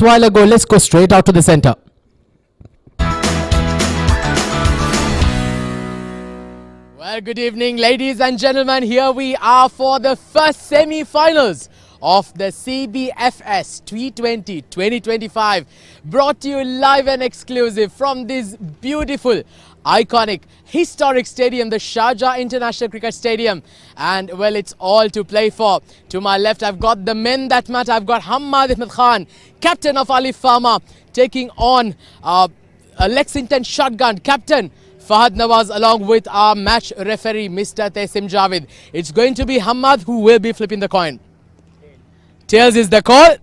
short while ago. Let's go straight out to the center. Well, good evening, ladies and gentlemen. Here we are for the first semi-finals of the CBFS T20 2025, brought to you live and exclusive from this beautiful, iconic, historic stadium, the Sharjah International Cricket Stadium. And well, it's all to play for. To my left, I've got the men that matter. I've got Hamad Ahmed Khan, captain of Alif Pharma, taking on a Lexington shotgun captain Fahad Nawaz, along with our match referee, Mr. Taisim Javed. It's going to be Hamad who will be flipping the coin. Tails is the call.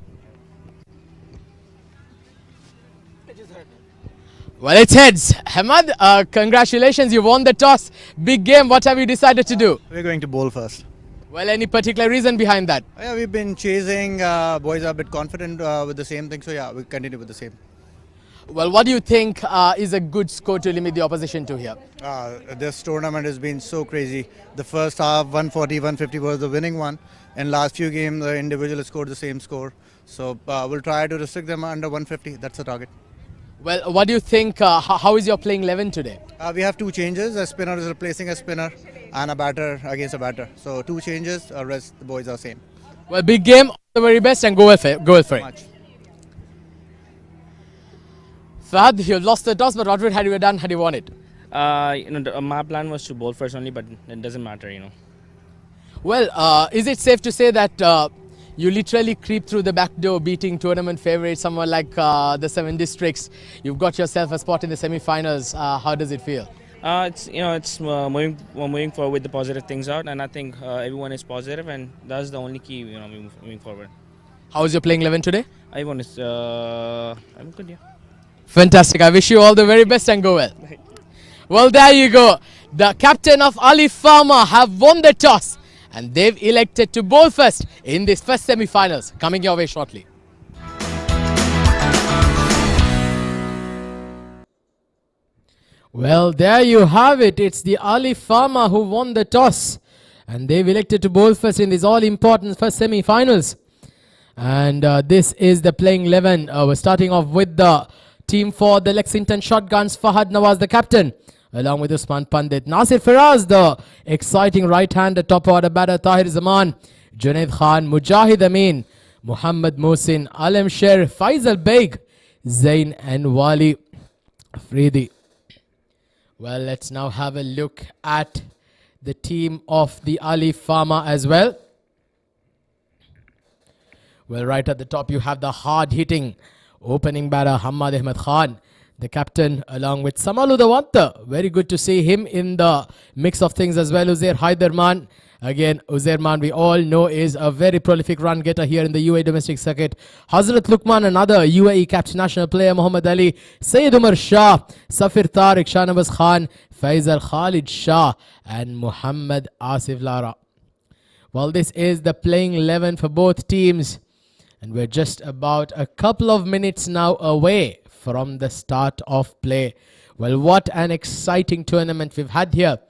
Well, it's heads. Hamad, congratulations, you won the toss. Big game. What have you decided to do? We're going to bowl first. Well, any particular reason behind that? Yeah, we've been chasing. Boys are a bit confident with the same thing. So yeah, we continue with the same. Well, what do you think is a good score to limit the opposition to here? This tournament has been so crazy. The first half, 140, 150 was the winning one. And last few games, the individual scored the same score. So we'll try to restrict them under 150. That's the target. Well, what do you think? How is your playing 11 today? We have two changes. A spinner is replacing a spinner and a batter against a batter. So two changes, rest the boys are same. Well, big game, all the very best, and go well for it. Much. Fahad, you've lost the toss, but what had you done had you won it? My plan was to bowl first only, but it doesn't matter, Well, is it safe to say that you literally creep through the back door, beating tournament favourites, someone like the 7 districts? You've got yourself a spot in the semi-finals. How does it feel? It's moving forward with the positive things out, and I think everyone is positive, and that's the only key, moving forward. How is your playing 11 today? Everyone is, I'm good, yeah. Fantastic. I wish you all the very best and go well. Well, there you go. The captain of Alif Pharma have won the toss and they've elected to bowl first in this first semi-finals. Coming your way shortly. Well, there you have it. It's the Alif Pharma who won the toss and they've elected to bowl first in these all-important first semi-finals. And this is the playing 11. We're starting off with the team for the Lexington Shotguns. Fahad Nawaz, the captain, along with Usman Pandit. Nasir Firaz, the exciting right-hander, top order batter. Tahir Zaman, Junaid Khan, Mujahid Amin, Muhammad Mohsin, Alam Sher, Faisal Beg, Zain and Wali Afridi. Well, let's now have a look at the team of the Alif Pharma as well. Well, right at the top you have the hard-hitting opening batter Hamad Ahmed Khan, the captain, along with Samalu Dawanta. Very good to see him in the mix of things as well. Uzair Haidarman. Again, Uzair Man, we all know, is a very prolific run getter here in the UAE domestic circuit. Hazrat Lukman, another UAE capped national player. Muhammad Ali, Sayyid Umar Shah, Safir Tariq, Shahnawaz Khan, Faisal Khalid Shah, and Muhammad Asif Lara. Well, this is the playing 11 for both teams. And we're just about a couple of minutes now away from the start of play. Well, what an exciting tournament we've had here.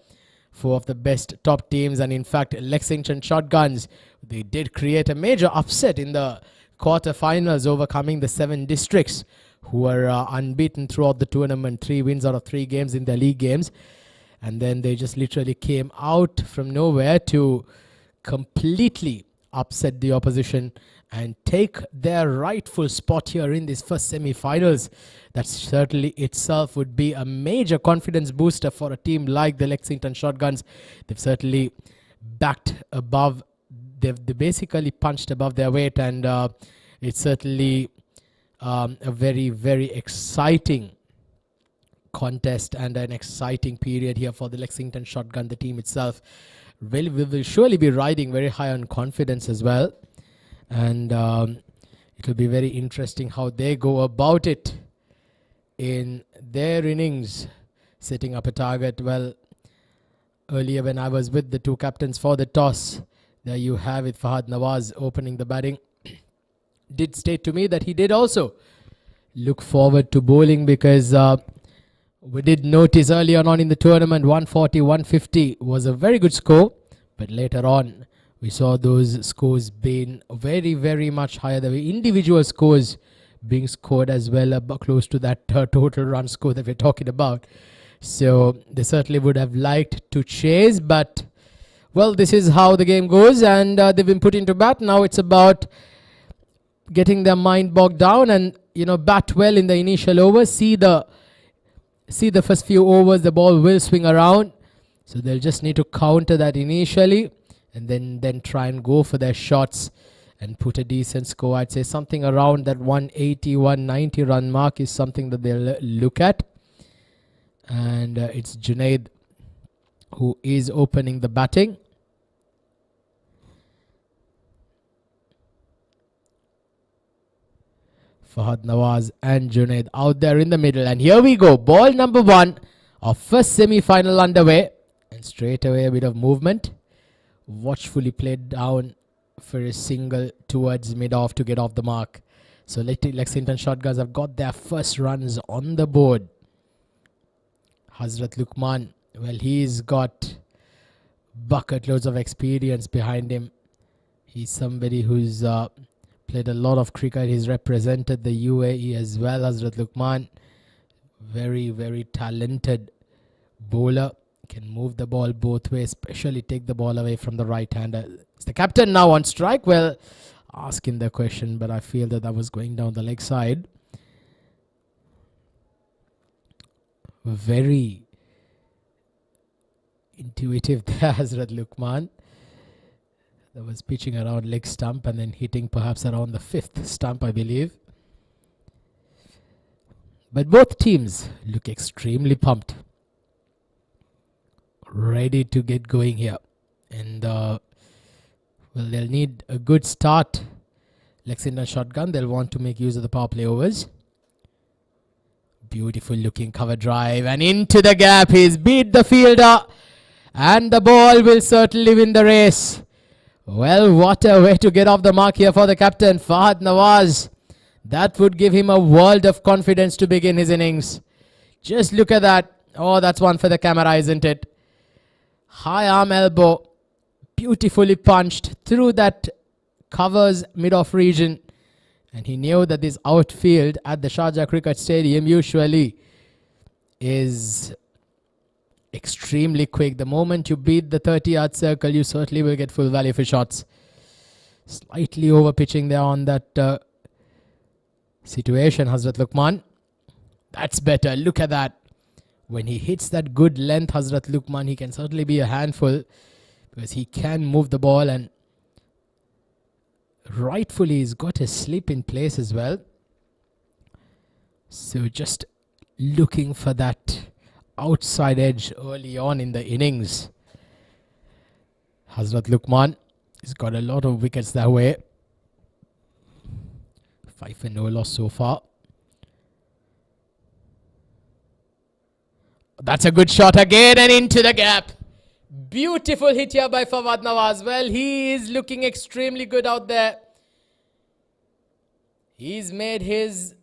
4 of the best top teams, and in fact, Lexington Shotguns, they did create a major upset in the quarterfinals, overcoming the 7 districts who were unbeaten throughout the tournament. 3 wins out of 3 games in their league games. And then they just literally came out from nowhere to completely upset the opposition and take their rightful spot here in this first semi-finals. That certainly itself would be a major confidence booster for a team like the Lexington Shotguns. They've certainly backed above, they've basically punched above their weight, and it's certainly a very, very exciting contest and an exciting period here for the Lexington Shotgun. The team itself will surely be riding very high on confidence as well. And it will be very interesting how they go about it in their innings, setting up a target. Well, earlier when I was with the 2 captains for the toss, there you have it, Fahad Nawaz opening the batting. Did state to me that he did also look forward to bowling, because we did notice earlier on in the tournament 140, 150 was a very good score, but later on we saw those scores being very, very much higher. The individual scores being scored as well, close to that total run score that we're talking about. So they certainly would have liked to chase, but well, this is how the game goes, and they've been put into bat. Now it's about getting their mind bogged down and bat well in the initial overs. See the first few overs, the ball will swing around, so they'll just need to counter that initially, and then try and go for their shots and put a decent score. I'd say something around that 180, 190 run mark is something that they'll look at. And it's Junaid who is opening the batting. Fahad Nawaz and Junaid out there in the middle. And here we go. Ball number 1 of first semi-final underway. And straight away a bit of movement. Watchfully played down for a single towards mid-off to get off the mark. So Lexington Shotguns have got their first runs on the board. Hazrat Luqman, well, he's got bucket loads of experience behind him. He's somebody who's played a lot of cricket. He's represented the UAE as well. Hazrat Luqman, very, very talented bowler. Can move the ball both ways, especially take the ball away from the right hander. Is the captain now on strike? Well, asking the question, but I feel that was going down the leg side. Very intuitive there, Hazrat Luqman. That was pitching around leg stump and then hitting perhaps around the 5th stump, I believe. But both teams look extremely pumped. Ready to get going here. And well, they'll need a good start. Lexington Shotgun, they'll want to make use of the power play overs. Beautiful looking cover drive and into the gap. He's beat the fielder and the ball will certainly win the race. Well, what a way to get off the mark here for the captain, Fahad Nawaz. That would give him a world of confidence to begin his innings. Just look at that. Oh, that's one for the camera, isn't it? High arm elbow. Beautifully punched through that covers mid-off region. And he knew that this outfield at the Sharjah Cricket Stadium usually is extremely quick. The moment you beat the 30-yard circle, you certainly will get full value for shots. Slightly over pitching there on that situation, Hazrat Luqman. That's better. Look at that. When he hits that good length, Hazrat Luqman, he can certainly be a handful because he can move the ball, and rightfully he's got his slip in place as well. So just looking for that outside edge early on in the innings. Hazrat Luqman has got a lot of wickets that way. 5 for no loss so far. That's a good shot again and into the gap. Beautiful hit here by Fawad Nawaz. Well, he is looking extremely good out there. He's made his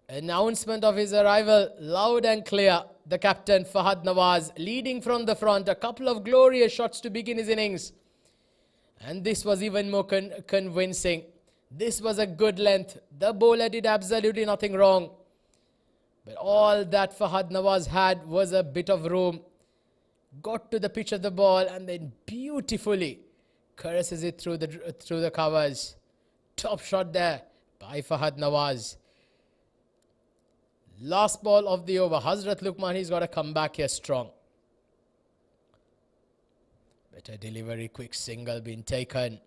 announcement of his arrival loud and clear. The captain, Fahad Nawaz, leading from the front. A couple of glorious shots to begin his innings. And this was even more convincing. This was a good length. The bowler did absolutely nothing wrong. But all that Fahad Nawaz had was a bit of room. Got to the pitch of the ball and then beautifully caresses it through the covers. Top shot there by Fahad Nawaz. Last ball of the over. Hazrat Luqman, he's got to come back here strong. Better delivery, quick single being taken.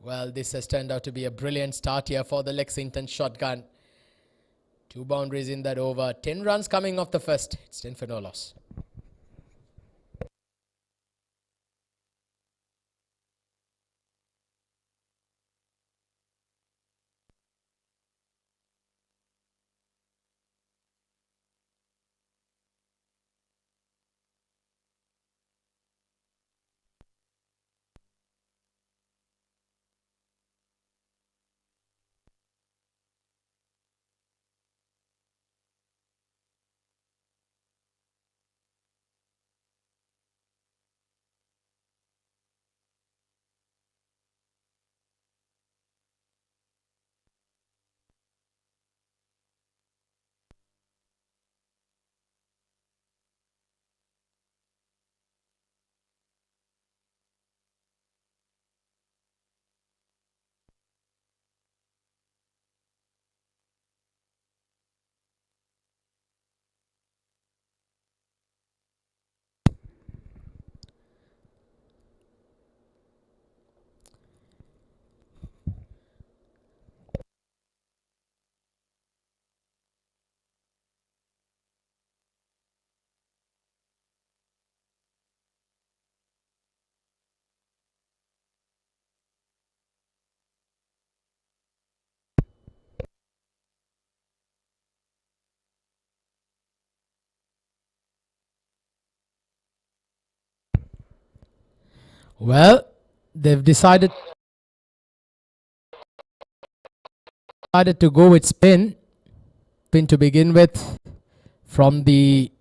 Well, this has turned out to be a brilliant start here for the Lexington Shotgun. 2 boundaries in that over. 10 runs coming off the first. It's 10 for no loss. Well, they've decided to go with spin to begin with from the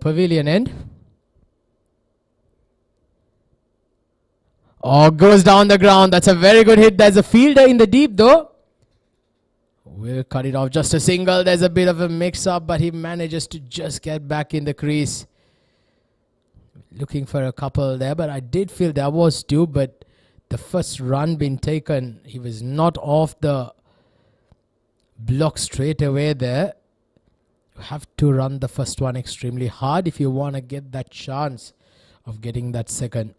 pavilion end. Oh, goes down the ground. That's a very good hit. There's a fielder in the deep though. We'll cut it off. Just a single. There's a bit of a mix-up, but he manages to just get back in the crease. Looking for a couple there, but I did feel there was two, but the first run being taken, he was not off the block straight away there. You have to run the first one extremely hard if you want to get that chance of getting that second.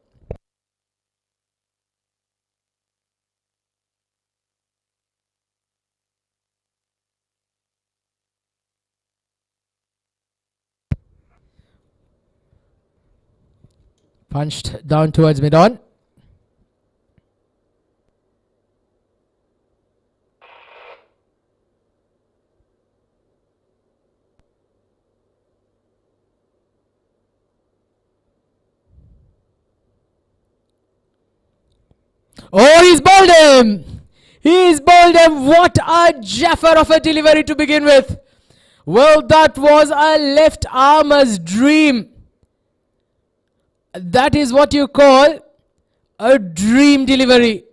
Punched down towards mid-on. Oh, he's bowled him! He's bowled him! What a jaffer of a delivery to begin with! Well, that was a left armer's dream. That is what you call a dream delivery.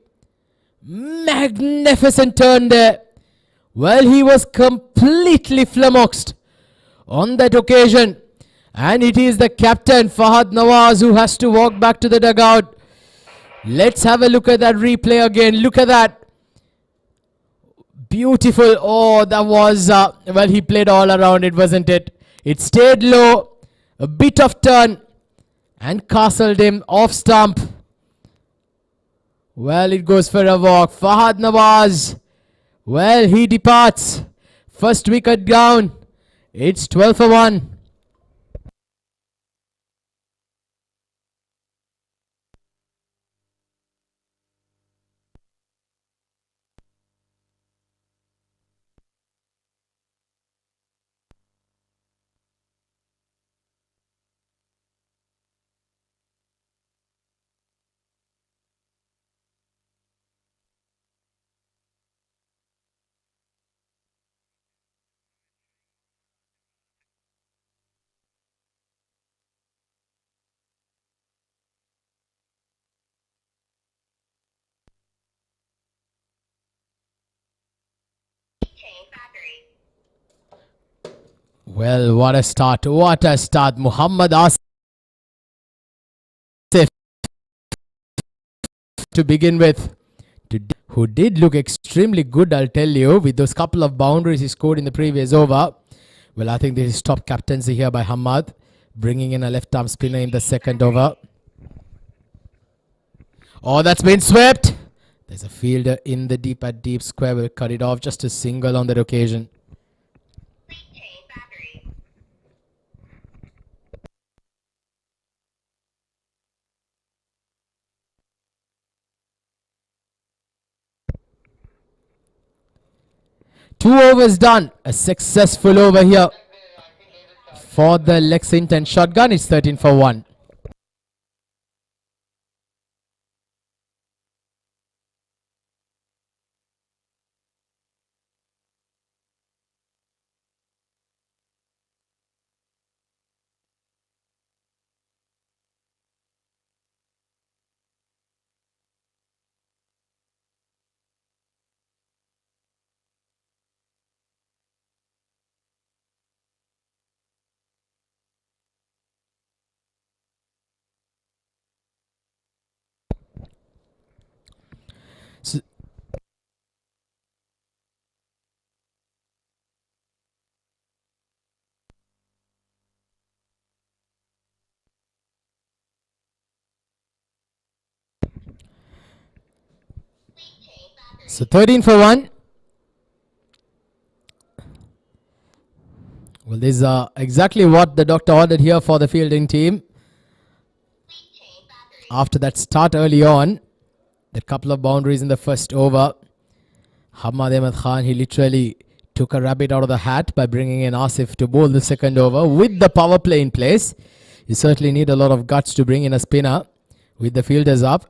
Magnificent turn there. Well, he was completely flummoxed on that occasion. And it is the captain, Fahad Nawaz, who has to walk back to the dugout. Let's have a look at that replay again. Look at that. Beautiful. Oh, that was, well, he played all around it, wasn't it? It stayed low. A bit of turn. And castled him off stump. Well, it goes for a walk. Fahad Nawaz. Well, he departs. First wicket down. It's 12 for 1. Well, what a start. What a start. Muhammad Asif to begin with, who did look extremely good, I'll tell you, with those couple of boundaries he scored in the previous over. Well, I think this is top captaincy here by Hamad, bringing in a left-arm spinner in the second over. Oh, that's been swept. There's a fielder in the deep at deep square. Will cut it off. Just a single on that occasion. Two overs done. A successful over here for the Lexington shotgun. It's 13 for 1. So 13 for 1. Well, this is exactly what the doctor ordered here for the fielding team. After that start early on, that couple of boundaries in the first over, Hamad Ahmed Khan, he literally took a rabbit out of the hat by bringing in Asif to bowl the second over with the power play in place. You certainly need a lot of guts to bring in a spinner with the fielders up.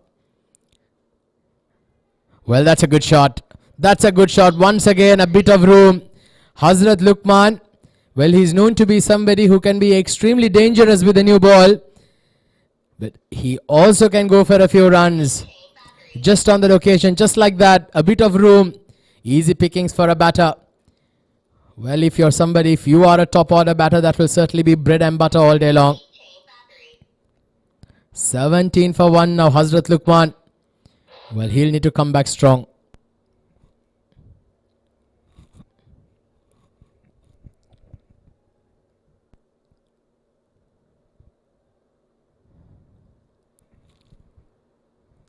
Well, that's a good shot. That's a good shot. Once again, a bit of room. Hazrat Luqman. Well, he's known to be somebody who can be extremely dangerous with a new ball. But he also can go for a few runs. Just on the occasion, just like that. A bit of room. Easy pickings for a batter. Well, if you're somebody, if you are a top order batter, that will certainly be bread and butter all day long. 17 for 1 now, Hazrat Luqman. Well, he'll need to come back strong.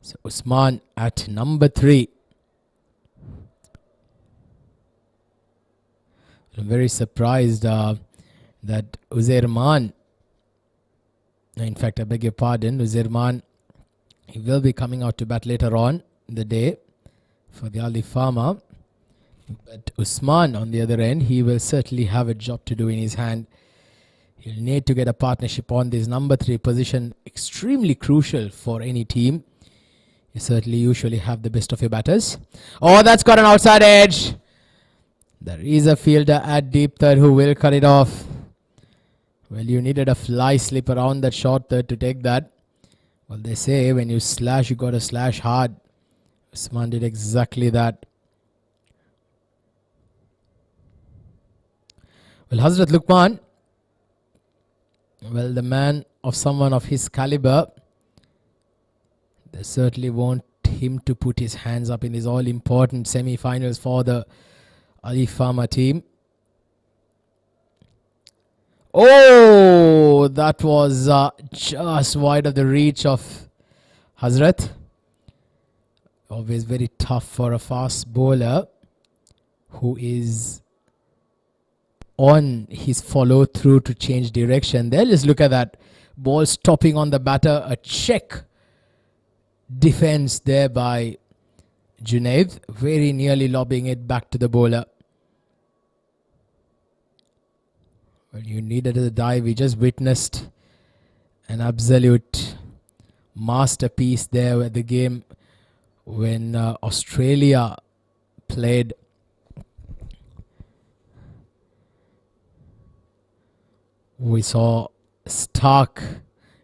So Usman at number 3. I'm very surprised that Uzair Man, in fact, I beg your pardon, Uzair Man, he will be coming out to bat later on in the day for the Alif Pharma. But Usman, on the other end, he will certainly have a job to do in his hand. He'll need to get a partnership on this number 3 position. Extremely crucial for any team. You certainly usually have the best of your batters. Oh, that's got an outside edge. There is a fielder at deep third who will cut it off. Well, you needed a fly slip around that short third to take that. Well, they say when you slash, you got to slash hard. Usman did exactly that. Well, Hazrat Luqman, well, the man of someone of his caliber, they certainly want him to put his hands up in these all-important semi-finals for the Alif Pharma team. Oh, that was just wide of the reach of Hazrat. Always very tough for a fast bowler who is on his follow through to change direction. There, just look at that. Ball stopping on the batter. A check defense there by Junaid. Very nearly lobbing it back to the bowler. Well, you needed a dive. We just witnessed an absolute masterpiece there at the game when Australia played. We saw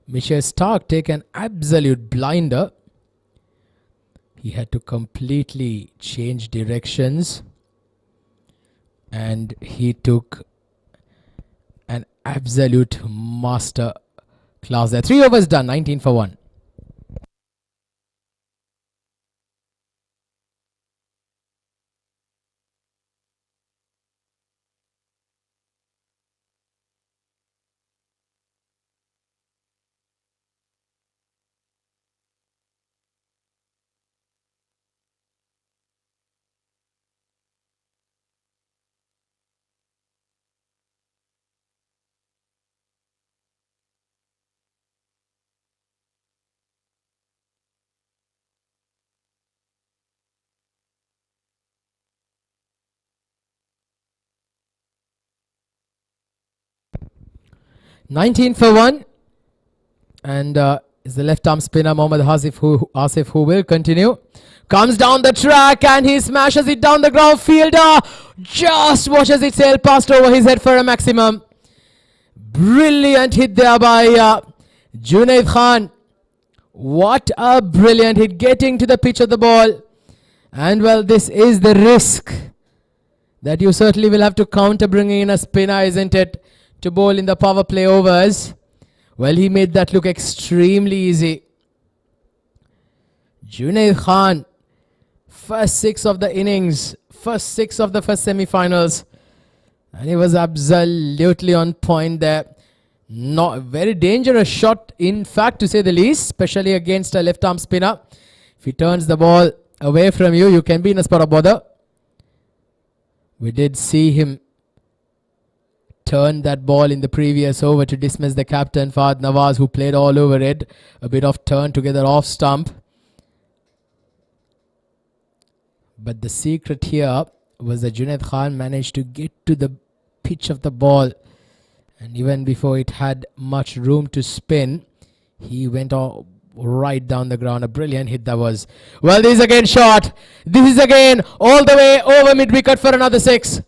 Mitchell Stark take an absolute blinder. He had to completely change directions and he took an absolute master class there. 3 overs done, 19 for 1. $19 for 1, and is the left arm spinner Mohammad Asif who will continue. Comes down the track and he smashes it down the ground. Fielder just watches it sail past over his head for a maximum. Brilliant hit there by Junaid Khan. What a brilliant hit, getting to the pitch of the ball. And well, this is the risk that you certainly will have to counter bringing in a spinner, isn't it? To bowl in the power play overs. Well, he made that look extremely easy. Junaid Khan, first 6 of the innings, first 6 of the first semi-finals, and he was absolutely on point there. Not a very dangerous shot, in fact, to say the least, especially against a left arm spinner. If he turns the ball away from you, you can be in a spot of bother. We did see him turn that ball in the previous over to dismiss the captain Fahad Nawaz, who played all over it. A bit of turn together off stump. But the secret here was that Junaid Khan managed to get to the pitch of the ball, and even before it had much room to spin, he went right down the ground. A brilliant hit that was. Well, this is again shot. This is again all the way over mid-wicket for another 6.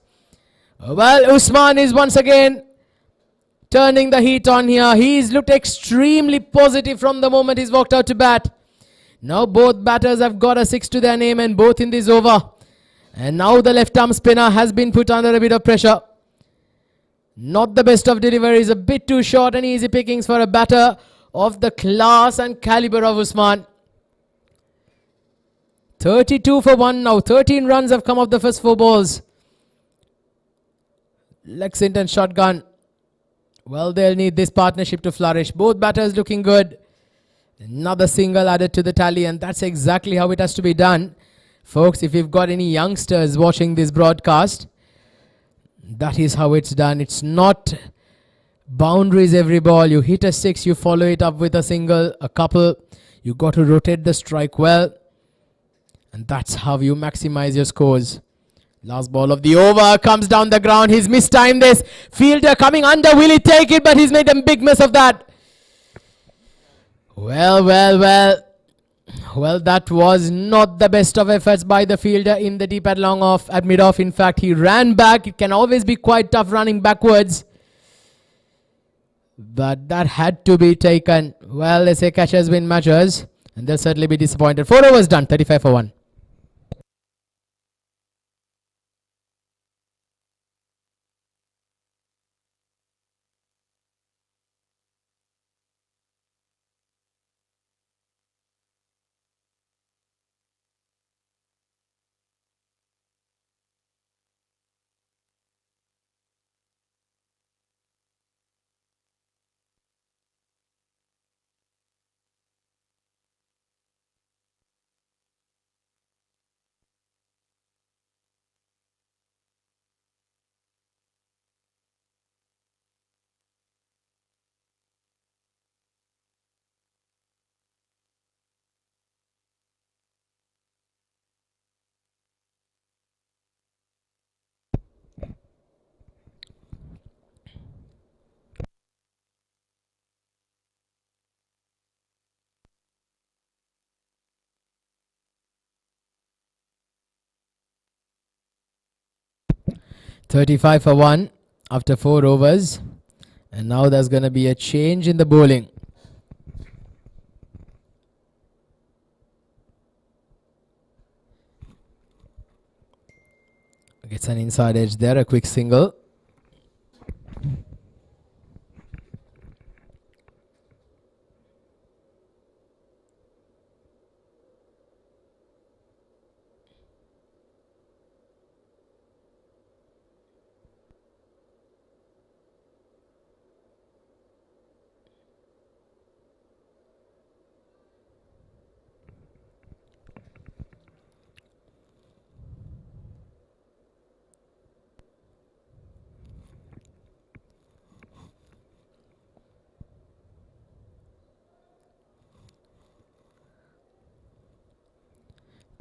Well, Usman is once again turning the heat on here. He's looked extremely positive from the moment he's walked out to bat. Now both batters have got a 6 to their name, and both in this over. And now the left arm spinner has been put under a bit of pressure. Not the best of deliveries, a bit too short and easy pickings for a batter of the class and caliber of Usman. 32 for 1 now. 13 runs have come off the first 4 balls. Lexington shotgun. Well, they'll need this partnership to flourish. Both batters looking good. Another single added to the tally, and that's exactly how it has to be done. Folks, if you've got any youngsters watching this broadcast, that is how it's done. It's not boundaries every ball. You hit a 6, you follow it up with a single, a couple. You got to rotate the strike well, and that's how you maximize your scores. Last ball of the over comes down the ground. He's mistimed this. Fielder coming under. Will he take it? But he's made a big miss of that. Well, that was not the best of efforts by the fielder in the deep at long off, at mid off. In fact, he ran back. It can always be quite tough running backwards, but that had to be taken. Well, they say catchers win matches, and they'll certainly be disappointed. 4 overs done, 35 for 1. $35 for 1 after 4 overs. And now there's going to be a change in the bowling. Gets an inside edge there, a quick single.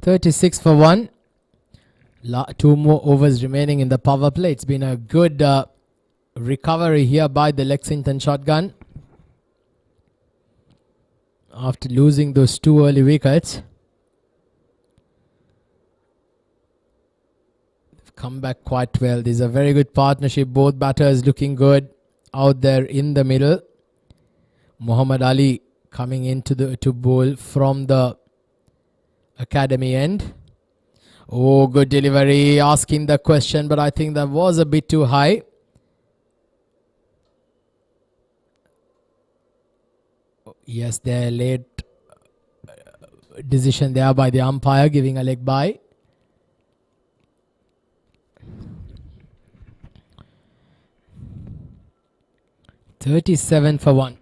$36 for 1. 2 more overs remaining in the power play. It's been a good recovery here by the Lexington shotgun after losing those 2 early wickets. They've come back quite well. This is a very good partnership. Both batters looking good out there in the middle. Muhammad Ali coming into to bowl from the academy end. Oh, good delivery, asking the question, but I think that was a bit too high. Yes, their late decision there by the umpire, giving a leg bye. $37 for 1.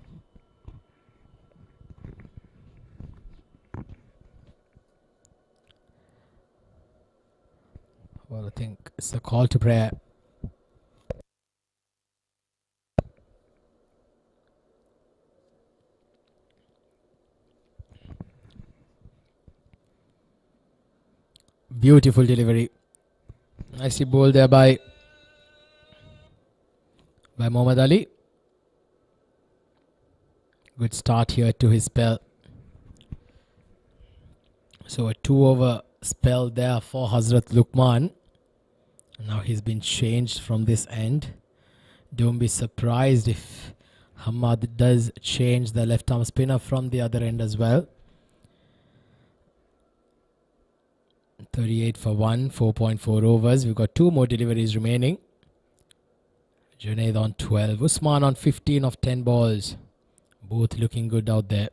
Well, I think it's the call to prayer. Beautiful delivery. Nicely bowled there by Mohammad Ali. Good start here to his spell. So a 2-over spell there for Hazrat Luqman. Now he's been changed from this end. Don't be surprised if Hamad does change the left arm spinner from the other end as well. 38 for 1, 4.4 overs. We've got 2 more deliveries remaining. Junaid on 12. Usman on 15 of 10 balls. Both looking good out there.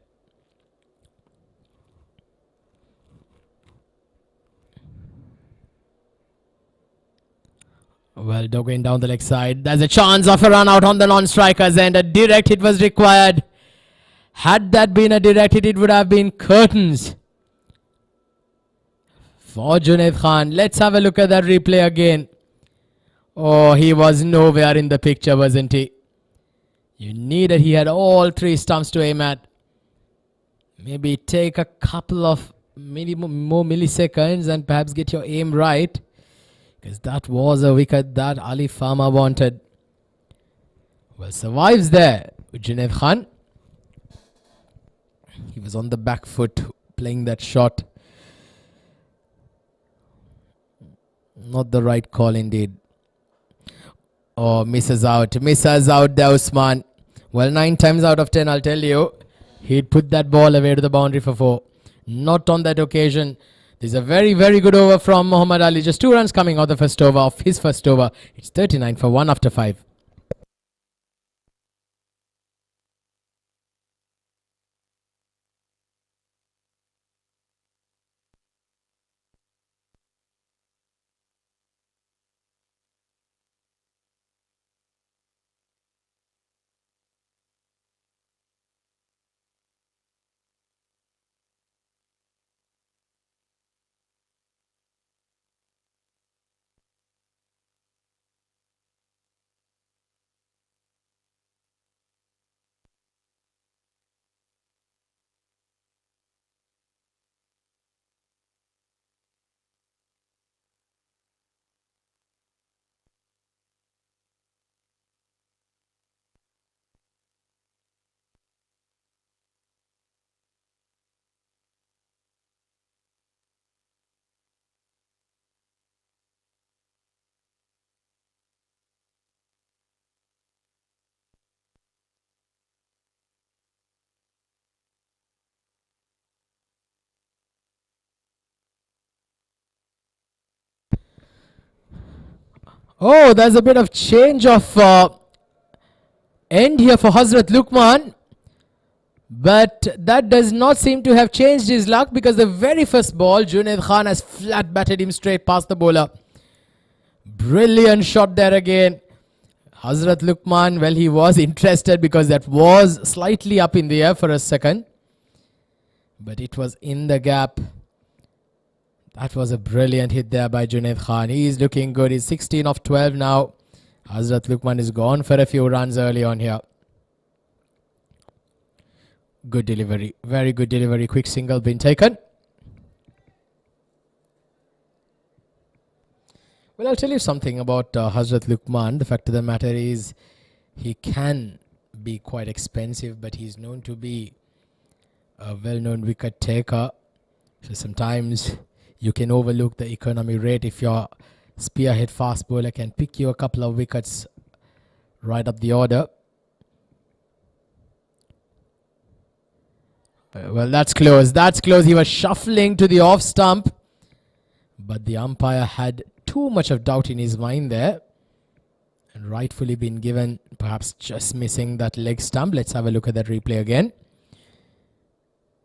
Well, going down the leg side. There's a chance of a run out on the non-strikers and a direct hit was required. Had that been a direct hit, it would have been curtains for Junaid Khan. Let's have a look at that replay again. Oh, he was nowhere in the picture, wasn't he? You needed, he had all 3 stumps to aim at. Maybe take a couple of more milliseconds and perhaps get your aim right. Because that was a wicket that Alif Pharma wanted. Well, survives there with Junaid Khan. He was on the back foot playing that shot. Not the right call indeed. Oh, misses out there, Usman. Well, 9 times out of 10, I'll tell you, he'd put that ball away to the boundary for 4. Not on that occasion. This is a very, very good over from Muhammad Ali. Just 2 runs coming out the first over of his first over. It's 39 for 1 after 5. Oh, there's a bit of change of end here for Hazrat Luqman. But that does not seem to have changed his luck, because the very first ball, Junaid Khan has flat batted him straight past the bowler. Brilliant shot there again. Hazrat Luqman, well, he was interested because that was slightly up in the air for a second. But it was in the gap. That was a brilliant hit there by Junaid Khan. He is looking good. He's 16 of 12 now. Hazrat Luqman is gone for a few runs early on here. Good delivery. Very good delivery. Quick single been taken. Well, I'll tell you something about Hazrat Luqman. The fact of the matter is, he can be quite expensive, but he's known to be a well-known wicket taker. So sometimes you can overlook the economy rate if your spearhead fast bowler can pick you a couple of wickets right up the order. Well, that's close. That's close. He was shuffling to the off stump, but the umpire had too much of doubt in his mind there, and rightfully been given, perhaps just missing that leg stump. Let's have a look at that replay again.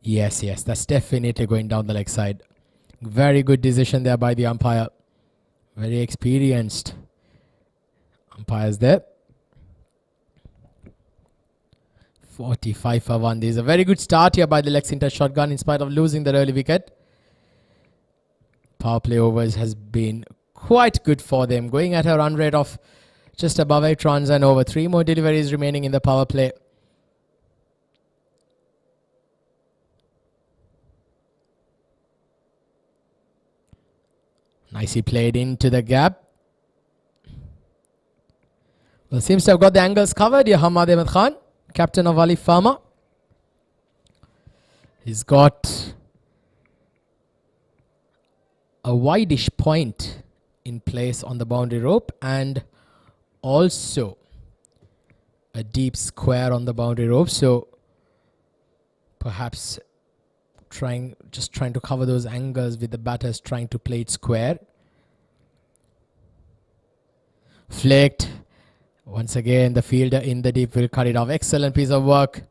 Yes, that's definitely going down the leg side. Very good decision there by the umpire. Very experienced umpires there. 45 for 1. This is a very good start here by the Lexington shotgun in spite of losing the early wicket. Power play overs has been quite good for them, going at a run rate of just above 8 runs and over. 3 more deliveries remaining in the power play. Nicely played into the gap. Well, seems to have got the angles covered here, Hamad Ahmed Khan, captain of Alif Pharma. He's got a wideish point in place on the boundary rope and also a deep square on the boundary rope. So perhaps trying to cover those angles with the batters trying to play it square. Flicked. Once again, the fielder in the deep will cut it off. Excellent piece of work.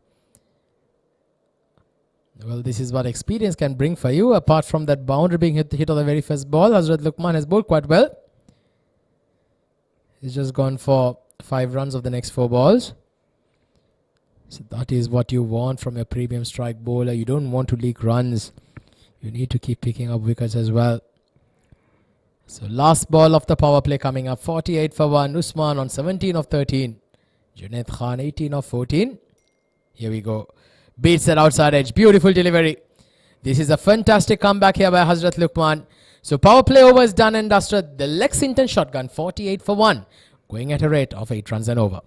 Well, this is what experience can bring for you. Apart from that boundary being hit on the very first ball, Hazrat Luqman has bowled quite well. He's just gone for 5 runs of the next 4 balls. So that is what you want from a premium strike bowler. You don't want to leak runs. You need to keep picking up wickets as well. So last ball of the power play coming up. 48 for 1. Usman on 17 of 13. Junaid Khan 18 of 14. Here we go. Beats that outside edge. Beautiful delivery. This is a fantastic comeback here by Hazrat Luqman. So power play over is done and dusted. The Lexington shotgun 48 for 1. Going at a rate of 8 runs and over.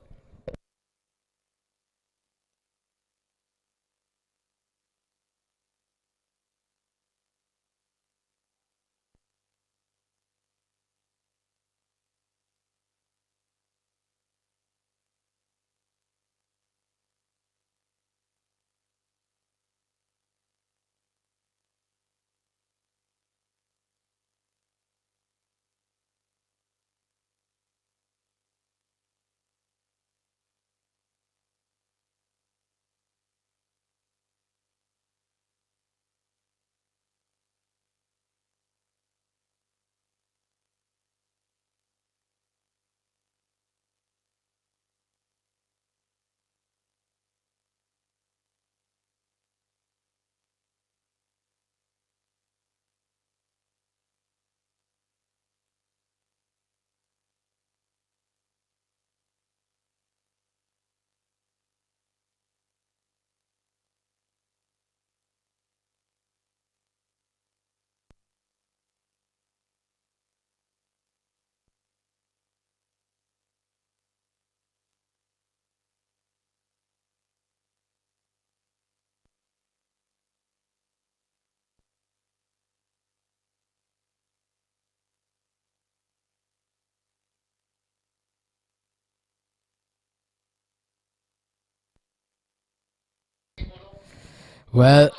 Well,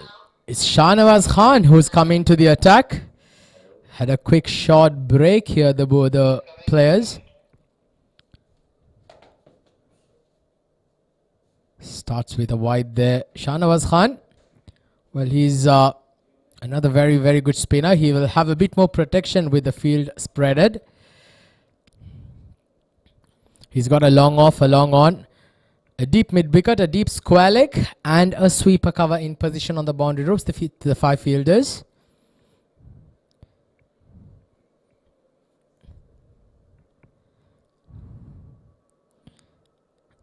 it's Shahnawaz Khan who's coming to the attack. Had a quick short break here, the players. Starts with a wide there. Shahnawaz Khan. Well, he's another very, very good spinner. He will have a bit more protection with the field spreaded. He's got a long off, a long on. A deep mid-wicket, a deep square leg, and a sweeper cover in position on the boundary ropes, the 5 fielders.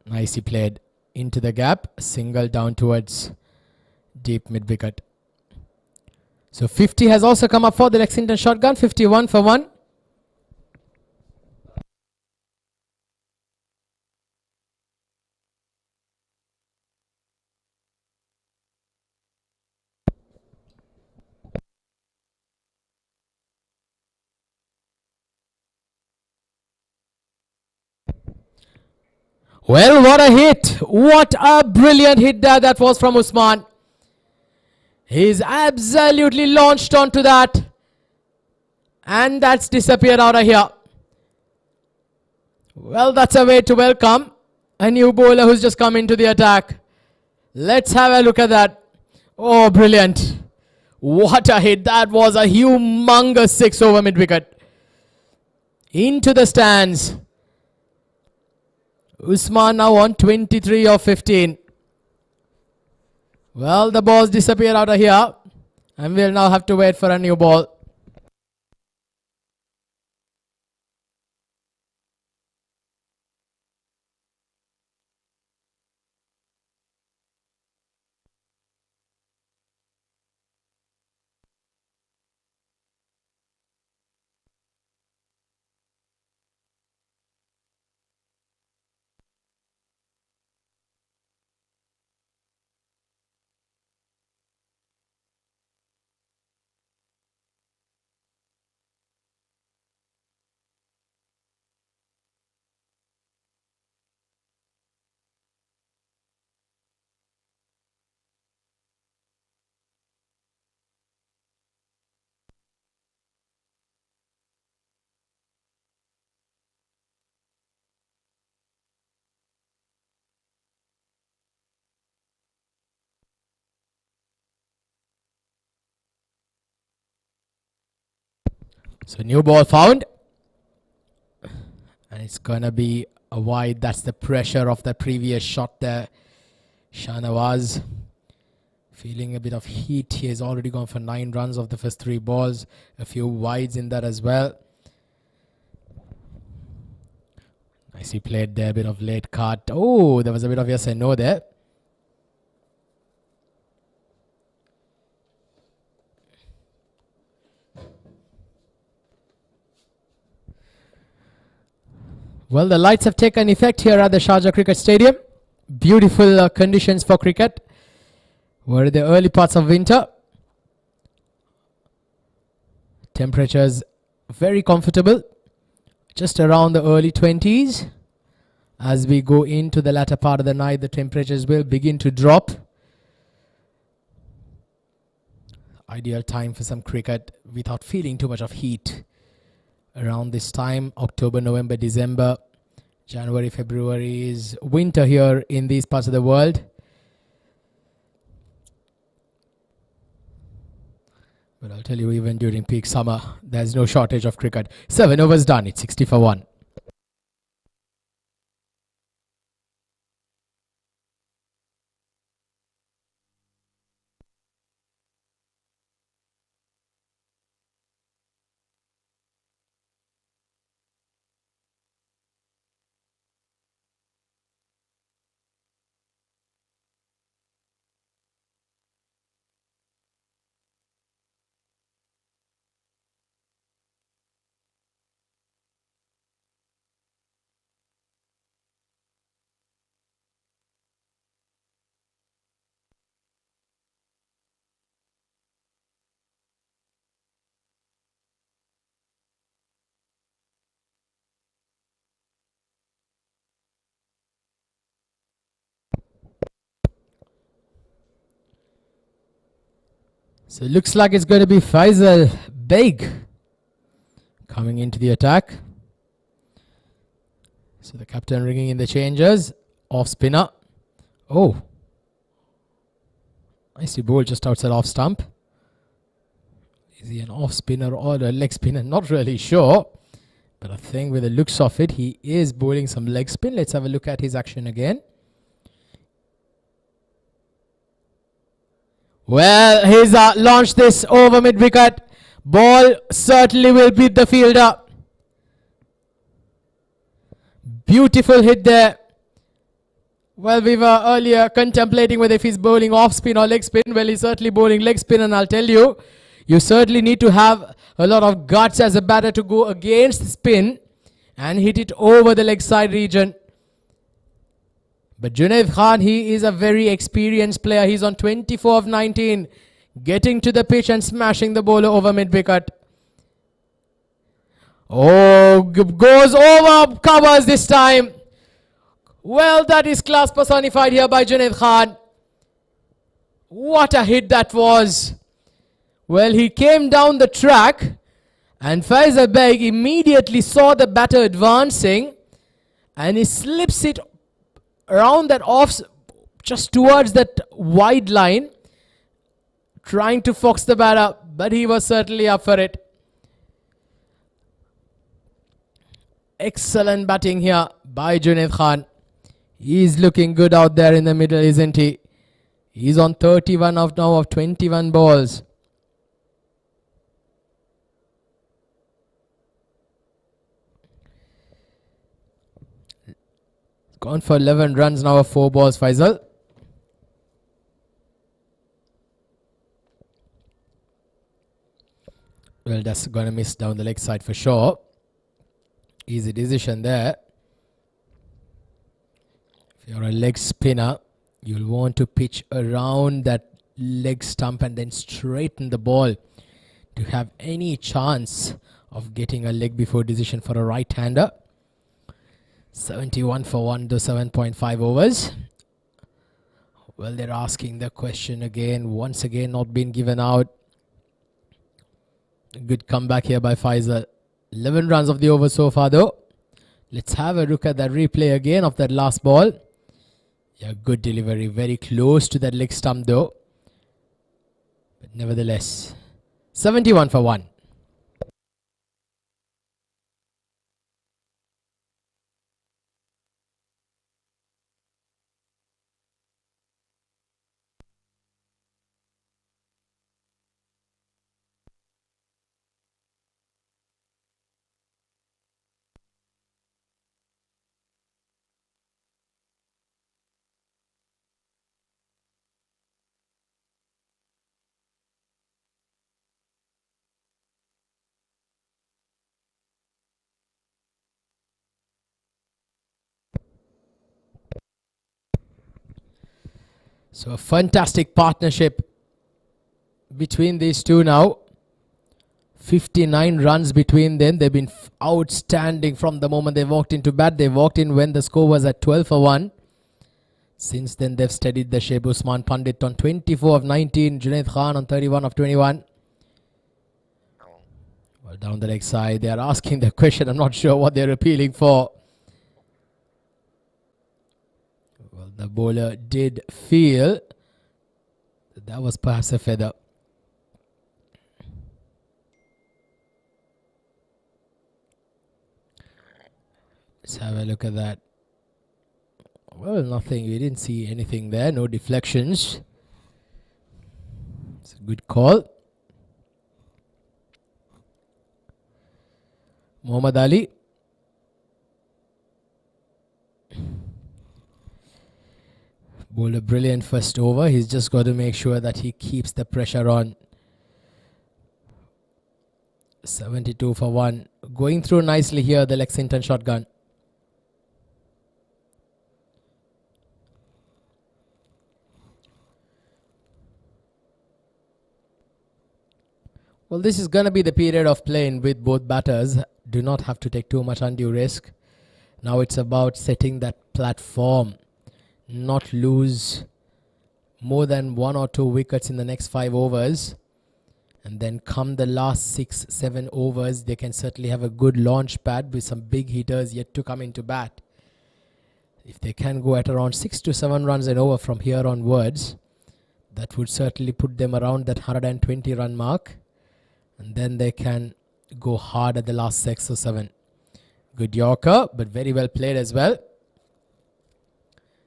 Nicely played into the gap, single down towards deep mid-wicket. So 50 has also come up for the Lexington shotgun, 51 for 1. Well, what a hit. What a brilliant hit that was from Usman. He's absolutely launched onto that. And that's disappeared out of here. Well, that's a way to welcome a new bowler who's just come into the attack. Let's have a look at that. Oh, brilliant. What a hit. That was a humongous 6 over mid-wicket. Into the stands. Usman now on 23 of 15. Well, the balls disappear out of here. And we'll now have to wait for a new ball. So new ball found. And it's going to be a wide. That's the pressure of the previous shot there. Shahnawaz feeling a bit of heat. He has already gone for 9 runs of the first 3 balls. A few wides in that as well. Nicely played there. A bit of late cut. Oh, there was a bit of yes and no there. Well, the lights have taken effect here at the Sharjah Cricket Stadium. Beautiful conditions for cricket. We're in the early parts of winter. Temperatures very comfortable. Just around the early 20s. As we go into the latter part of the night, the temperatures will begin to drop. Ideal time for some cricket without feeling too much of heat. Around this time, October, November, December, January, February is winter here in these parts of the world. But I'll tell you, even during peak summer, there's no shortage of cricket. 7 overs done. It's 60 for 1. So it looks like it's going to be Faisal Beg coming into the attack. So the captain ringing in the changes. Off spinner. Oh. Nicely bowled just outside off stump. Is he an off spinner or a leg spinner? Not really sure. But I think with the looks of it, he is bowling some leg spin. Let's have a look at his action again. Well, he's launched this over mid-wicket. Ball certainly will beat the fielder. Beautiful hit there. Well, we were earlier contemplating whether if he's bowling off spin or leg spin. Well, he's certainly bowling leg spin, and I'll tell you, you certainly need to have a lot of guts as a batter to go against the spin and hit it over the leg side region. But Junaid Khan, he is a very experienced player. He's on 24 of 19, getting to the pitch and smashing the bowler over mid-wicket. Oh, goes over covers this time. Well, that is class personified here by Junaid Khan. What a hit that was. Well, he came down the track and Faisal Beg immediately saw the batter advancing and he slips it around that off, just towards that wide line, trying to fox the batter, but he was certainly up for it. Excellent batting here by Junaid Khan. He's looking good out there in the middle, isn't he? He's on 31 of now of 21 balls. Gone for 11 runs now of 4 balls, Faisal. Well, that's going to miss down the leg side for sure. Easy decision there. If you're a leg spinner, you'll want to pitch around that leg stump and then straighten the ball to have any chance of getting a leg before decision for a right-hander. 71 for 1 to 7.5 overs. Well, they're asking the question again. Once again, not been given out. A good comeback here by Faisal. 11 runs of the over so far though. Let's have a look at that replay again of that last ball. Yeah, good delivery. Very close to that leg stump though. But nevertheless, 71 for 1. So a fantastic partnership between these two now. 59 runs between them. They've been outstanding from the moment they walked into bat. They walked in when the score was at 12 for 1. Since then, they've steadied the shape. Usman Pandit on 24 of 19. Junaid Khan on 31 of 21. Well, down the leg side, they are asking the question. I'm not sure what they're appealing for. Well, the bowler did feel that was perhaps a feather. Let's have a look at that. Well, nothing. We didn't see anything there. No deflections. It's a good call. Muhammad Ali. Bowled a brilliant first over. He's just got to make sure that he keeps the pressure on. 72 for 1. Going through nicely here, the Lexington shotgun. Well, this is going to be the period of playing with both batters. Do not have to take too much undue risk. Now it's about setting that platform. Not lose more than 1 or 2 wickets in the next 5 overs. And then come the last 6-7 overs, they can certainly have a good launch pad with some big hitters yet to come into bat. If they can go at around 6 to 7 runs an over from here onwards, that would certainly put them around that 120 run mark. And then they can go hard at the last 6 or 7. Good Yorker, but very well played as well.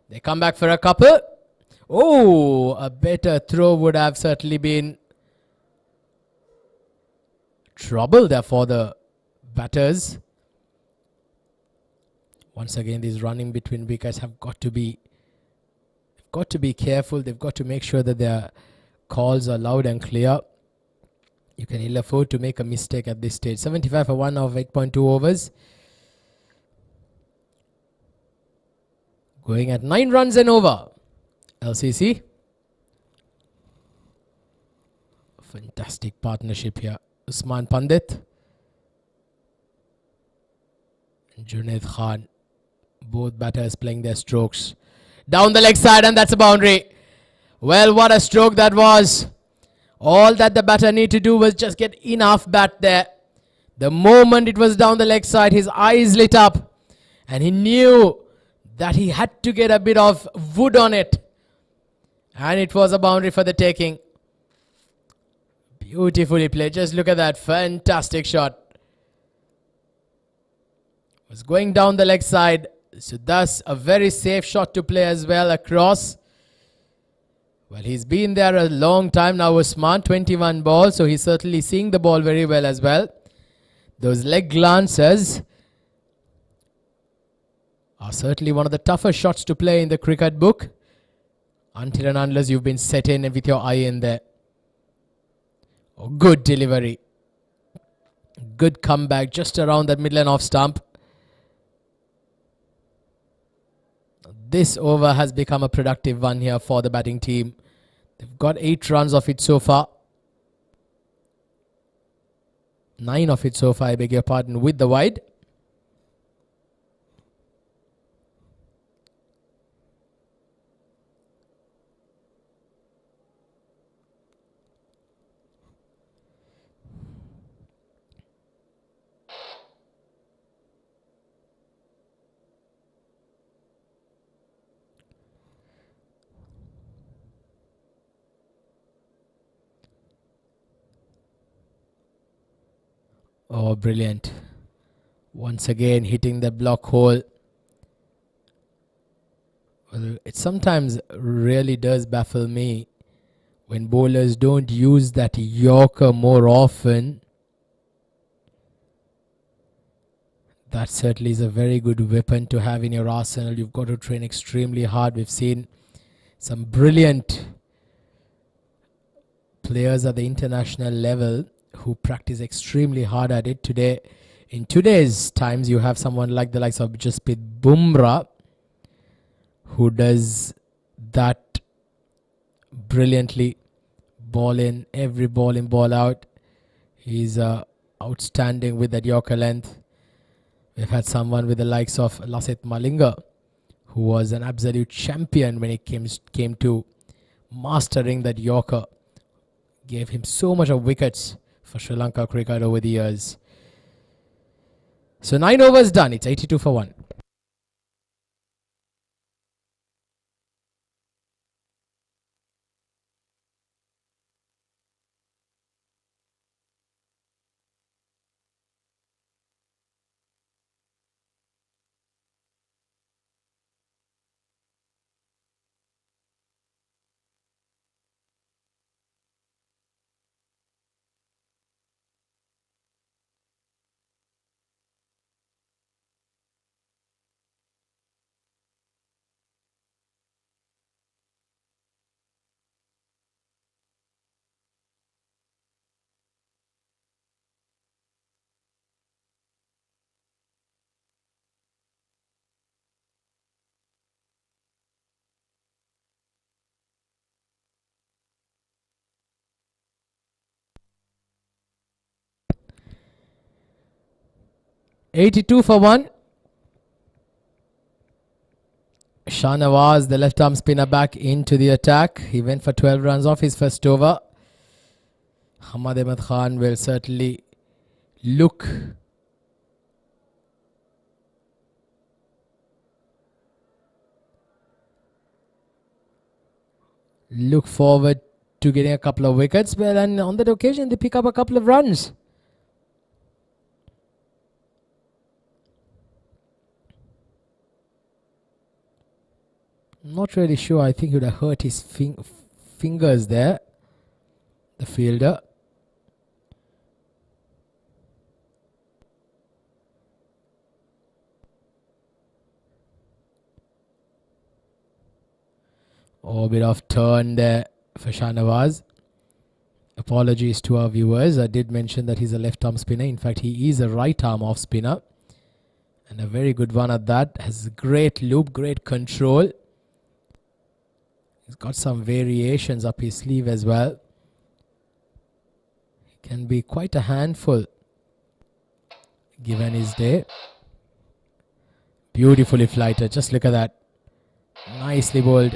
They come back for a couple. Oh, a better throw would have certainly been trouble there for the batters. Once again, these running between wickets have got to be careful. They've got to make sure that their calls are loud and clear. You can ill afford to make a mistake at this stage. 75 for 1 of 8.2 overs. Going at 9 runs and over. LCC. Fantastic partnership here. Usman Pandit and Junaid Khan. Both batters playing their strokes. Down the leg side, and that's a boundary. Well, what a stroke that was. All that the batter need to do was just get enough bat there. The moment it was down the leg side, his eyes lit up. And he knew that he had to get a bit of wood on it. And it was a boundary for the taking. Beautifully played. Just look at that. Fantastic shot. Was going down the leg side. So thus a very safe shot to play as well across. Well, he's been there a long time now, Usman. 21 balls. So he's certainly seeing the ball very well as well. Those leg glances are certainly one of the tougher shots to play in the cricket book. Until and unless you've been set in with your eye in there. Oh, good delivery. Good comeback just around that middle and off stump. This over has become a productive one here for the batting team. They've got 8 runs of it so far. 9 of it so far, I beg your pardon, with the wide. Oh, brilliant. Once again, hitting the block hole. Well, it sometimes really does baffle me when bowlers don't use that Yorker more often. That certainly is a very good weapon to have in your arsenal. You've got to train extremely hard. We've seen some brilliant players at the international level who practice extremely hard at it today. In today's times, you have someone like the likes of Jasprit Bumrah who does that brilliantly. Ball in, every ball in, ball out. He's outstanding with that Yorker length. We've had someone with the likes of Lasith Malinga, who was an absolute champion when it came to mastering that Yorker. Gave him so much of wickets for Sri Lanka cricket over the years. So 9 overs done. It's 82 for 1. $82 for 1. Shahnawaz, the left arm spinner, back into the attack. He went for 12 runs off his first over. Hamad Ahmed Khan will certainly look forward to getting a couple of wickets. Well, and on that occasion, they pick up a couple of runs. Not really sure. I think he would have hurt his fingers there, the fielder. Oh, a bit of turn there for Shahnawaz. Apologies to our viewers. I did mention that he's a left arm spinner. In fact, he is a right arm off spinner. And a very good one at that. Has great loop, great control. He's got some variations up his sleeve as well. He can be quite a handful given his day. Beautifully flighted. Just look at that. Nicely bowled.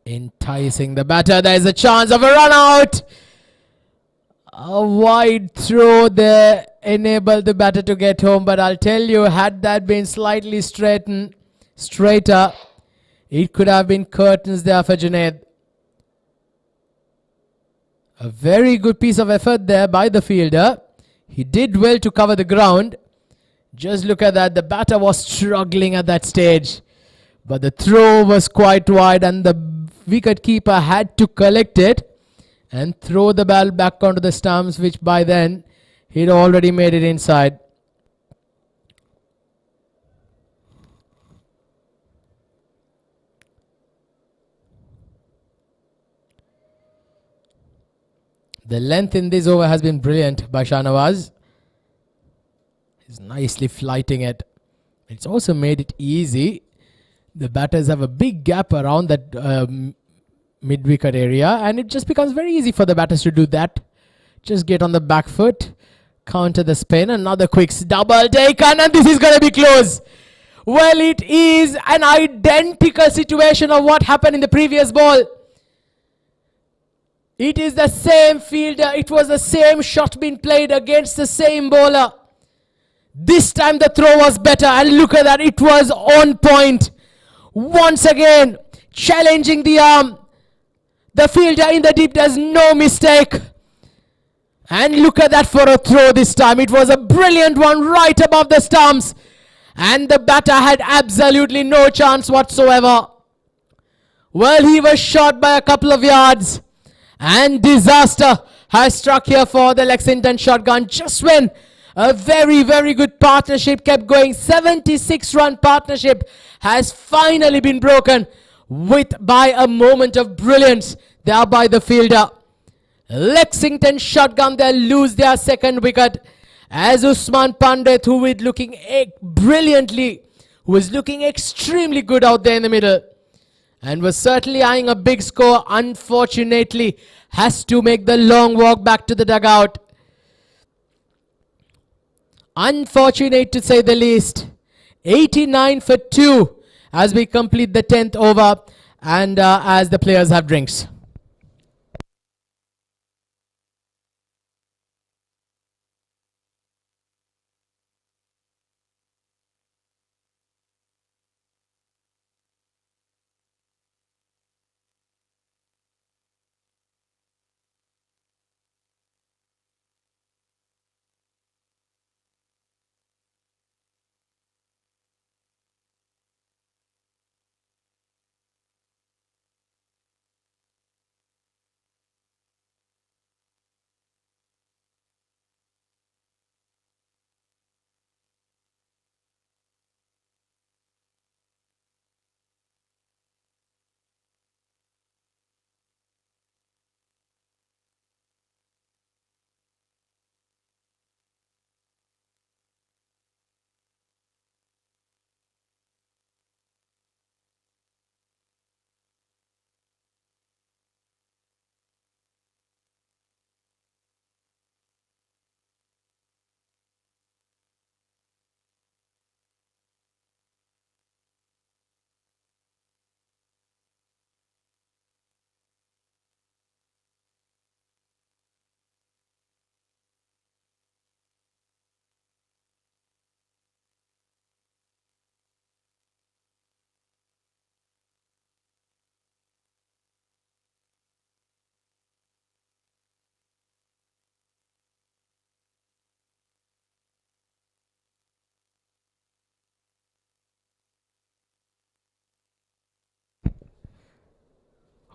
Enticing the batter. There is a chance of a run out. A wide throw there enabled the batter to get home. But I'll tell you, had that been slightly straighter, it could have been curtains there for Junaid. A very good piece of effort there by the fielder. He did well to cover the ground. Just look at that. The batter was struggling at that stage. But the throw was quite wide and the wicket keeper had to collect it and throw the ball back onto the stumps, which by then he'd already made it inside. The length in this over has been brilliant by Shahnawaz. He's nicely flighting it. It's also made it easy. The batters have a big gap around that mid-wicket area, and it just becomes very easy for the batters to do that. Just get on the back foot, counter the spin, another quick double taken, and this is going to be close. Well, it is an identical situation of what happened in the previous ball. It is the same fielder. It was the same shot being played against the same bowler. This time the throw was better, and look at that. It was on point. Once again, challenging the arm. The fielder in the deep does no mistake. And look at that for a throw this time. It was a brilliant one right above the stumps. And the batter had absolutely no chance whatsoever. Well, he was shot by a couple of yards. And disaster has struck here for the Lexington shotgun. Just when a very, very good partnership kept going. 76-run partnership has finally been broken by a moment of brilliance there by the fielder. Lexington shotgun, they lose their second wicket as Usman Pandit, who was looking brilliantly, who was looking extremely good out there in the middle. and was certainly eyeing a big score. Unfortunately, has to make the long walk back to the dugout. Unfortunate to say the least. 89 for 2 as we complete the 10th over and as the players have drinks.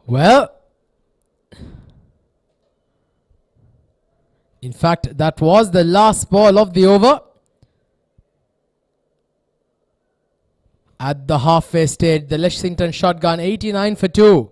Well, in fact, that was the last ball of the over. At the halfway stage, the Lexington shotgun 89 for 2.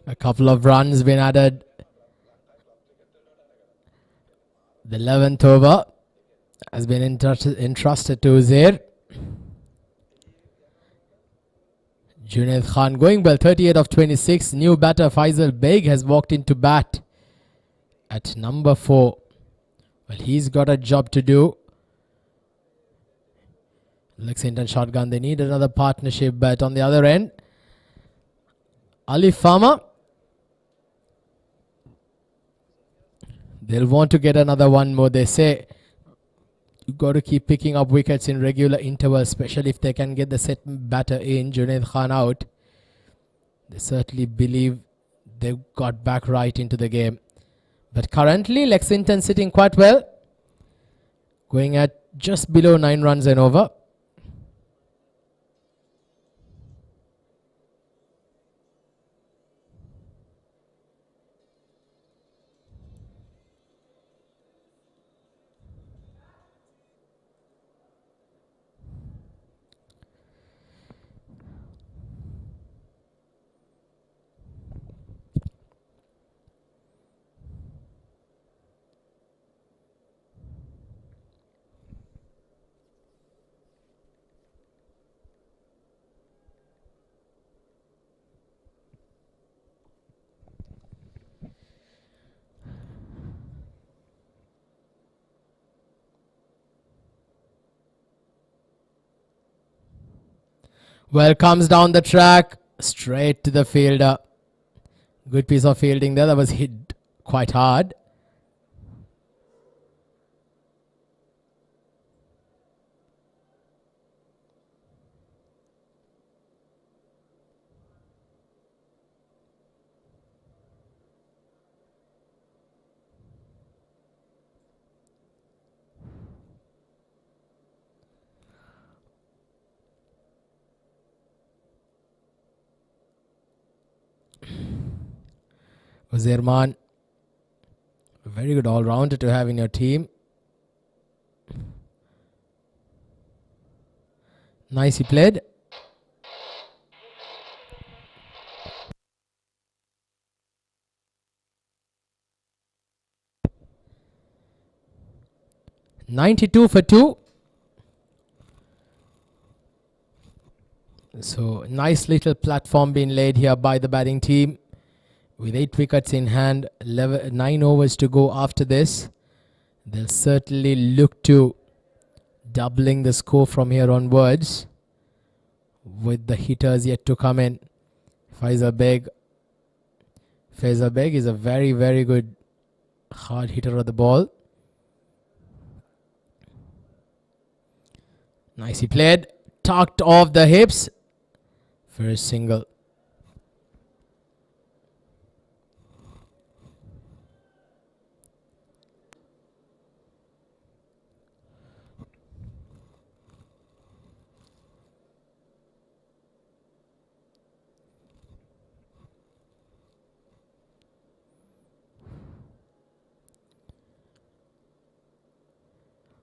A couple of runs been added. The 11th over has been entrusted to Uzair. Junaid Khan going well, 38 of 26. New batter Faisal Beg has walked into bat at number 4. Well, he's got a job to do. Lexington shotgun, they need another partnership, but on the other end, Alif Pharma, they'll want to get another one more. They say you got to keep picking up wickets in regular intervals, especially if they can get the set batter in, Junaid Khan out. They certainly believe they've got back right into the game. But currently, Lexington sitting quite well, going at just below 9 runs and over. Well, comes down the track, straight to the fielder. Good piece of fielding there. That was hit quite hard. Zirman, a very good all-rounder to have in your team. Nicely played. $92 for 2. So nice little platform being laid here by the batting team. With 8 wickets in hand, 9 overs to go after this. They'll certainly look to doubling the score from here onwards, with the hitters yet to come in. Faizal Beg is a very, very good hard hitter of the ball. Nicely played. Tucked off the hips for a single.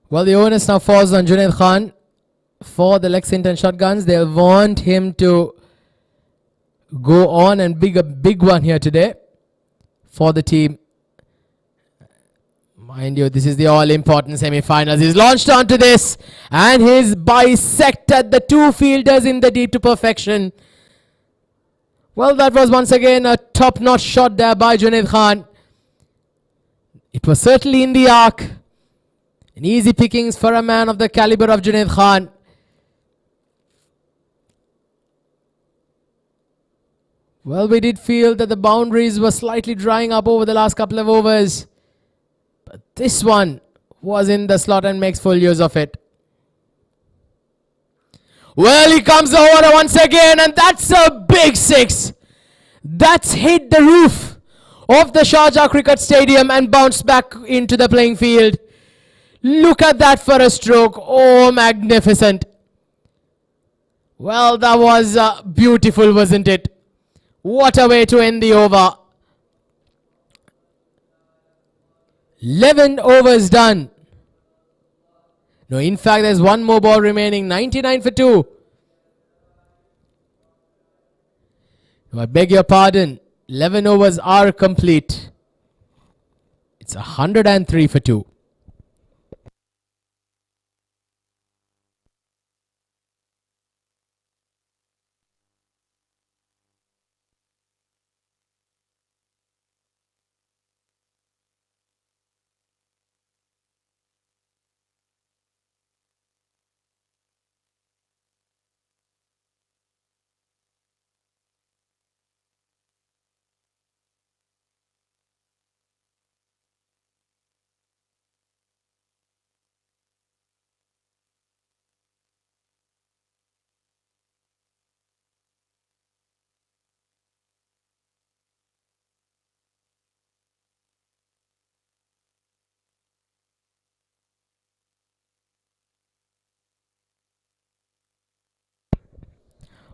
Well, the onus now falls on Junaid Khan for the Lexington Shotguns. They'll want him to go on and big a big one here today for the team. Mind you, this is the all-important semi-finals. He's launched onto this and he's bisected the 2 fielders in the deep to perfection. Well, that was once again a top-notch shot there by Junaid Khan. It was certainly in the arc. An easy pickings for a man of the caliber of Junaid Khan. Well, we did feel that the boundaries were slightly drying up over the last couple of overs. But this one was in the slot and makes full use of it. Well, he comes over once again, and that's a big 6. That's hit the roof of the Sharjah Cricket Stadium and bounced back into the playing field. Look at that for a stroke. Oh, magnificent. Well, that was beautiful, wasn't it? What a way to end the over. 11 overs done. No, in fact, there's one more ball remaining. 99 for 2. No, I beg your pardon. 11 overs are complete. It's 103 for 2.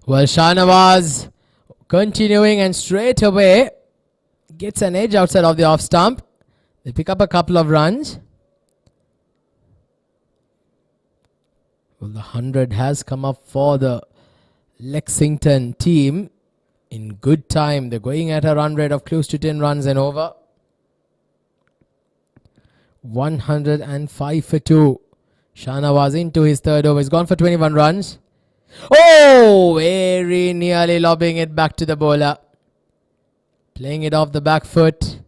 Well, Shahnawaz continuing and straight away gets an edge outside of the off stump. They pick up a couple of runs. Well, the 100 has come up for the Lexington team in good time. They're going at a run rate of close to 10 runs and over. 105 for 2. Shahnawaz into his third over. He's gone for 21 runs. Oh, very nearly lobbing it back to the bowler. Playing it off the back foot.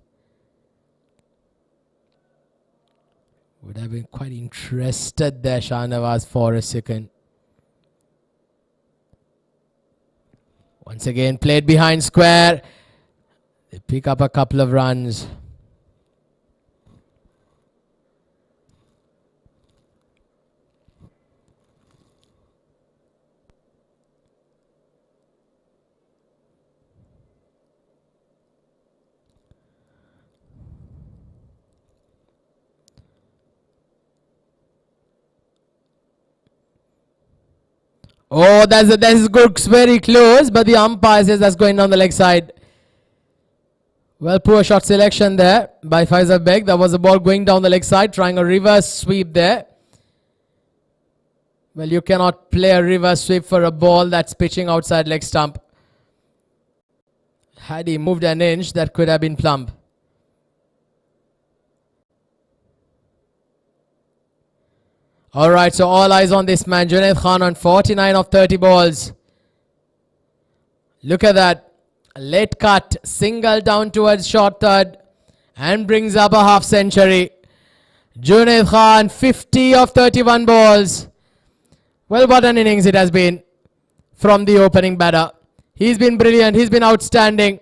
Would have been quite interested there, Shahnawaz, for a second. Once again, played behind square. They pick up a couple of runs. Oh, that's good. Very close, but the umpire says that's going down the leg side. Well, poor shot selection there by Faisal Beg. That was a ball going down the leg side, trying a reverse sweep there. Well, you cannot play a reverse sweep for a ball that's pitching outside leg stump. Had he moved an inch, that could have been plumb. Alright, so all eyes on this man, Junaid Khan, on 49 of 30 balls. Look at that. Late cut, single down towards short third, and brings up a half century. Junaid Khan, 50 of 31 balls. Well, what an innings it has been from the opening batter. He's been brilliant, he's been outstanding.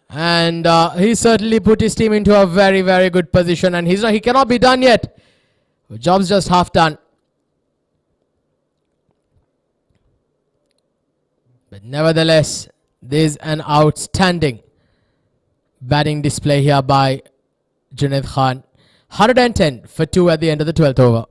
And he certainly put his team into a very, very good position. And he cannot be done yet. The job's just half done. But nevertheless, there's an outstanding batting display here by Junaid Khan. 110 for 2 at the end of the 12th over.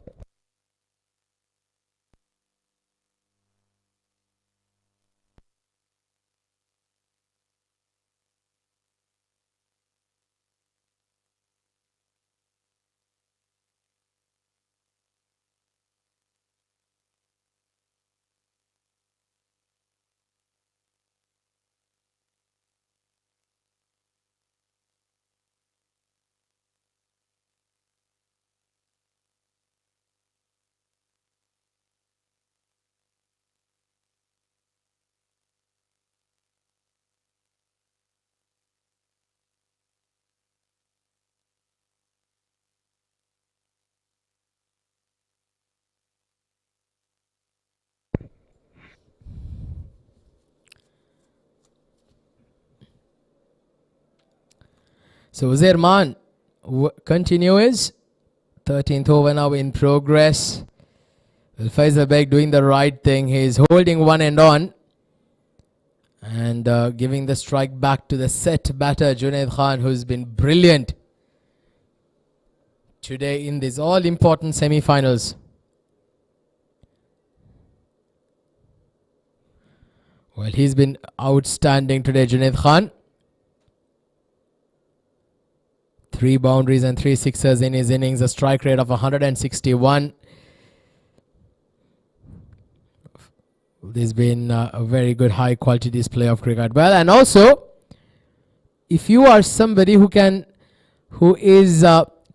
So Uzair Man continues. 13th over now in progress. Well, Faisal Beg doing the right thing. He's holding one end on and giving the strike back to the set batter Junaid Khan, who's been brilliant today in these all important semi-finals. Well, he's been outstanding today, Junaid Khan. 3 boundaries and 3 sixers in his innings, a strike rate of 161. There's been a very good high quality display of cricket. Well, and also, if you are somebody who is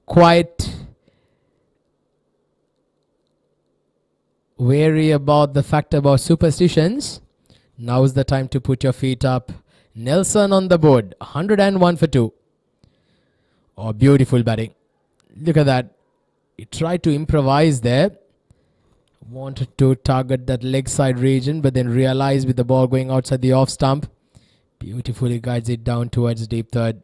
quite wary about the fact about superstitions, now's the time to put your feet up. Nelson on the board, 101 for 2. Oh, beautiful batting. Look at that. He tried to improvise there. Wanted to target that leg side region, but then realized with the ball going outside the off stump. Beautifully guides it down towards deep third.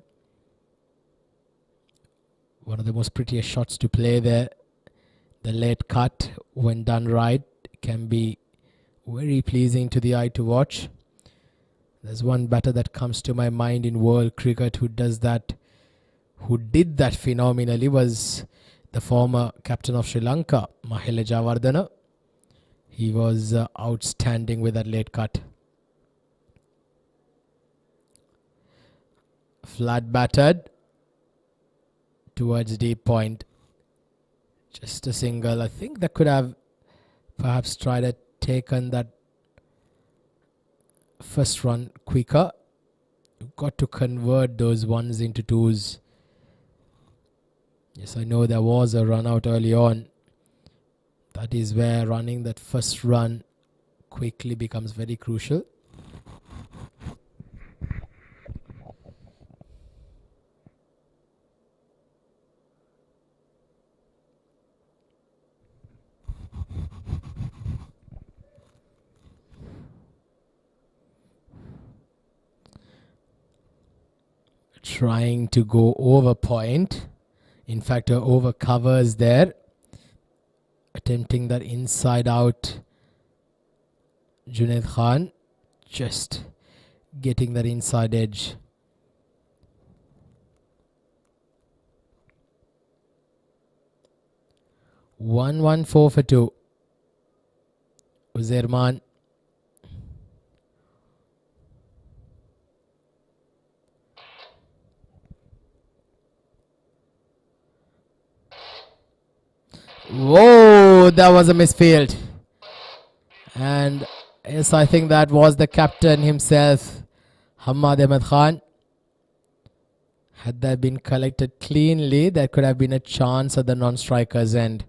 One of the most prettiest shots to play there. The late cut, when done right, can be very pleasing to the eye to watch. There's one batter that comes to my mind in world cricket who does that, who did that phenomenally, was the former captain of Sri Lanka, Mahela Jayawardene. He was outstanding with that late cut. Flat battered towards deep point. Just a single. I think that could have perhaps tried to taken that first run quicker. You've got to convert those ones into twos. Yes, I know there was a run out early on. That is where running that first run quickly becomes very crucial. trying to go over point. In fact, over covers there. Attempting that inside out. Junaid Khan just getting that inside edge. One 4 for 2. Uzerman. Whoa, that was a misfield. And yes, I think that was the captain himself, Hamad Ahmed Khan. Had that been collected cleanly, there could have been a chance at the non-striker's end.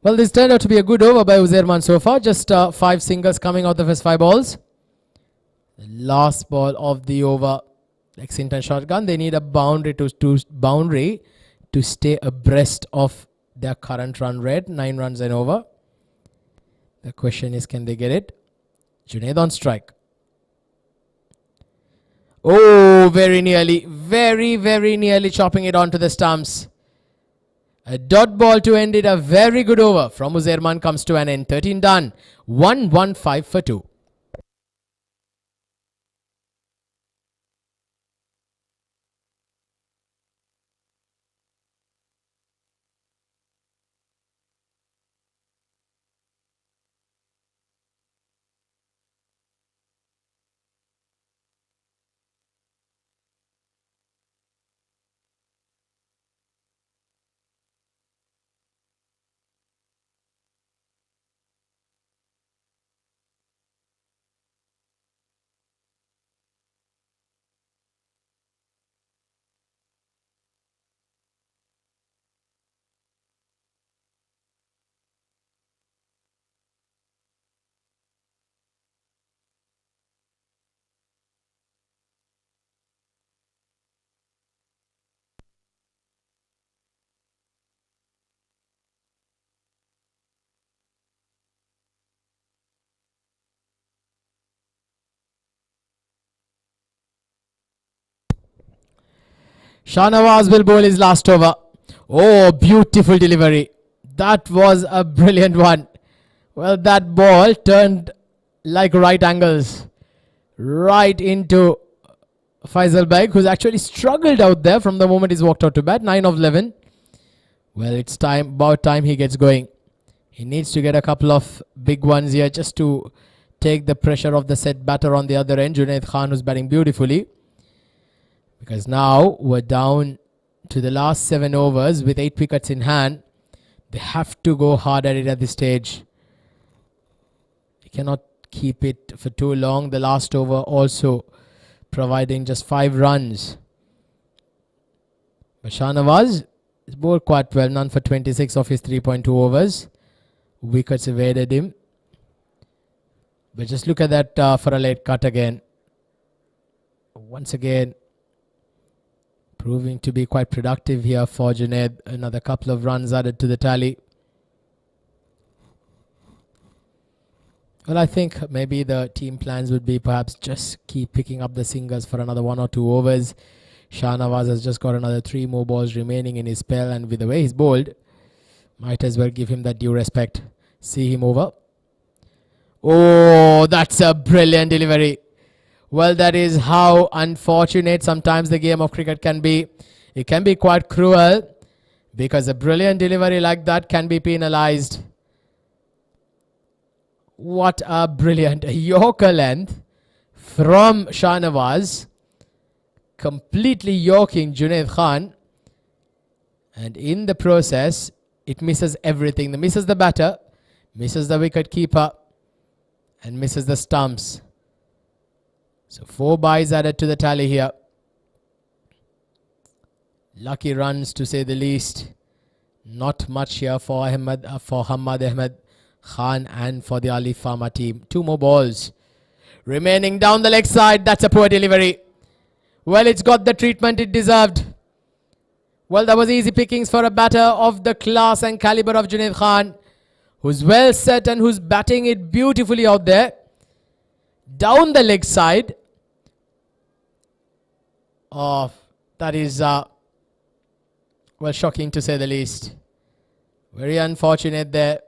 Well, this turned out to be a good over by Uzerman so far. Just 5 singles coming out of his 5 balls. The last ball of the over. Lexington shotgun. They need a boundary to stay abreast of their current run rate. 9 runs and over. The question is, can they get it? Junaid on strike. Oh, very nearly. Very, very nearly chopping it onto the stumps. A dot ball to end it. A very good over from Uzerman comes to an end. 13 done. 1-1-5 for 2. Shahnawaz will bowl his last over. Oh, beautiful delivery. That was a brilliant one. Well, that ball turned like right angles right into Faisal Beg, who's actually struggled out there from the moment he's walked out to bat. 9 of 11. Well, it's time, about time he gets going. He needs to get a couple of big ones here just to take the pressure of the set batter on the other end. Junaid Khan, who's batting beautifully. Because now we're down to the last 7 overs with 8 wickets in hand. They have to go hard at it at this stage. You cannot keep it for too long. The last over also providing just 5 runs. But Shahnawaz is bowled quite well. None for 26 of his 3.2 overs. Wickets evaded him. But just look at that for a late cut again. Once again, proving to be quite productive here for Junaid. Another couple of runs added to the tally. Well, I think maybe the team plans would be perhaps just keep picking up the singles for another 1 or 2 overs. Shahnawaz has just got another 3 more balls remaining in his spell, and with the way he's bowled, might as well give him that due respect. See him over. Oh, that's a brilliant delivery. Well, that is how unfortunate sometimes the game of cricket can be. It can be quite cruel because a brilliant delivery like that can be penalized. What a brilliant Yorker length from Shahnawaz, completely yorking Junaid Khan, and in the process it misses everything. It misses the batter, misses the wicket keeper, and misses the stumps. So 4 byes added to the tally here. Lucky runs to say the least. Not much here for Hamad Ahmed Khan and for the Alif Pharma team. 2 more balls remaining down the leg side. That's a poor delivery. Well, it's got the treatment it deserved. Well, that was easy pickings for a batter of the class and caliber of Junaid Khan, who's well set and who's batting it beautifully out there. down the leg side. Oh, that is, well, shocking to say the least. Very unfortunate there.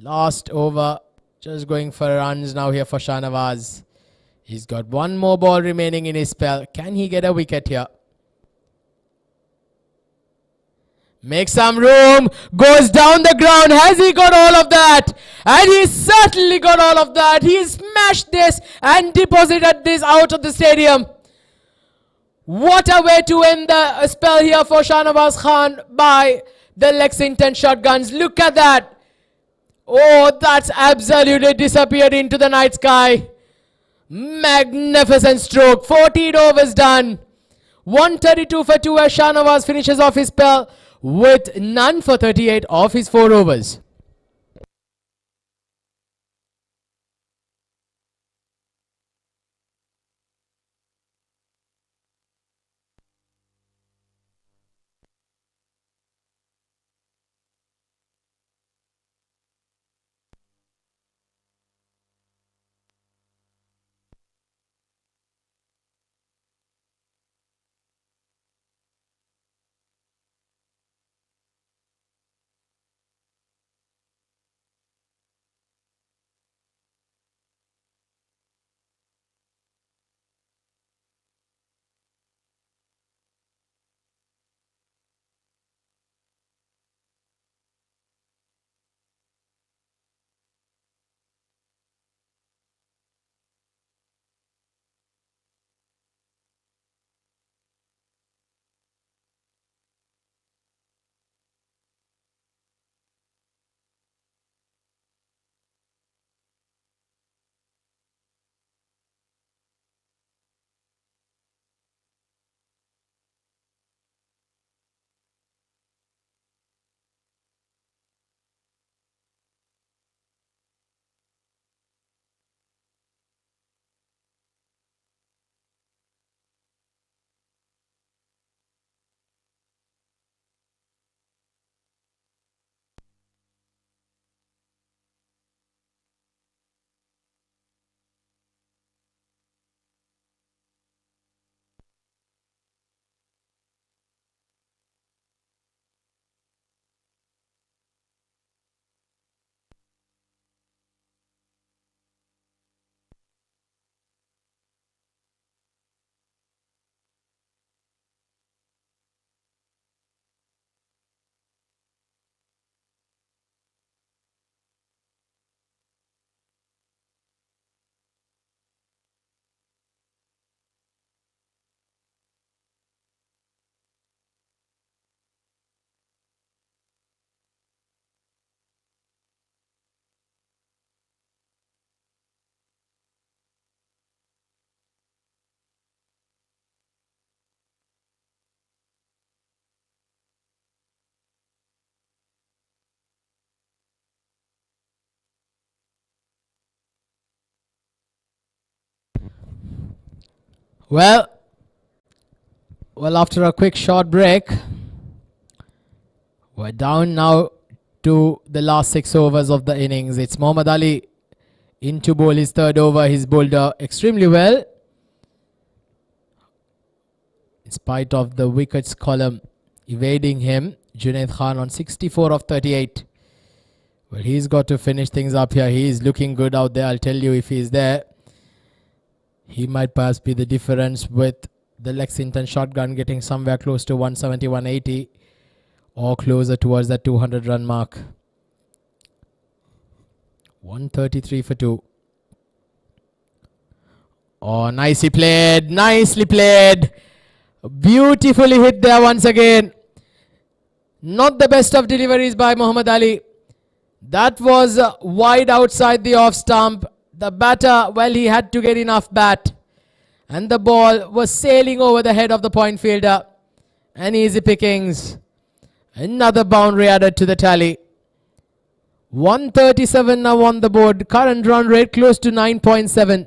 Last over. Just going for runs now here for Shahnawaz. He's got one more ball remaining in his spell. Can he get a wicket here? Make some room. Goes down the ground. Has he got all of that? And he's certainly got all of that. He smashed this and deposited this out of the stadium. What a way to end the spell here for Shahnawaz Khan by the Lexington Shotguns. Look at that. Oh, that's absolutely disappeared into the night sky. Magnificent stroke. 14 overs done. 132 for 2 as Shahnawaz finishes off his spell with none for 38 of his 4 overs. Well, after a quick short break, we're down now to the last 6 overs of the innings. It's Mohammad Ali in to bowl his 3rd over. He's bowled extremely well, in spite of the wickets column evading him. Junaid Khan on 64 of 38. Well, he's got to finish things up here. He's looking good out there. I'll tell you, if he's there, he might perhaps be the difference, with the Lexington shotgun getting somewhere close to 170, 180 or closer towards that 200 run mark. 133 for 2. Oh, nicely played. Nicely played. Beautifully hit there once again. Not the best of deliveries by Mohammad Ali. That was wide outside the off stump. The batter, well, he had to get enough bat. And the ball was sailing over the head of the point fielder. And easy pickings. Another boundary added to the tally. 137 now on the board. Current run rate close to 9.7.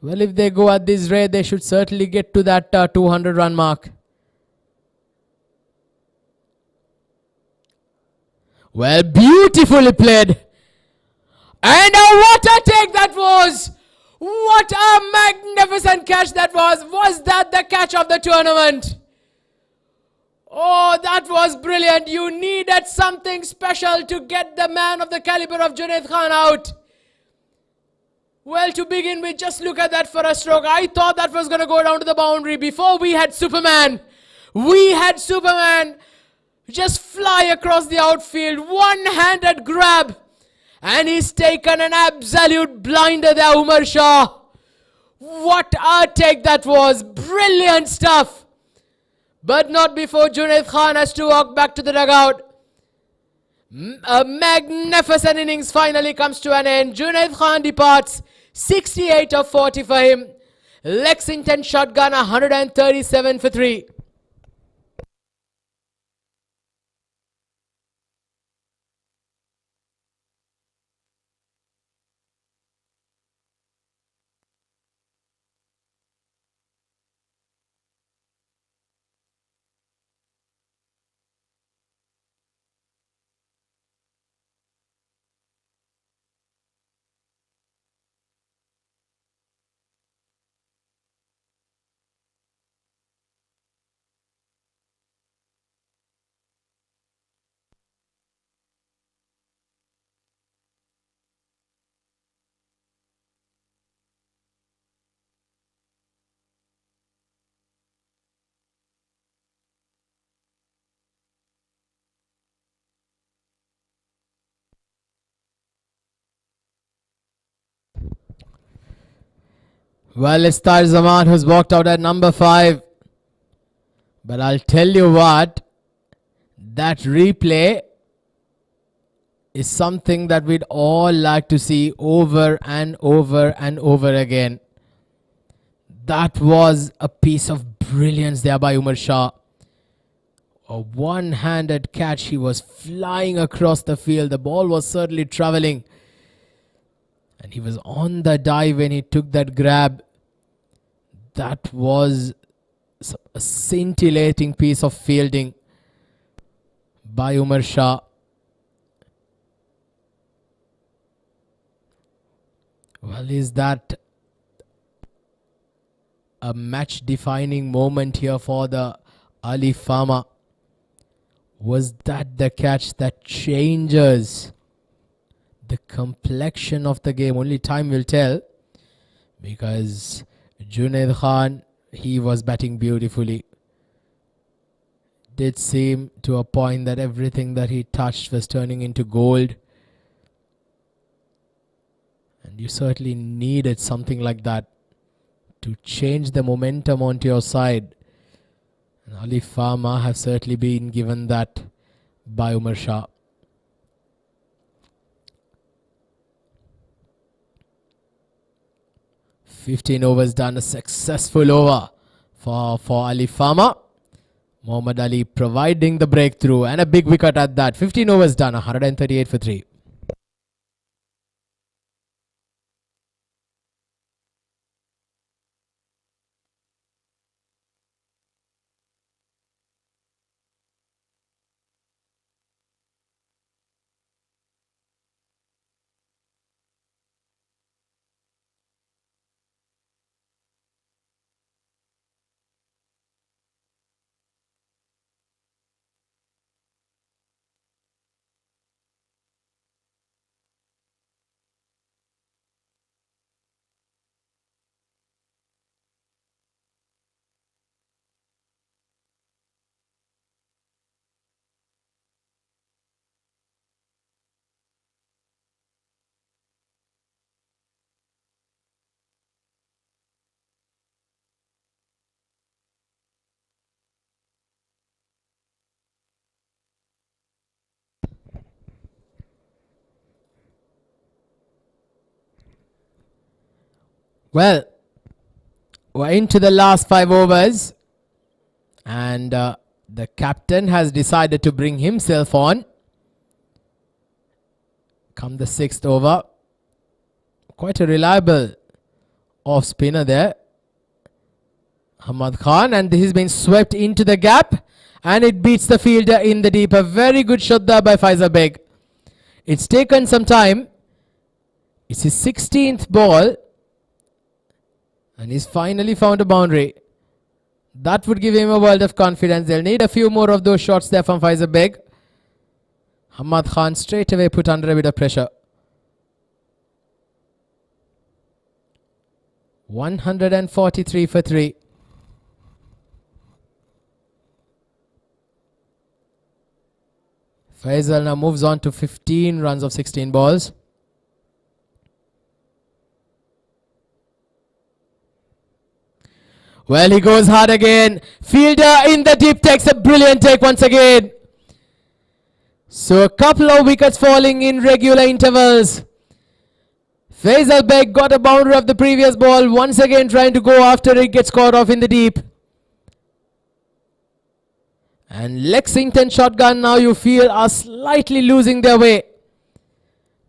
Well, if they go at this rate, they should certainly get to that 200 run mark. Well, beautifully played. And what a take that was! What a magnificent catch that was! Was that the catch of the tournament? Oh, that was brilliant. You needed something special to get the man of the caliber of Junaid Khan out. Well, to begin with, just look at that for a stroke. I thought that was going to go down to the boundary. Before we had Superman. We had Superman just fly across the outfield. One-handed grab. And he's taken an absolute blinder there, Umar Shah. What a take that was. Brilliant stuff. But not before Junaid Khan has to walk back to the dugout. A magnificent innings finally comes to an end. Junaid Khan departs. 68 of 40 for him. Lexington shotgun 137 for 3. Well, it's Tahir Zaman who's walked out at number 5. But I'll tell you what, that replay is something that we'd all like to see over and over and over again. That was a piece of brilliance there by Umar Shah. A one-handed catch. He was flying across the field. The ball was certainly traveling. And he was on the dive when he took that grab. That was a scintillating piece of fielding by Umar Shah. Well, is that a match-defining moment here for the Alif Pharma? Was that the catch that changes the complexion of the game? Only time will tell, because Junaid Khan, he was batting beautifully. Did seem to a point that everything that he touched was turning into gold. And you certainly needed something like that to change the momentum onto your side. And Alif Pharma have certainly been given that by Umar Shah. "15 overs done, a successful over for Alif Pharma. Mohammad Ali providing the breakthrough and a big wicket at that. 15 overs done, 138 for 3. Well, we're into the last 5 overs. And the captain has decided to bring himself on. Come the 6th over. Quite a reliable off spinner there, Ahmad Khan, and he's been swept into the gap, and it beats the fielder in the deep. A very good shot there by Faisal Beg. It's taken some time. It's his 16th ball. And he's finally found a boundary. That would give him a world of confidence. They'll need a few more of those shots there from Faizal Beg. Hamad Khan straight away put under a bit of pressure. 143 for 3. Faisal now moves on to 15 runs of 16 balls. Well, he goes hard again. Fielder in the deep takes a brilliant take once again. So a couple of wickets falling in regular intervals. Faisal Beg got a boundary of the previous ball. Once again trying to go after it. Gets caught off in the deep. And Lexington shotgun now you feel are slightly losing their way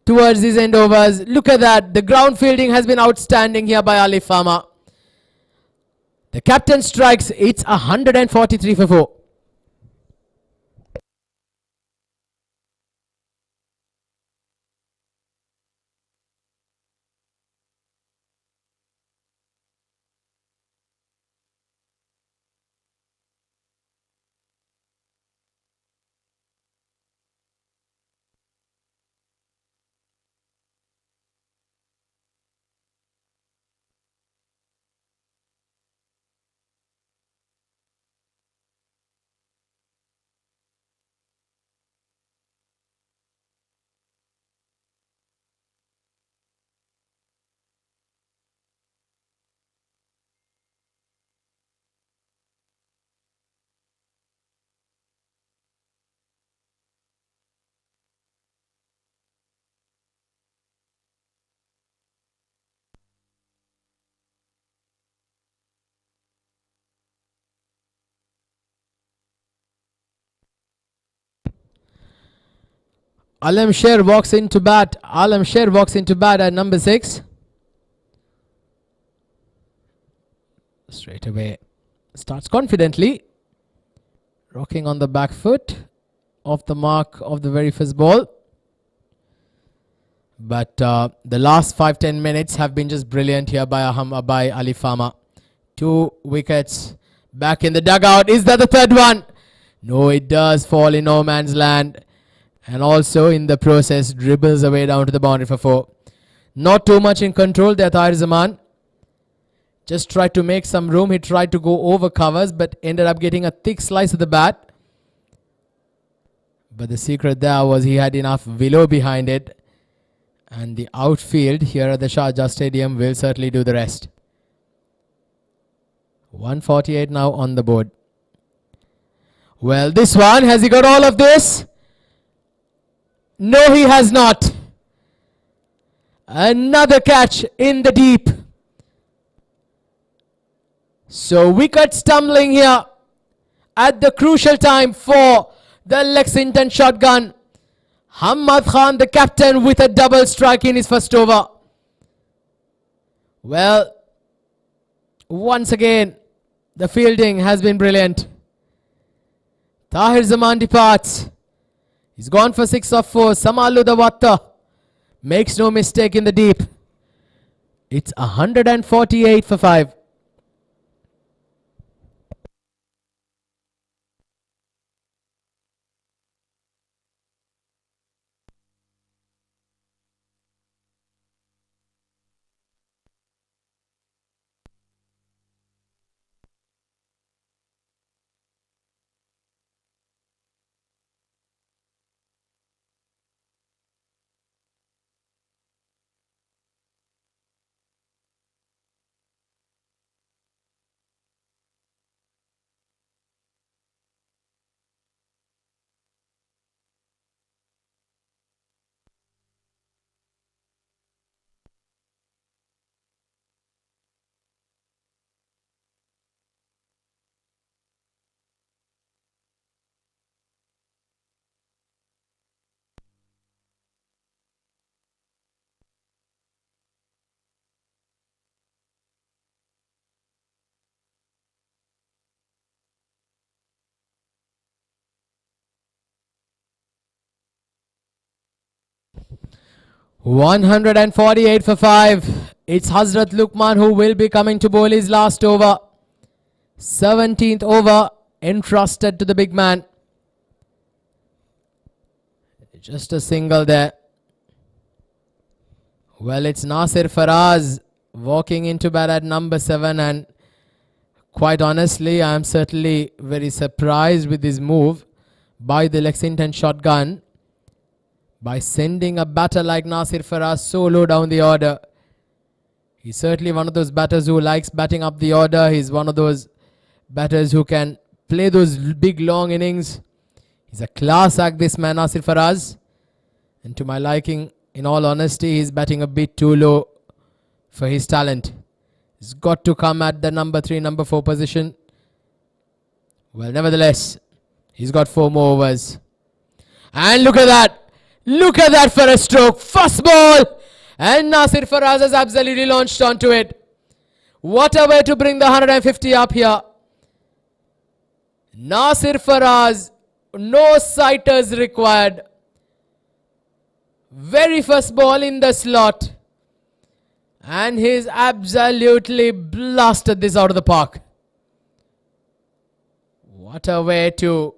towards these end overs. Look at that. The ground fielding has been outstanding here by Alif Pharma. The captain strikes. It's 143 for 4. Alam Sher walks into bat. Alam Sher walks into bat at number 6. Straight away. Starts confidently. Rocking on the back foot. Off the mark of the very first ball. But the last 5-10 minutes have been just brilliant here by Alif Pharma. 2 wickets. Back in the dugout. Is that the third one? No, it does fall in no man's land. And also in the process dribbles away down to the boundary for 4. Not too much in control there, Tahir Zaman. Just tried to make some room. He tried to go over covers but ended up getting a thick slice of the bat. But the secret there was he had enough willow behind it. And the outfield here at the Sharjah Stadium will certainly do the rest. 148 now on the board. Well, this one, has he got all of this? No, he has not. Another catch in the deep. So wicket stumbling here at the crucial time for the Lexington shotgun. Hamad Khan, the captain, with a double strike in his first over. Well, once again, the fielding has been brilliant. Tahir Zaman departs. He's gone for 6 of 4. Samalu the Watta makes no mistake in the deep. It's 148 for 5. 148 for 5. It's Hazrat Luqman who will be coming to bowl his last over. 17th over entrusted to the big man. Just a single there. Well, it's Nasir Faraz walking into bat at number 7, and quite honestly, I am certainly very surprised with this move by the Lexington shotgun, by sending a batter like Nasir Faraz so low down the order. He's certainly one of those batters who likes batting up the order. He's one of those batters who can play those big long innings. He's a class act, this man Nasir Faraz, and to my liking, in all honesty, he's batting a bit too low for his talent. He's got to come at the number 3, number 4 position. Well, nevertheless, he's got 4 more overs. And look at that. Look at that for a stroke. First ball. And Nasir Faraz has absolutely launched onto it. What a way to bring the 150 up here. Nasir Faraz, no sighters required. Very first ball in the slot. And he's absolutely blasted this out of the park. What a way to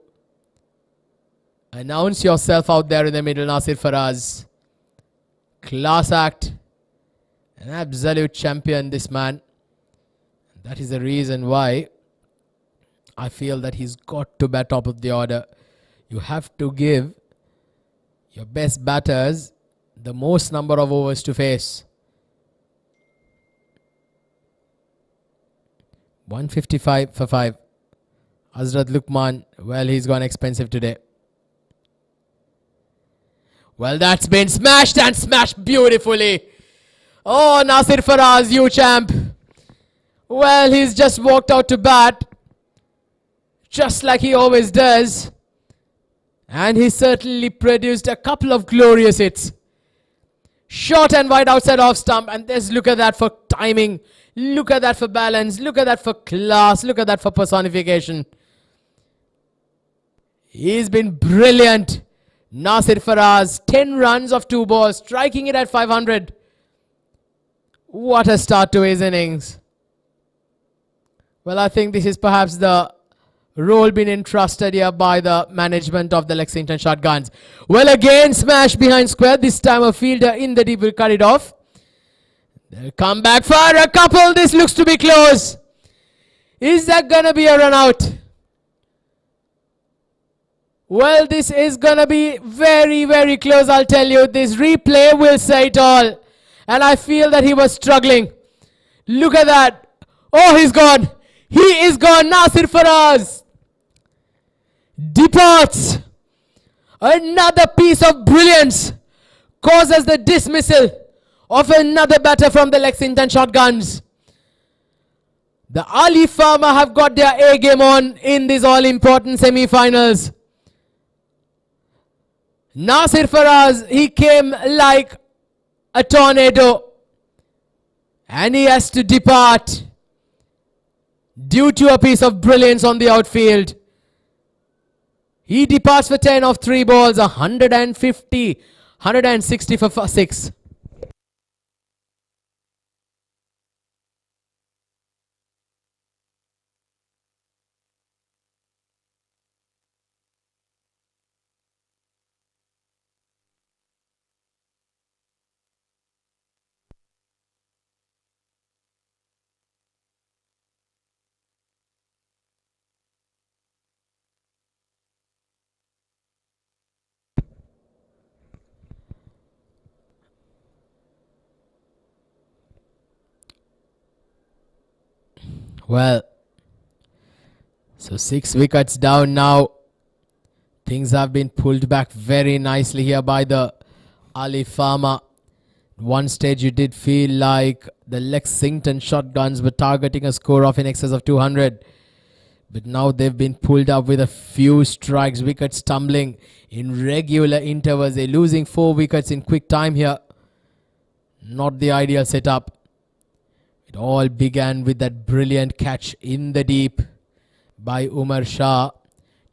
announce yourself out there in the middle, Nasir Faraz. Class act. An absolute champion, this man. That is the reason why I feel that he's got to bat top of the order. You have to give your best batters the most number of overs to face. 155 for 5. Hazrat Luqman, well, he's gone expensive today. Well, that's been smashed and smashed beautifully. Oh, Nasir Faraz, you champ. Well, he's just walked out to bat, just like he always does. And he certainly produced a couple of glorious hits. Short and wide outside off stump. And just look at that for timing. Look at that for balance. Look at that for class. Look at that for personification. He's been brilliant. Nasir Faraz, 10 runs of 2 balls, striking it at 500. What a start to his innings. Well, I think this is perhaps the role being entrusted here by the management of the Lexington Shotguns. Well, again, smash behind square. This time a fielder in the deep will cut it off. They'll come back for a couple. This looks to be close. Is that going to be a run out? Well, this is going to be very, very close, I'll tell you. This replay will say it all. And I feel that he was struggling. Look at that. Oh, he's gone. He is gone. Nasir Faraz departs. Another piece of brilliance causes the dismissal of another batter from the Lexington Shotguns. The Alif Pharma have got their A game on in these all-important semi-finals. Nasir Faraz, he came like a tornado. And he has to depart due to a piece of brilliance on the outfield. He departs for 10 off 3 balls, 150, 160 for 6. Well, so 6 wickets down now. Things have been pulled back very nicely here by the Alif Pharma. At one stage you did feel like the Lexington Shotguns were targeting a score of in excess of 200. But now they've been pulled up with a few strikes, wickets tumbling in regular intervals. They're losing 4 wickets in quick time here. Not the ideal setup. It all began with that brilliant catch in the deep by Umar Shah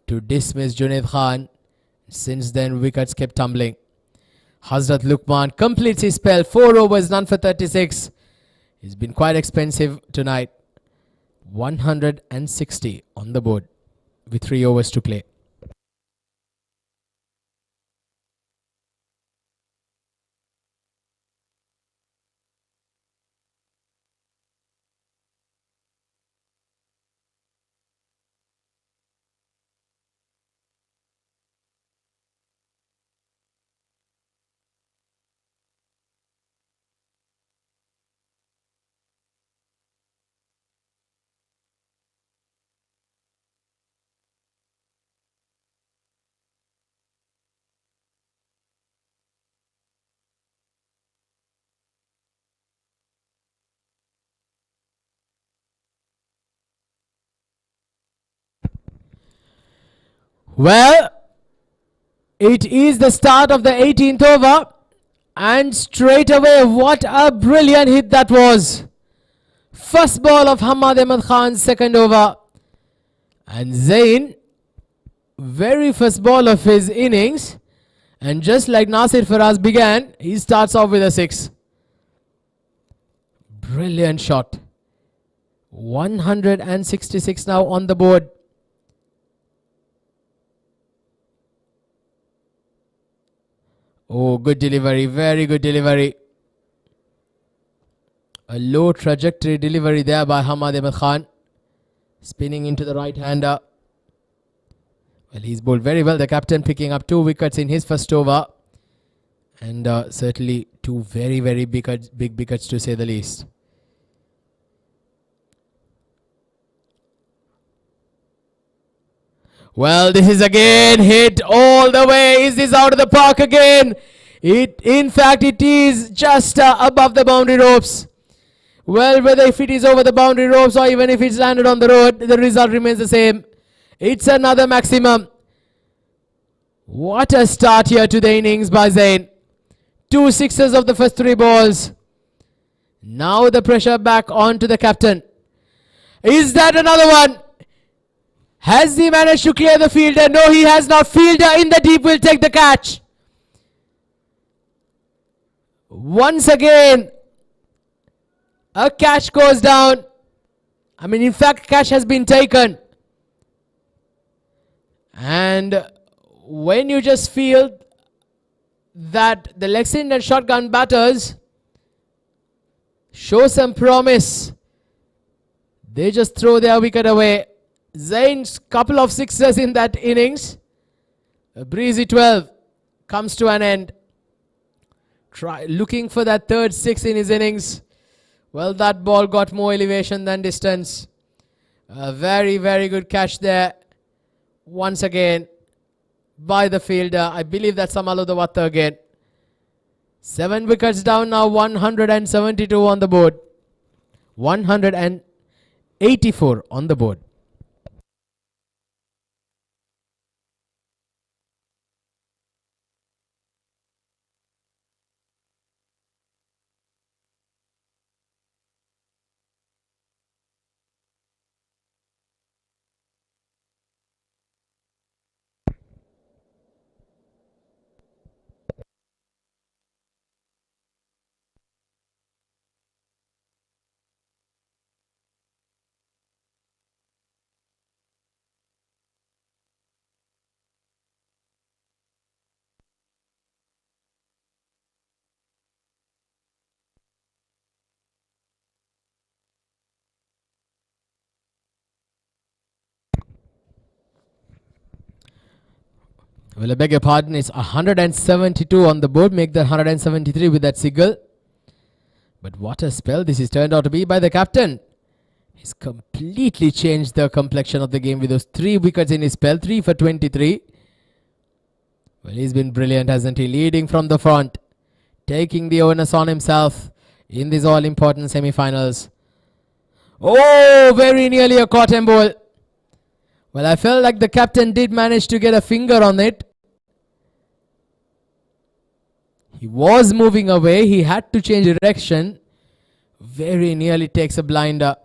to dismiss Junaid Khan. Since then, wickets kept tumbling. Hazrat Luqman completes his spell. 4 overs, none for 36. He's been quite expensive tonight. 160 on the board with 3 overs to play. Well, it is the start of the 18th over, and straight away, what a brilliant hit that was. First ball of Hamad Ahmed Khan's second over, and Zain, very first ball of his innings, and just like Nasir Faraz began, he starts off with a 6. Brilliant shot. 166 now on the board. Oh, good delivery, very good delivery. A low trajectory delivery there by Hamad Ahmed Khan. Spinning into the right-hander. Well, he's bowled very well. The captain picking up 2 wickets in his first over. And certainly 2 very, very big wickets to say the least. Well, this is again hit all the way. Is this out of the park again? In fact, it is just above the boundary ropes. Well, whether if it is over the boundary ropes or even if it's landed on the road, the result remains the same. It's another maximum. What a start here to the innings by Zain. 2 sixes of the first 3 balls. Now the pressure back on to the captain. Is that another one? Has he managed to clear the fielder? No, he has not. Fielder in the deep will take the catch. Once again, a catch goes down. I mean, in fact, catch has been taken. And when you just feel that the Lexington shotgun batters show some promise, they just throw their wicket away. Zain's couple of sixes in that innings. A breezy 12 comes to an end. Looking for that third 6 in his innings. Well, that ball got more elevation than distance. A very, very good catch there. Once again by the fielder. I believe that's Samalu Dawatta again. 7 wickets down now. 172 on the board. 184 on the board. Well, I beg your pardon, it's 172 on the board. Make that 173 with that single. But what a spell this is turned out to be by the captain. He's completely changed the complexion of the game with those 3 wickets in his spell. 3 for 23. Well, he's been brilliant, hasn't he? Leading from the front. Taking the onus on himself in these all-important semi-finals. Oh, very nearly a cotton ball. Well, I felt like the captain did manage to get a finger on it. He was moving away. He had to change direction. Very nearly takes a blinder.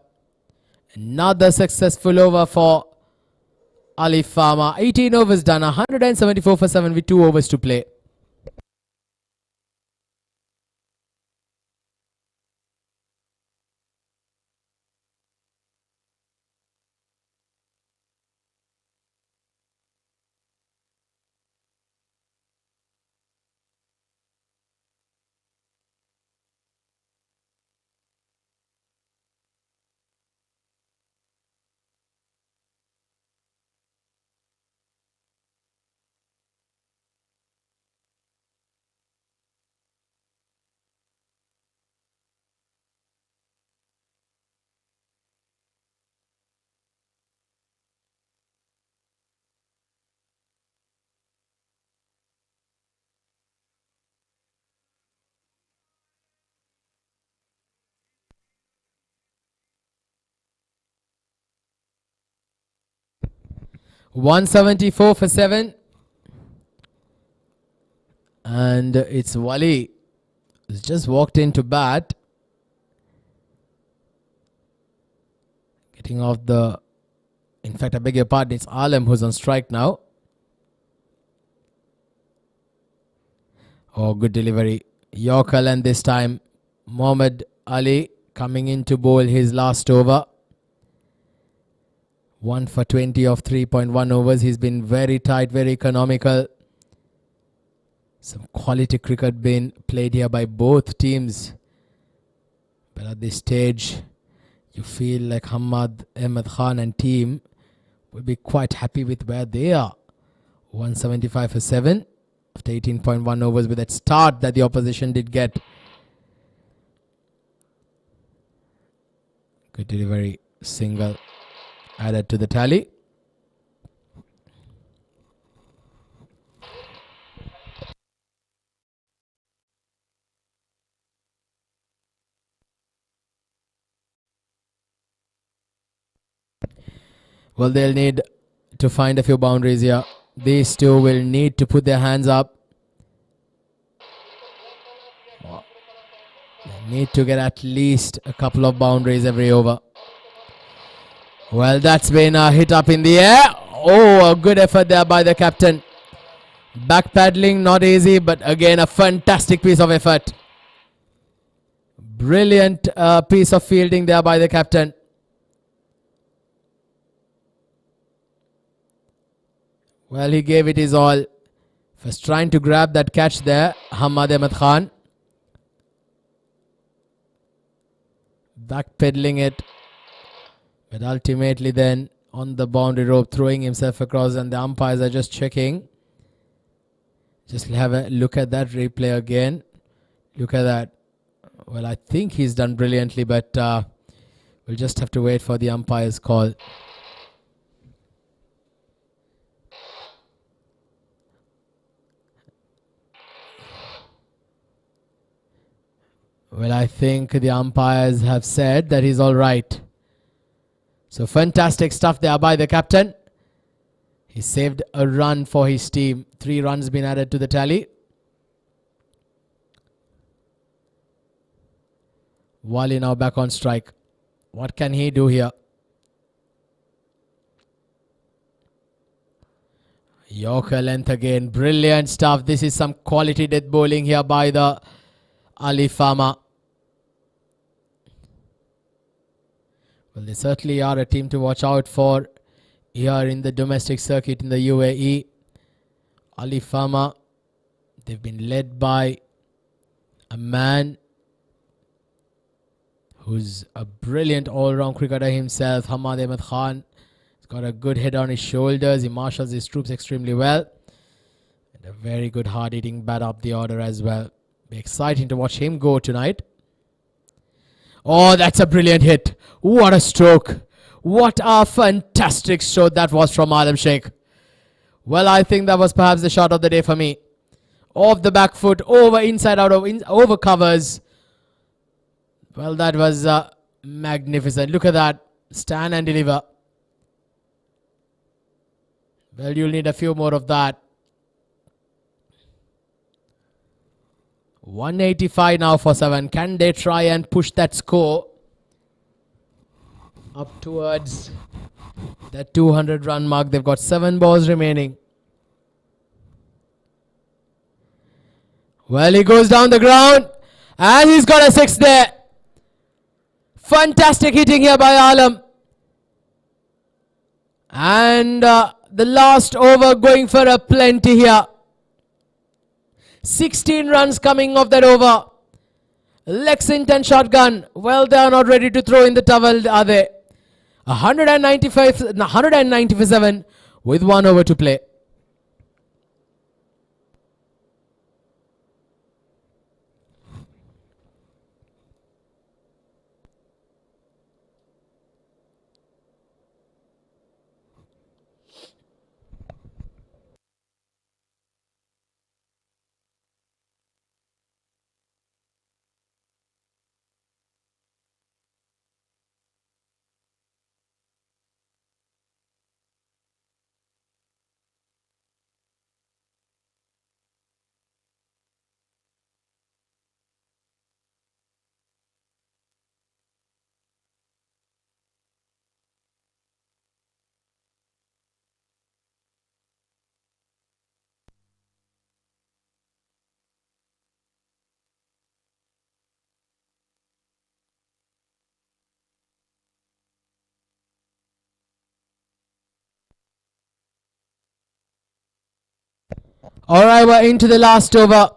Another successful over for Alif Pharma. 18 overs done. 174 for 7 with 2 overs to play. 174 for 7. And it's Wali who's just walked into bat. Getting off the... In fact, I beg your pardon, it's Alam who's on strike now. Oh, good delivery. Yorker, and this time Mohammad Ali coming in to bowl his last over. 1 for 20 of 3.1 overs. He's been very tight, very economical. Some quality cricket being played here by both teams. But at this stage, you feel like Hamad Ahmed Khan and team will be quite happy with where they are. 175 for 7 after 18.1 overs with that start that the opposition did get. Good delivery, single added to the tally. Well, they'll need to find a few boundaries here. These two will need to put their hands up. They need to get at least a couple of boundaries every over. Well, that's been a hit up in the air. Oh, a good effort there by the captain. Backpedaling, not easy, but again, a fantastic piece of effort. Brilliant piece of fielding there by the captain. Well, he gave it his all. First trying to grab that catch there, Hamad Ahmed Khan. Backpedaling it. But ultimately then on the boundary rope, throwing himself across, and the umpires are just checking. Just have a look at that replay again. Look at that. Well, I think he's done brilliantly, but we'll just have to wait for the umpire's call. Well, I think the umpires have said that he's all right. So fantastic stuff there by the captain. He saved a run for his team. 3 runs been added to the tally. Wali now back on strike. What can he do here? Yorker length again. Brilliant stuff. This is some quality death bowling here by the Alif Pharma. Well, they certainly are a team to watch out for here in the domestic circuit in the UAE. Alif Pharma, they've been led by a man who's a brilliant all-round cricketer himself, Hamad Ahmed Khan. He's got a good head on his shoulders. He marshals his troops extremely well. And a very good hard-hitting bat up the order as well. Be exciting to watch him go tonight. Oh, that's a brilliant hit. What a stroke. What a fantastic stroke that was from Alam Sheikh. Well, I think that was perhaps the shot of the day for me. Off the back foot, over, inside, out, over covers. Well, that was magnificent. Look at that. Stand and deliver. Well, you'll need a few more of that. 185 now for 7. Can they try and push that score up towards that 200 run mark? They've got 7 balls remaining. Well, he goes down the ground and he's got a 6 there. Fantastic hitting here by Alam. And the last over going for a plenty here. 16 runs coming off that over. Lexington shotgun. Well, they are not ready to throw in the towel, are they? 190 for 7 with 1 over to play. Alright, we're into the last over.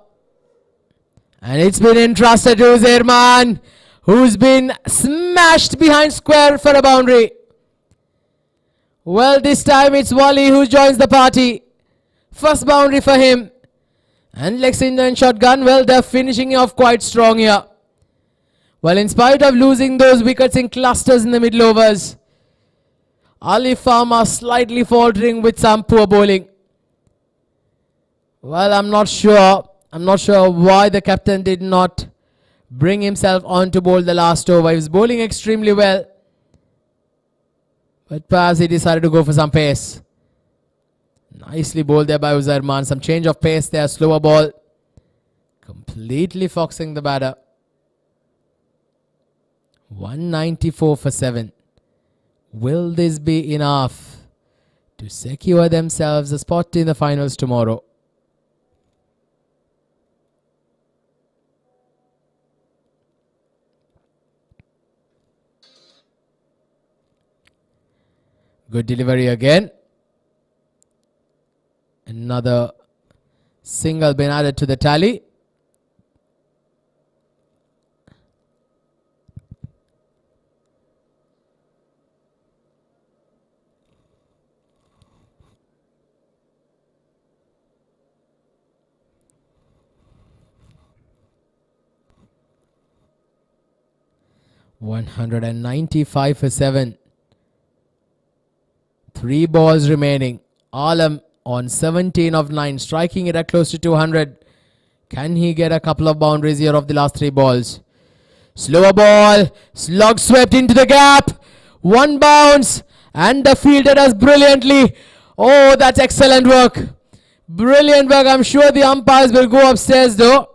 And it's been entrusted to Zerman, who's been smashed behind square for a boundary. Well, this time it's Wally who joins the party. First boundary for him. And Lexington shotgun, well, they're finishing off quite strong here. Well, in spite of losing those wickets in clusters in the middle overs, Alif Pharma slightly faltering with some poor bowling. Well, I'm not sure why the captain did not bring himself on to bowl the last over. He was bowling extremely well, but perhaps he decided to go for some pace. Nicely bowled there by Uzarman. Some change of pace there, slower ball. Completely foxing the batter. 194 for 7. Will this be enough to secure themselves a spot in the finals tomorrow? Good delivery again. Another single been added to the tally. $195 for 7. 3 balls remaining. Alam on 17 of 9, striking it at close to 200. Can he get a couple of boundaries here of the last 3 balls? Slower ball, slog swept into the gap. 1 bounce, and the fielder does brilliantly. Oh, that's excellent work. Brilliant work. I'm sure the umpires will go upstairs though.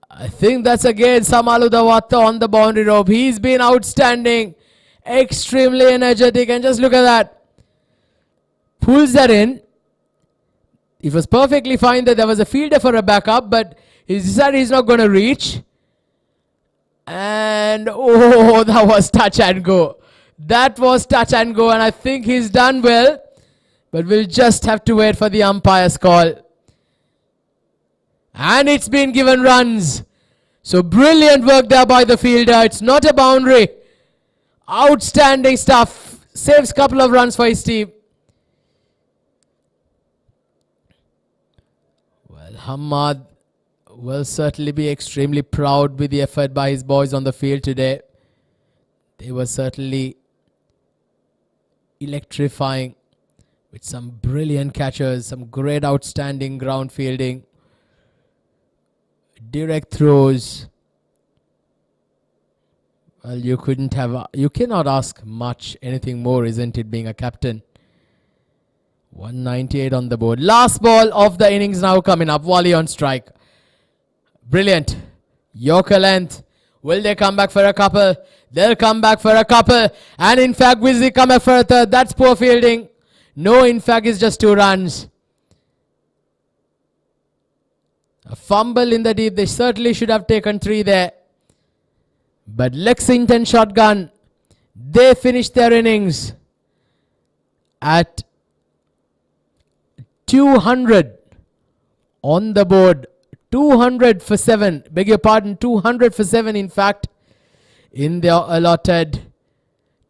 I think that's again Samalu Dawata on the boundary rope. He's been outstanding. Extremely energetic, and just look at that. Pulls that in. It was perfectly fine that there was a fielder for a backup, but he decided he's not going to reach. And oh, that was touch and go. That was touch and go, and I think he's done well. But we'll just have to wait for the umpire's call. And it's been given runs. So brilliant work there by the fielder. It's not a boundary. Outstanding stuff. Saves a couple of runs for his team. Well, Hamad will certainly be extremely proud with the effort by his boys on the field today. They were certainly electrifying with some brilliant catches, some great outstanding ground fielding, direct throws. Well, you cannot ask much, anything more, isn't it, being a captain? 198 on the board. Last ball of the innings now coming up. Wally on strike. Brilliant. Yorker length. Will they come back for a couple? They'll come back for a couple. And in fact, will they come back for a third? That's poor fielding. No, in fact, it's just 2 runs. A fumble in the deep. They certainly should have taken 3 there. But Lexington shotgun, they finished their innings at 200 on the board. 200 for 7. Beg your pardon, 200 for 7 in fact in their allotted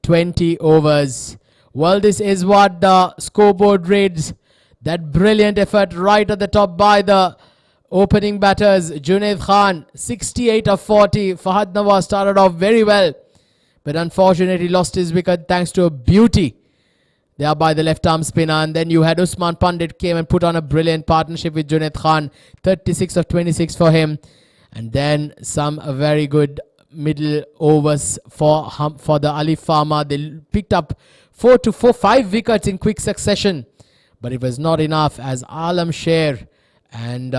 20 overs. Well, this is what the scoreboard reads. That brilliant effort right at the top by the opening batters. Junaid Khan, 68 of 40. Fahad Nawaz started off very well, but unfortunately lost his wicket thanks to a beauty there by the left arm spinner. And then you had Usman Pandit came and put on a brilliant partnership with Junaid Khan. 36 of 26 for him. And then some very good middle overs for the Alif Pharma. They picked up 5 wickets in quick succession, but it was not enough as Alam Sher and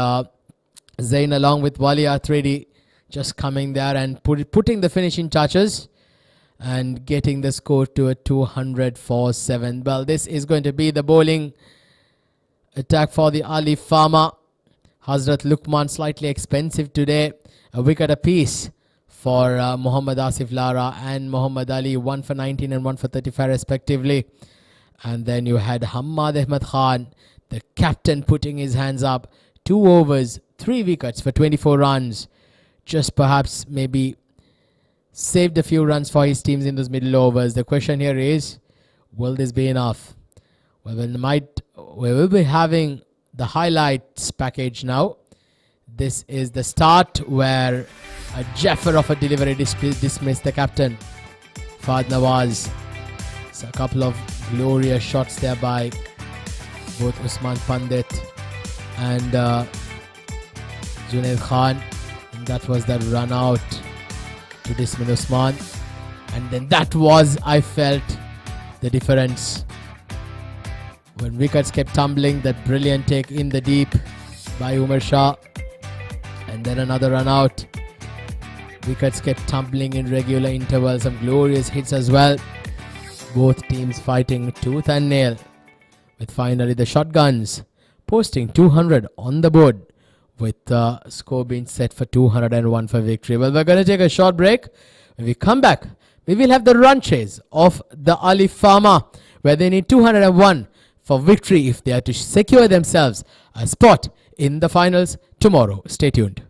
Zain along with Wali Athredi just coming there and putting the finishing touches and getting the score to a 200 for 7. Well, this is going to be the bowling attack for the Alif Pharma. Hazrat Luqman slightly expensive today. A wicket apiece for Muhammad Asif Lara and Muhammad Ali. 1 for 19 and 1 for 35 respectively. And then you had Hammad Ahmed Khan, the captain, putting his hands up. 2 overs, 3 wickets for 24 runs. Just perhaps maybe saved a few runs for his teams in those middle overs. The question here is, will this be enough? Well, we will be having the highlights package now. This is the start where a Jaffer of a delivery dismissed the captain, Fahd Nawaz. So a couple of glorious shots there by both Usman Pandit and Junaid Khan. And that was that run out to dismiss Usman. And then that was, I felt, the difference. When wickets kept tumbling, that brilliant take in the deep by Umar Shah. And then another run out. Wickets kept tumbling in regular intervals. Some glorious hits as well. Both teams fighting tooth and nail, with finally the shotguns posting 200 on the board, with the score being set for 201 for victory. Well, we're going to take a short break. When we come back, we will have the run chase of the Alif Pharma, where they need 201 for victory if they are to secure themselves a spot in the finals tomorrow. Stay tuned.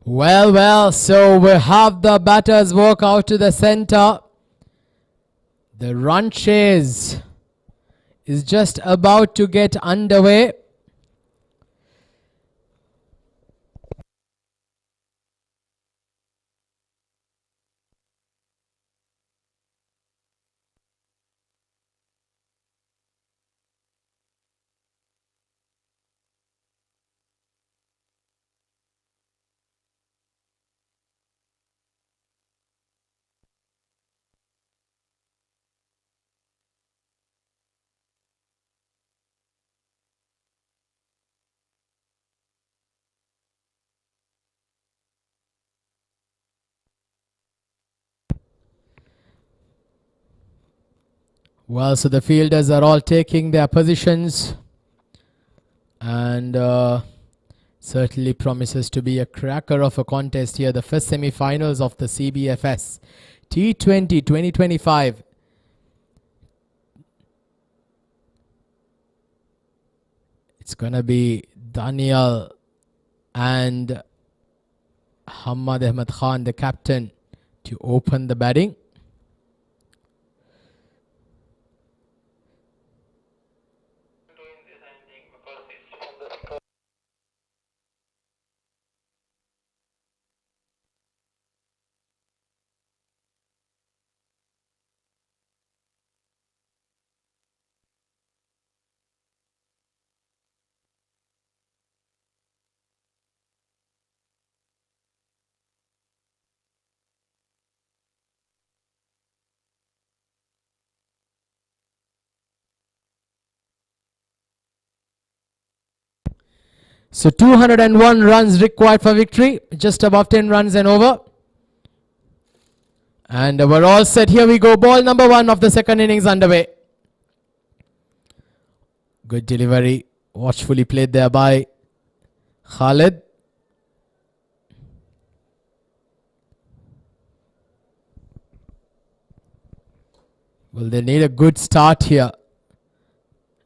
Well, so we have the batters walk out to the center. The run chase is just about to get underway. Well, so the fielders are all taking their positions, and certainly promises to be a cracker of a contest here. The first semi-finals of the CBFS T20 2025. It's going to be Daniel and Hamad Ahmed Khan, the captain, to open the batting. So 201 runs required for victory, just above 10 runs and over. And we're all set. Here we go. Ball number 1 of the second innings underway. Good delivery. Watchfully played there by Khalid. Well, they need a good start here.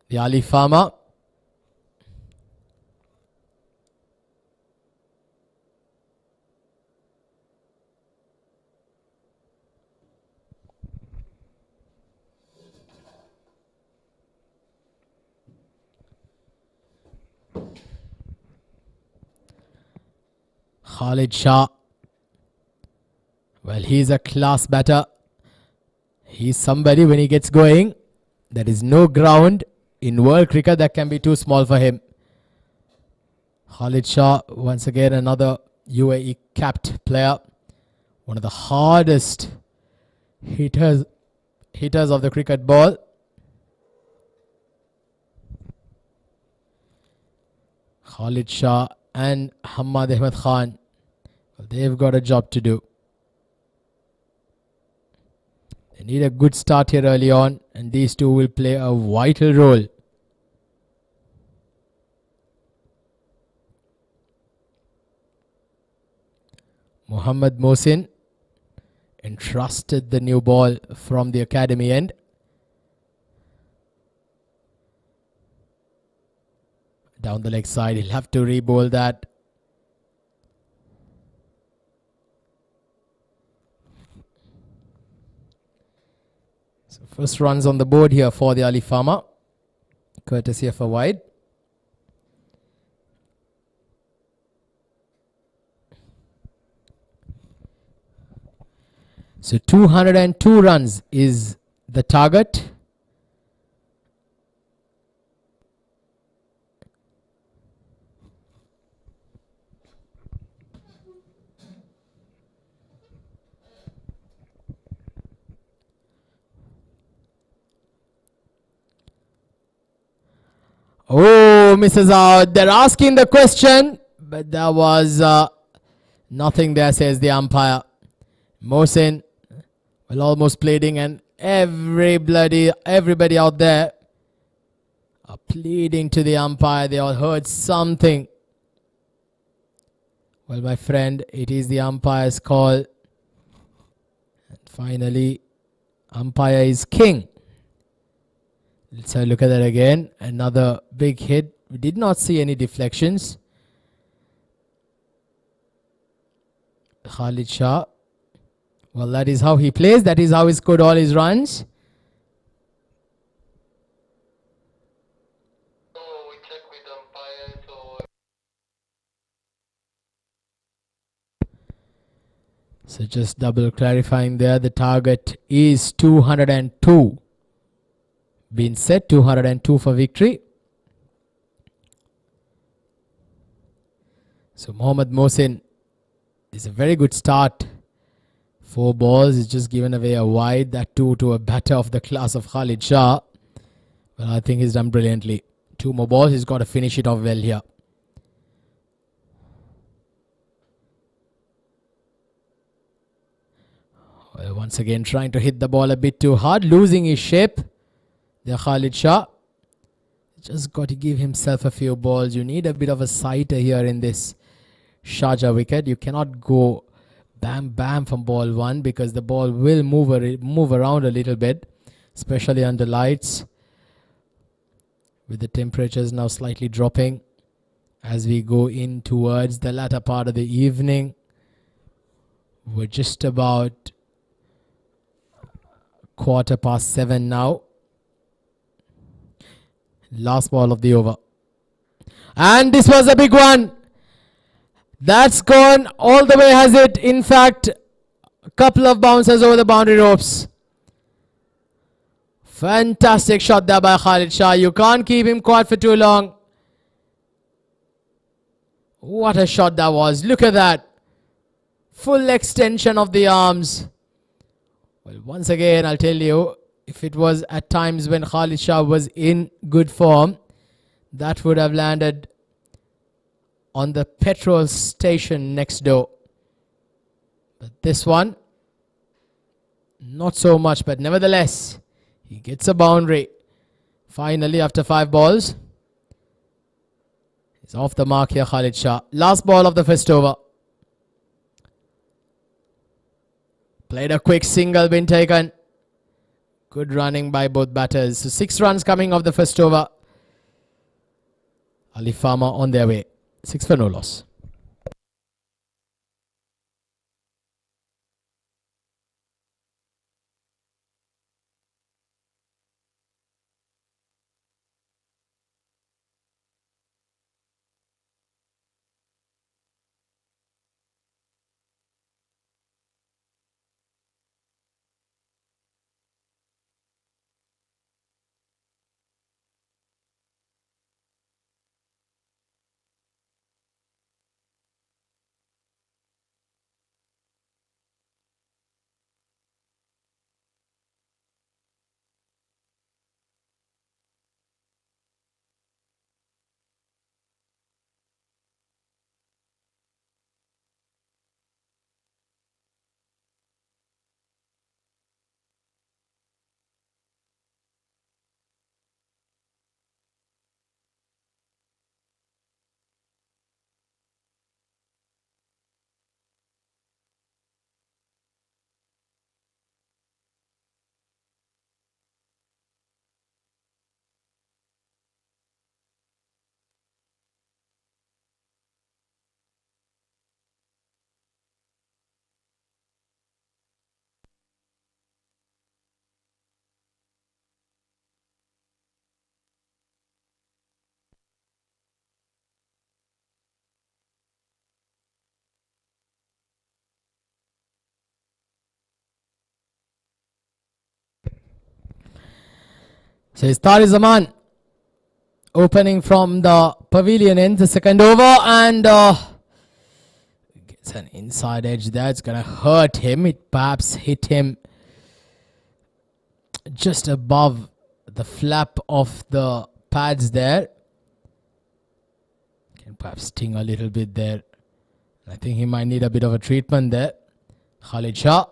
The Alif Pharma. Khalid Shah. Well, he's a class batter. He's somebody when he gets going, there is no ground in world cricket that can be too small for him. Khalid Shah, once again another UAE capped player. One of the hardest hitters of the cricket ball. Khalid Shah and Hamad Ahmed Khan, well, they've got a job to do. They need a good start here early on, and these two will play a vital role. Mohammad Mohsin entrusted the new ball from the academy end. Down the leg side, he'll have to re-bowl that. So first runs on the board here for the Alif Pharma, courtesy of a wide. So 202 runs is the target. Oh, misses out. They're asking the question, but there was nothing there, says the umpire. Mohsin, well, almost pleading, and everybody out there are pleading to the umpire. They all heard something. Well, my friend, it is the umpire's call. And finally, umpire is king. Let's have a look at that again. Another big hit. We did not see any deflections. Khalid Shah. Well, that is how he plays. That is how he scored all his runs. So just double clarifying there. The target is 202. Been set 202 for victory. So Mohammad Mohsin is a very good start. 4 balls. He's just given away a wide. That too to a batter of the class of Khalid Shah. Well, I think he's done brilliantly. 2 more balls. He's got to finish it off well here. Well, once again trying to hit the ball a bit too hard. Losing his shape. There Khalid Shah. Just got to give himself a few balls. You need a bit of a sighter here in this Sharjah wicket. You cannot go bam bam from ball 1 because the ball will move around a little bit, especially under lights, with the temperatures now slightly dropping as we go in towards the latter part of the evening. We're just about 7:15 now. Last ball of the over, and this was a big one. That's gone all the way, has it? In fact, a couple of bounces over the boundary ropes. Fantastic shot there by Khalid Shah. You can't keep him quiet for too long. What a shot that was. Look at that. Full extension of the arms. Well, once again, I'll tell you, if it was at times when Khalid Shah was in good form, that would have landed on the petrol station next door. But this one, not so much, but nevertheless, he gets a boundary. Finally, after 5 balls, he's off the mark here, Khalid Shah. Last ball of the first over. Played a quick single, been taken. Good running by both batters. So 6 runs coming off the first over. Alif Pharma on their way. 6 for no loss. So it's Tari Zaman opening from the pavilion end, the second over, and gets an inside edge there. It's going to hurt him. It perhaps hit him just above the flap of the pads there. Can perhaps sting a little bit there. I think he might need a bit of a treatment there. Khalid Shah.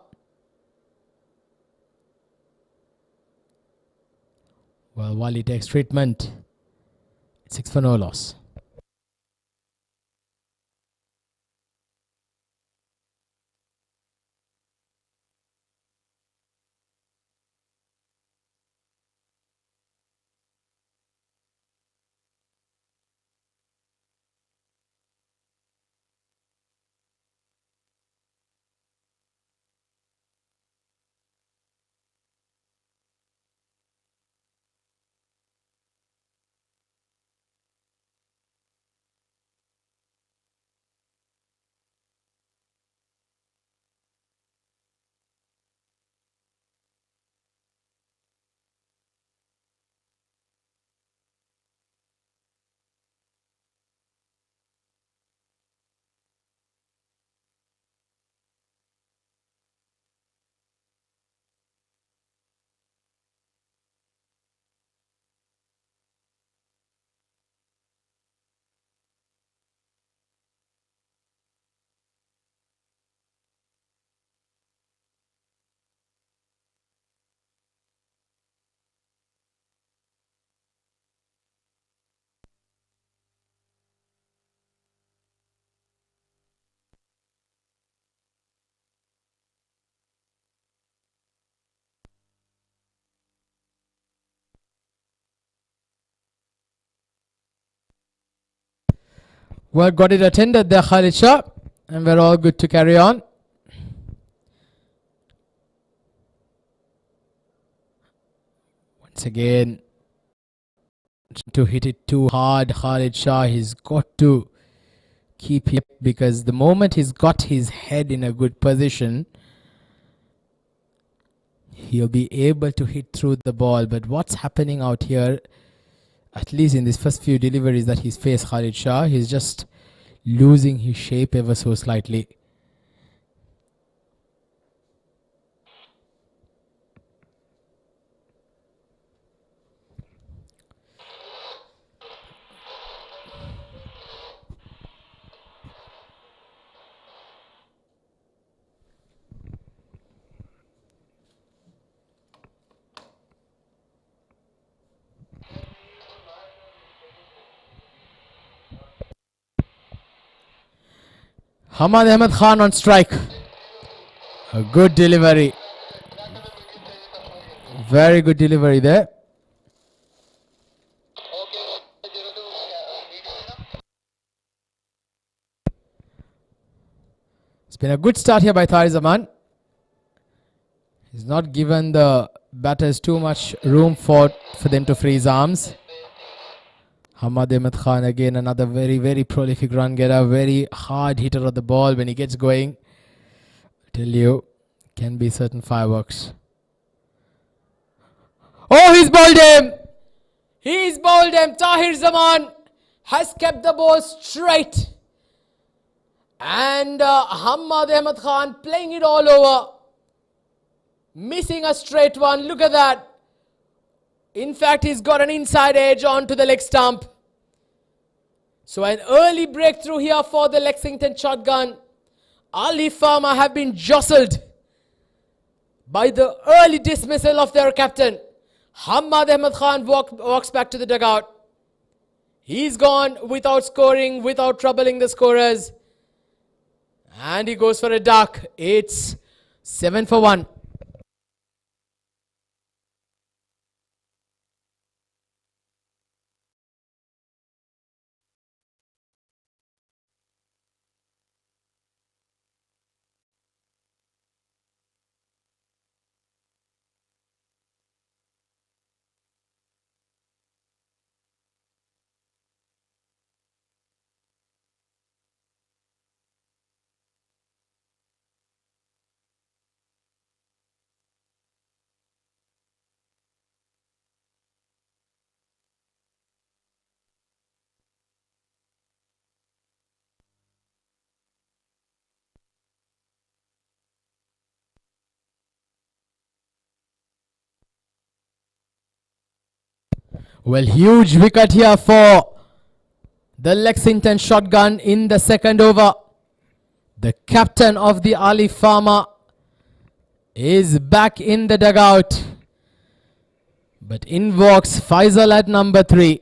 Well, while he takes treatment, 6 for no loss. Well, got it attended there, Khalid Shah. And we're all good to carry on. Once again, to hit it too hard, Khalid Shah, he's got to keep it, because the moment he's got his head in a good position, he'll be able to hit through the ball. But what's happening out here, at least in these first few deliveries that he's faced, Khalid Shah, he's just losing his shape ever so slightly. Hamad Ahmed Khan on strike. A good delivery. Very good delivery there. It's been a good start here by Tahir Zaman. He's not given the batters too much room for them to freeze arms. Hamad Ahmed Khan, again another very, very prolific run getter, very hard hitter of the ball. When he gets going, I tell you, can be certain fireworks. Oh, he's bowled him! He's bowled him! Tahir Zaman has kept the ball straight. And Hamad Ahmed Khan playing it all over. Missing a straight one, look at that. In fact, he's got an inside edge onto the leg stump. So an early breakthrough here for the Lexington shotgun. Alif Pharma have been jostled by the early dismissal of their captain. Hamad Ahmed Khan walks back to the dugout. He's gone without scoring, without troubling the scorers. And he goes for a duck. It's 7 for 1. Well, huge wicket here for the Lexington shotgun in the second over. The captain of the Alif Pharma is back in the dugout. But in walks Faisal at number 3.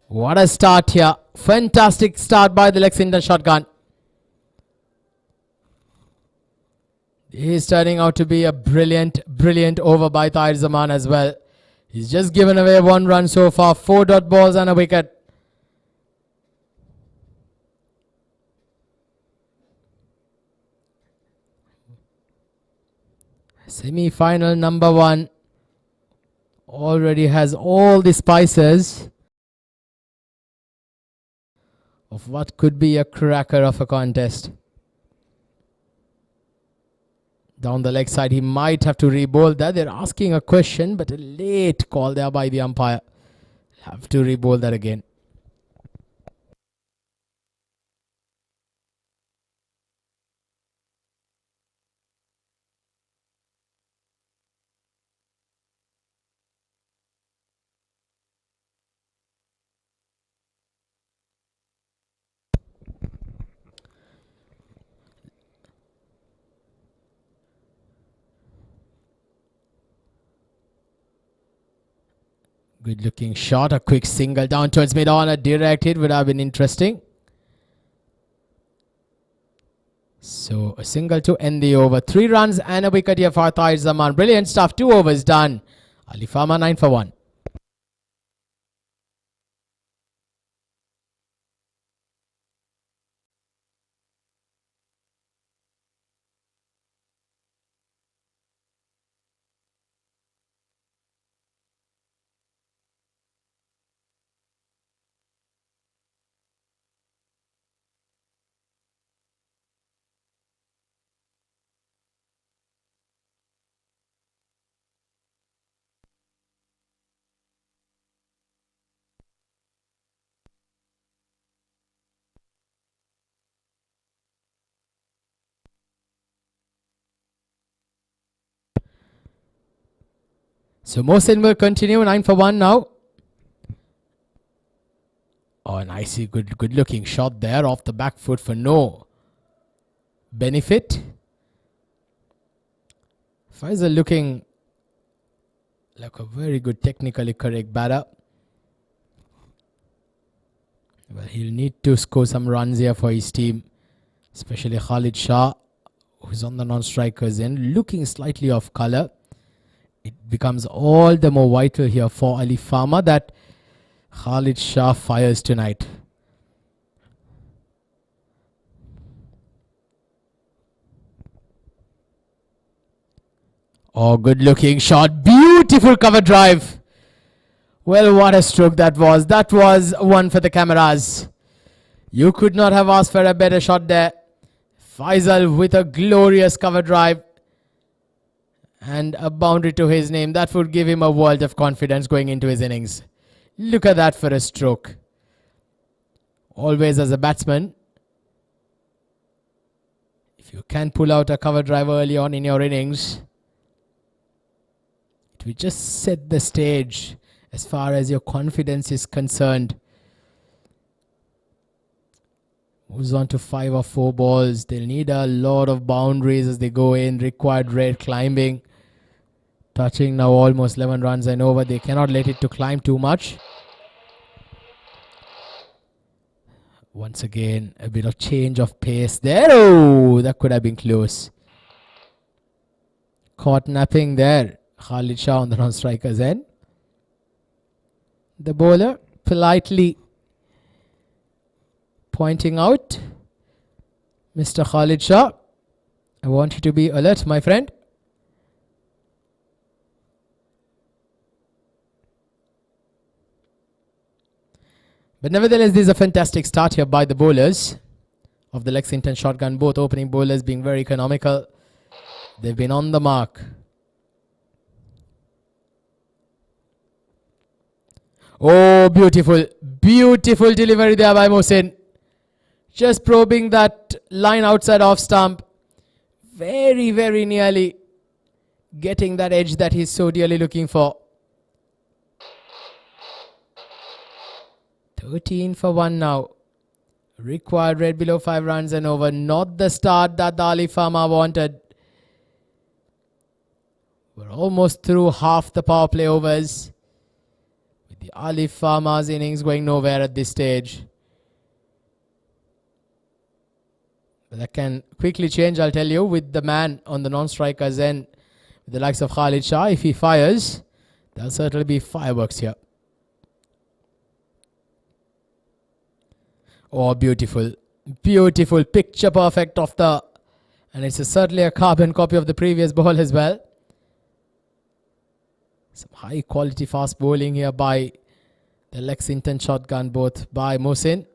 What a start here. Fantastic start by the Lexington shotgun. He's turning out to be a brilliant, brilliant over by Tahir Zaman as well. He's just given away 1 run so far, 4 dot balls and a wicket. Semi-final number 1 already has all the spices of what could be a cracker of a contest. Down the leg side, he might have to re-bowl that. They're asking a question, but a late call there by the umpire. Have to re-bowl that again. Good looking shot, a quick single down towards mid-on, a direct hit would have been interesting. So a single to end the over. 3 runs and a wicket here for Tahir Zaman. Brilliant stuff, 2 overs done. Alif Pharma 9 for 1. So Mohsin will continue 9 for 1 now. Oh, nicely good looking shot there off the back foot for no benefit. Faisal looking like a very good technically correct batter. Well, he'll need to score some runs here for his team, especially Khalid Shah, who's on the non-strikers end, looking slightly off colour. It becomes all the more vital here for Alif Pharma that Khalid Shah fires tonight. Oh, good looking shot. Beautiful cover drive. Well, what a stroke that was. That was one for the cameras. You could not have asked for a better shot there. Faisal with a glorious cover drive and a boundary to his name. That would give him a world of confidence going into his innings. Look at that for a stroke. Always as a batsman, if you can pull out a cover drive early on in your innings, it will just set the stage as far as your confidence is concerned. Moves on to 5 or 4 balls. They'll need a lot of boundaries as they go in. Required rate climbing. Touching now almost 11 runs and over. They cannot let it to climb too much. Once again, a bit of change of pace there. Oh, that could have been close. Caught napping there. Khalid Shah on the non-strikers end. The bowler politely pointing out, Mr. Khalid Shah, I want you to be alert, my friend. But nevertheless, this is a fantastic start here by the bowlers of the Lexington shotgun. Both opening bowlers being very economical. They've been on the mark. Oh, beautiful. Beautiful delivery there by Mohsin. Just probing that line outside off stump. Very, very nearly getting that edge that he's so dearly looking for. 13 for 1 now. Required rate below 5 runs and over. Not the start that the Alif Pharma wanted. We're almost through half the power play overs. With the Alif Pharma's innings going nowhere at this stage. But that can quickly change, I'll tell you, with the man on the non-strikers end. With the likes of Khalid Shah, if he fires, there'll certainly be fireworks here. Oh, beautiful. Beautiful. Picture perfect of the... And it's certainly a carbon copy of the previous ball as well. Some high quality fast bowling here by the Lexington shotgun, both by Mohsin.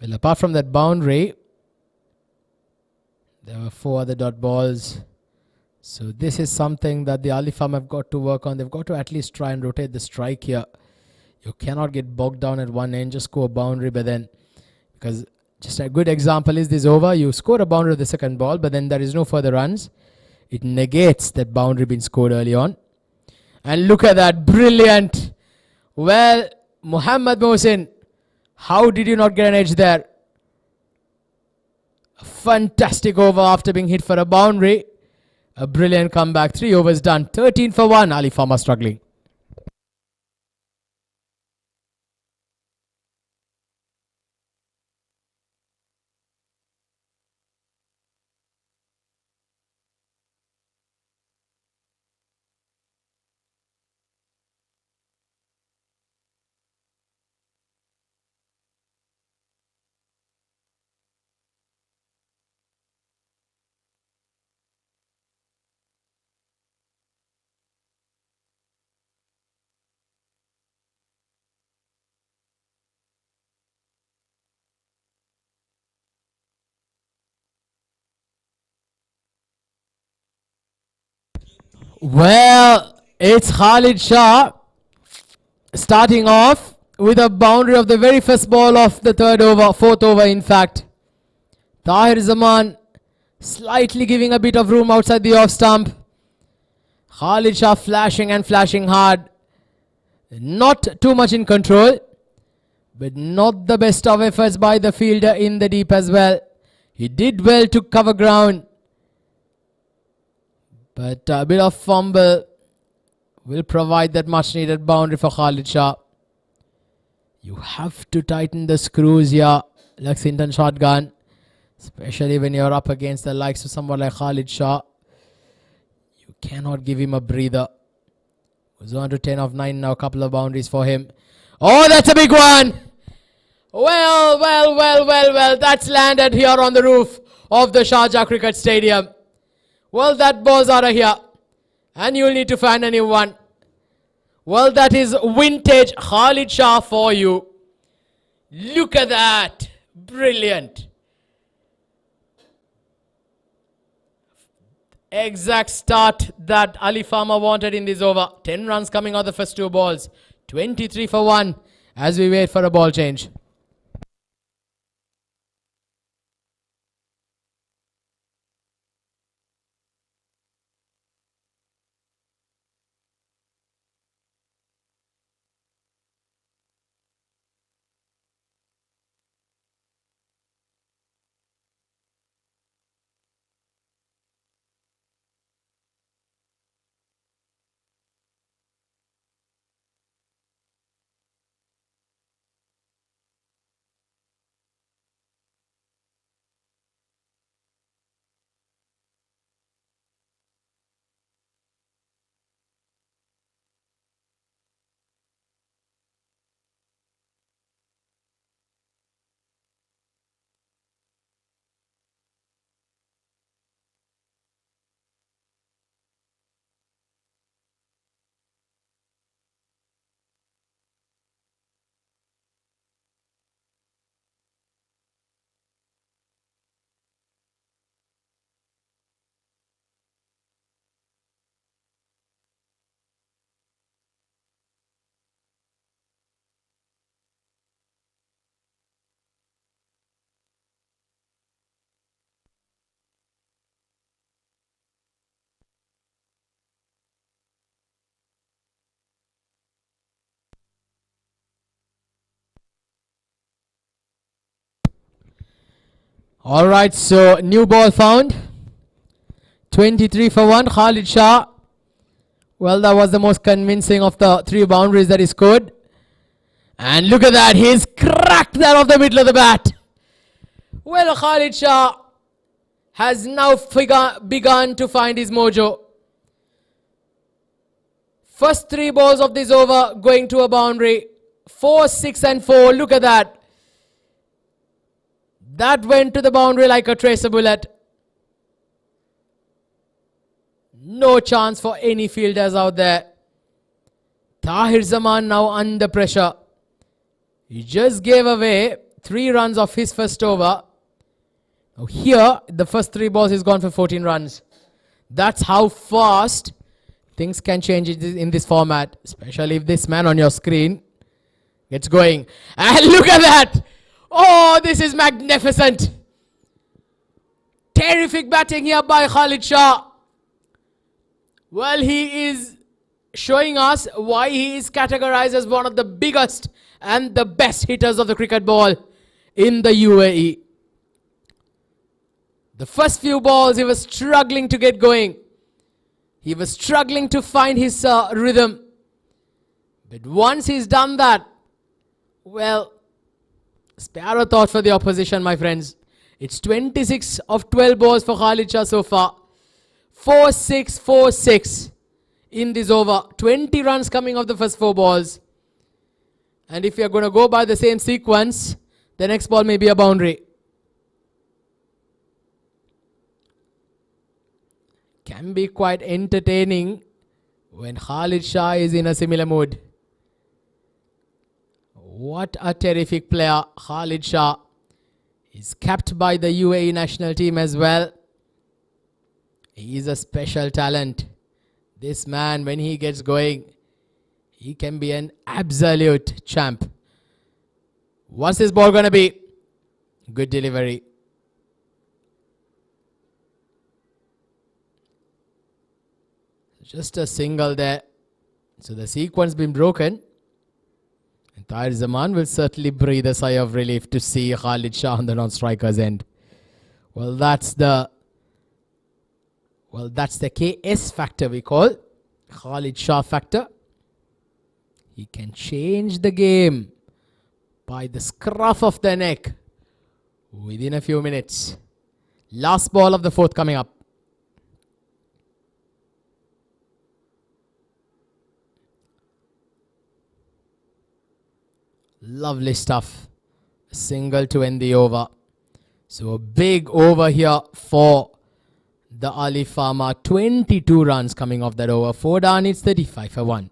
Well, apart from that boundary, there were 4 other dot balls. So this is something that the Alif Pharma have got to work on. They've got to at least try and rotate the strike here. You cannot get bogged down at one end, just score a boundary, but then, because just a good example is this over, you score a boundary with the second ball, but then there is no further runs. It negates that boundary being scored early on. And look at that, brilliant. Well, Mohammad Mohsin, how did you not get an edge there? A fantastic over after being hit for a boundary. A brilliant comeback. 3 overs done. 13 for 1. Alif Pharma struggling. Well, It's Khalid Shah starting off with a boundary of the very first ball of the fourth over in fact. Tahir Zaman slightly giving a bit of room outside the off stump. Khalid Shah flashing and flashing hard. Not too much in control, but not the best of efforts by the fielder in the deep as well. He did well to cover ground, but a bit of fumble will provide that much needed boundary for Khalid Shah. You have to tighten the screws here, Lexington shotgun, especially when you're up against the likes of someone like Khalid Shah. You cannot give him a breather. Goes on to 10 of 9 now, a couple of boundaries for him. Oh, that's a big one! Well, that's landed here on the roof of the Sharjah Cricket Stadium. Well, that ball's out of here, and you'll need to find a new one. Well, that is vintage Khalid Shah for you. Look at that. Brilliant. Exact start that Alif Pharma wanted in this over. 10 runs coming out the first two balls. 23 for 1 as we wait for a ball change. Alright, so new ball found. 23 for 1, Khalid Shah. Well, that was the most convincing of the 3 boundaries that he scored. And look at that, he's cracked that off the middle of the bat. Well, Khalid Shah has now begun to find his mojo. First 3 balls of this over going to a boundary. 4, 6 and 4, look at that. That went to the boundary like a tracer bullet. No chance for any fielders out there. Tahir Zaman now under pressure. He just gave away 3 runs of his first over. Now here, the first 3 balls he's gone for 14 runs. That's how fast things can change in this format, especially if this man on your screen gets going. And look at that! Oh, this is magnificent. Terrific batting here by Khalid Shah. Well, he is showing us why he is categorized as one of the biggest and the best hitters of the cricket ball in the UAE. The first few balls, he was struggling to get going. He was struggling to find his rhythm. But once he's done that, well, spare a thought for the opposition, my friends. It's 26 of 12 balls for Khalid Shah so far. 4-6, 4-6 in this over. 20 runs coming off the first 4 balls. And if you're going to go by the same sequence, the next ball may be a boundary. Can be quite entertaining when Khalid Shah is in a similar mood. What a terrific player, Khalid Shah. He's capped by the UAE national team as well. He is a special talent. This man, when he gets going, he can be an absolute champ. What's this ball going to be? Good delivery. Just a single there. So the sequence been broken. And Tahir Zaman will certainly breathe a sigh of relief to see Khalid Shah on the non-striker's end. Well, that's the KS factor we call. Khalid Shah factor. He can change the game by the scruff of the neck within a few minutes. Last ball of the fourth coming up. Lovely stuff. A single to end the over. So a big over here for the Alif Pharma. 22 runs coming off that over. 4 down, it's 35 for 1.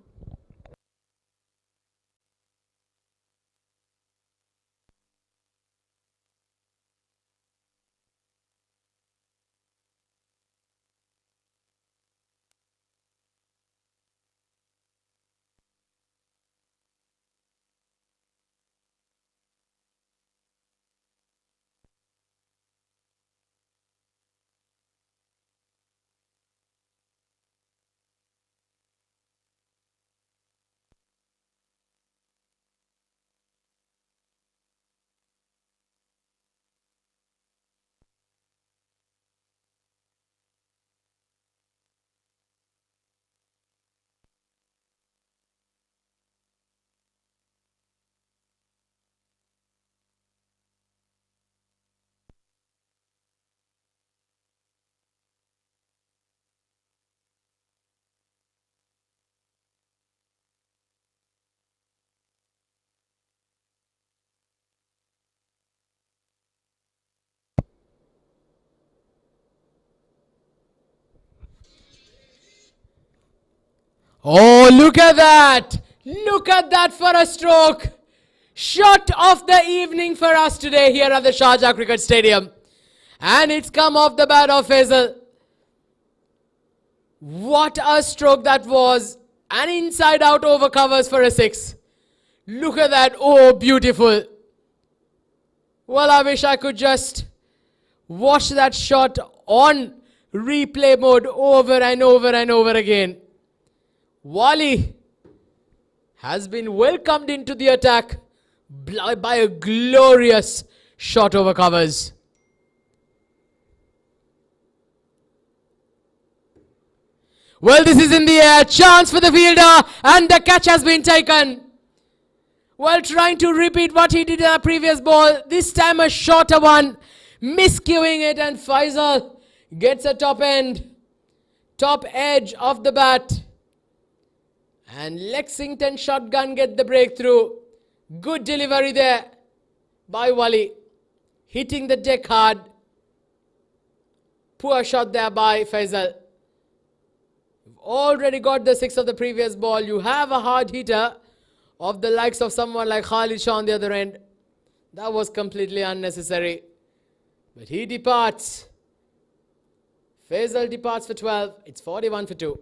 Oh, look at that! Look at that for a stroke! Shot of the evening for us today here at the Sharjah Cricket Stadium. And it's come off the bat of Faisal. What a stroke that was. An inside-out over covers for a 6. Look at that. Oh, beautiful. Well, I wish I could just watch that shot on replay mode over and over and over again. Wali has been welcomed into the attack by a glorious shot over covers. Well, this is in the air. Chance for the fielder. And the catch has been taken. Well, trying to repeat what he did in a previous ball. This time a shorter one. Miscuing it. And Faisal gets a top edge of the bat. And Lexington shotgun get the breakthrough. Good delivery there by Wali. Hitting the deck hard. Poor shot there by Faisal. You've already got the 6 of the previous ball. You have a hard hitter of the likes of someone like Khalid Shah on the other end. That was completely unnecessary. But he departs. Faisal departs for 12. It's 41 for 2.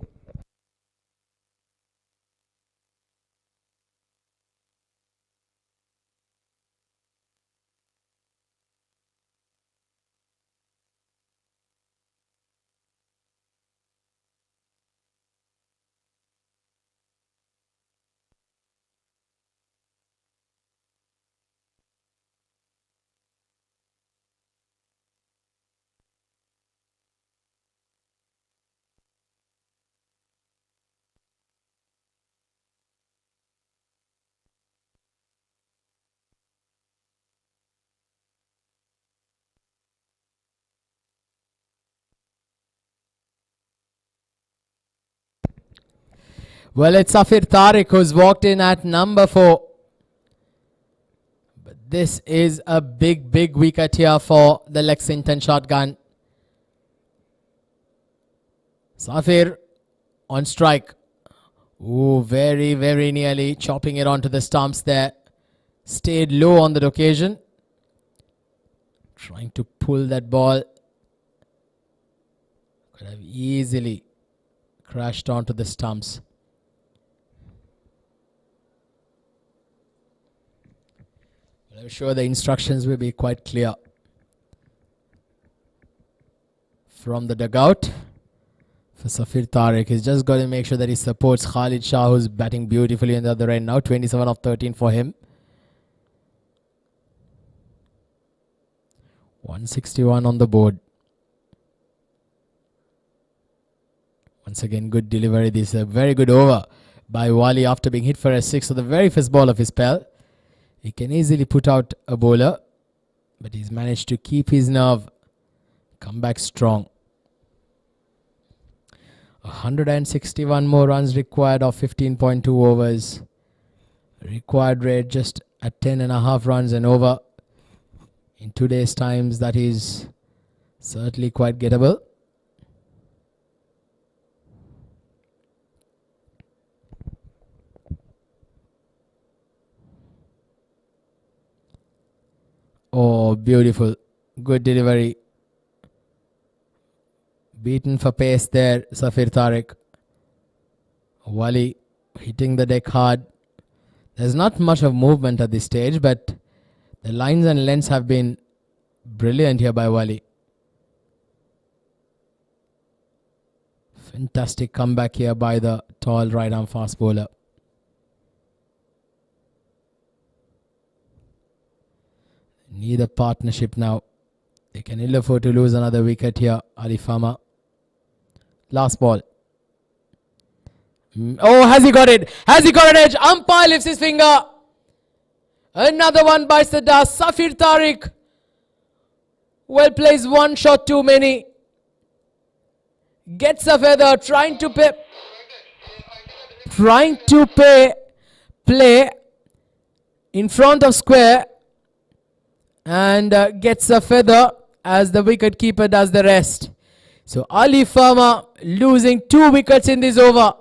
Well, it's Safir Tariq who's walked in at number 4. But this is a big wicket here for the Lexington shotgun. Safir on strike. Ooh, very nearly chopping it onto the stumps there. Stayed low on that occasion. Trying to pull that ball. Could have easily crashed onto the stumps. I'm sure the instructions will be quite clear from the dugout. For Safir Tariq, he's just got to make sure that he supports Khalid Shah, who's batting beautifully on the other end now. 27 of 13 for him. 161 on the board. Once again, good delivery. This is a very good over by Wali after being hit for a 6 of the very first ball of his spell. He can easily put out a bowler, but he's managed to keep his nerve, come back strong. 161 more runs required of 15.2 overs. Required rate just at 10.5 runs and over. In today's times, that is certainly quite gettable. Oh, beautiful. Good delivery. Beaten for pace there, Safir Tariq. Wali hitting the deck hard. There's not much of movement at this stage, but the lines and lengths have been brilliant here by Wali. Fantastic comeback here by the tall right arm fast bowler. Need a partnership now. They can ill afford to lose another wicket here, Alif Pharma. Last ball. Oh, has he got it? Has he got an edge? Umpire lifts his finger. Another one bites the dust. Safir Tariq. Well placed, one shot too many. Gets a feather, trying to play in front of square, and gets a feather as the wicket keeper does the rest. So Alif Pharma losing 2 wickets in this over.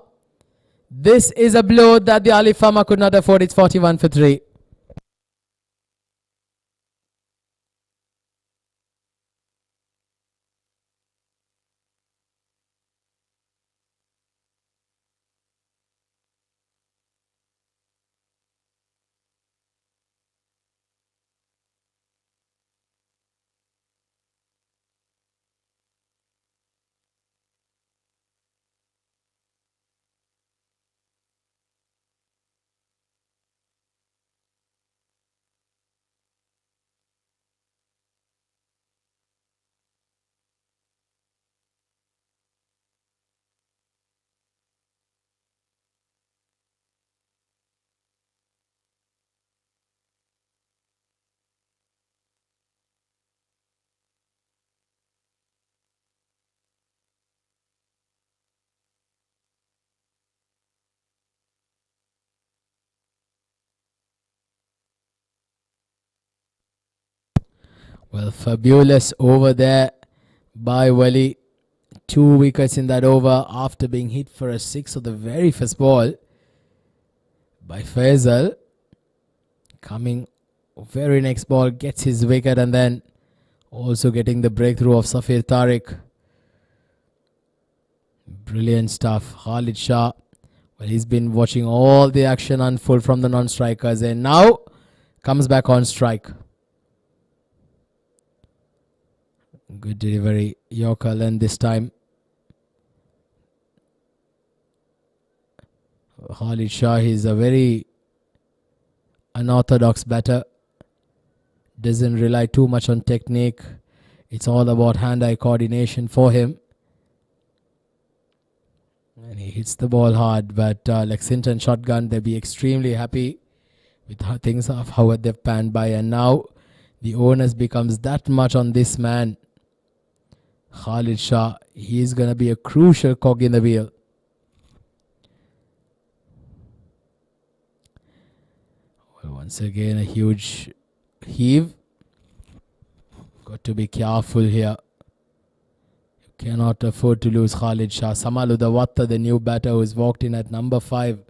This is a blow that the Alif Pharma could not afford. It's 41 for 3. Well, fabulous over there by Wali. 2 wickets in that over after being hit for a 6 of the very first ball by Faisal. Coming very next ball, gets his wicket, and then also getting the breakthrough of Safir Tariq. Brilliant stuff. Khalid Shah, well, he's been watching all the action unfold from the non-strikers, and now comes back on strike. Good delivery, Yorker Len this time. Khalid Shah, he's a very unorthodox batter. Doesn't rely too much on technique. It's all about hand-eye coordination for him. And he hits the ball hard, but Lexington shotgun, they'll be extremely happy with how things of how they've panned by. And now the onus becomes that much on this man, Khalid Shah. He's going to be a crucial cog in the wheel. Well, once again, a huge heave. Got to be careful here. You cannot afford to lose Khalid Shah. Samaludawatta, the new batter who's walked in at number 5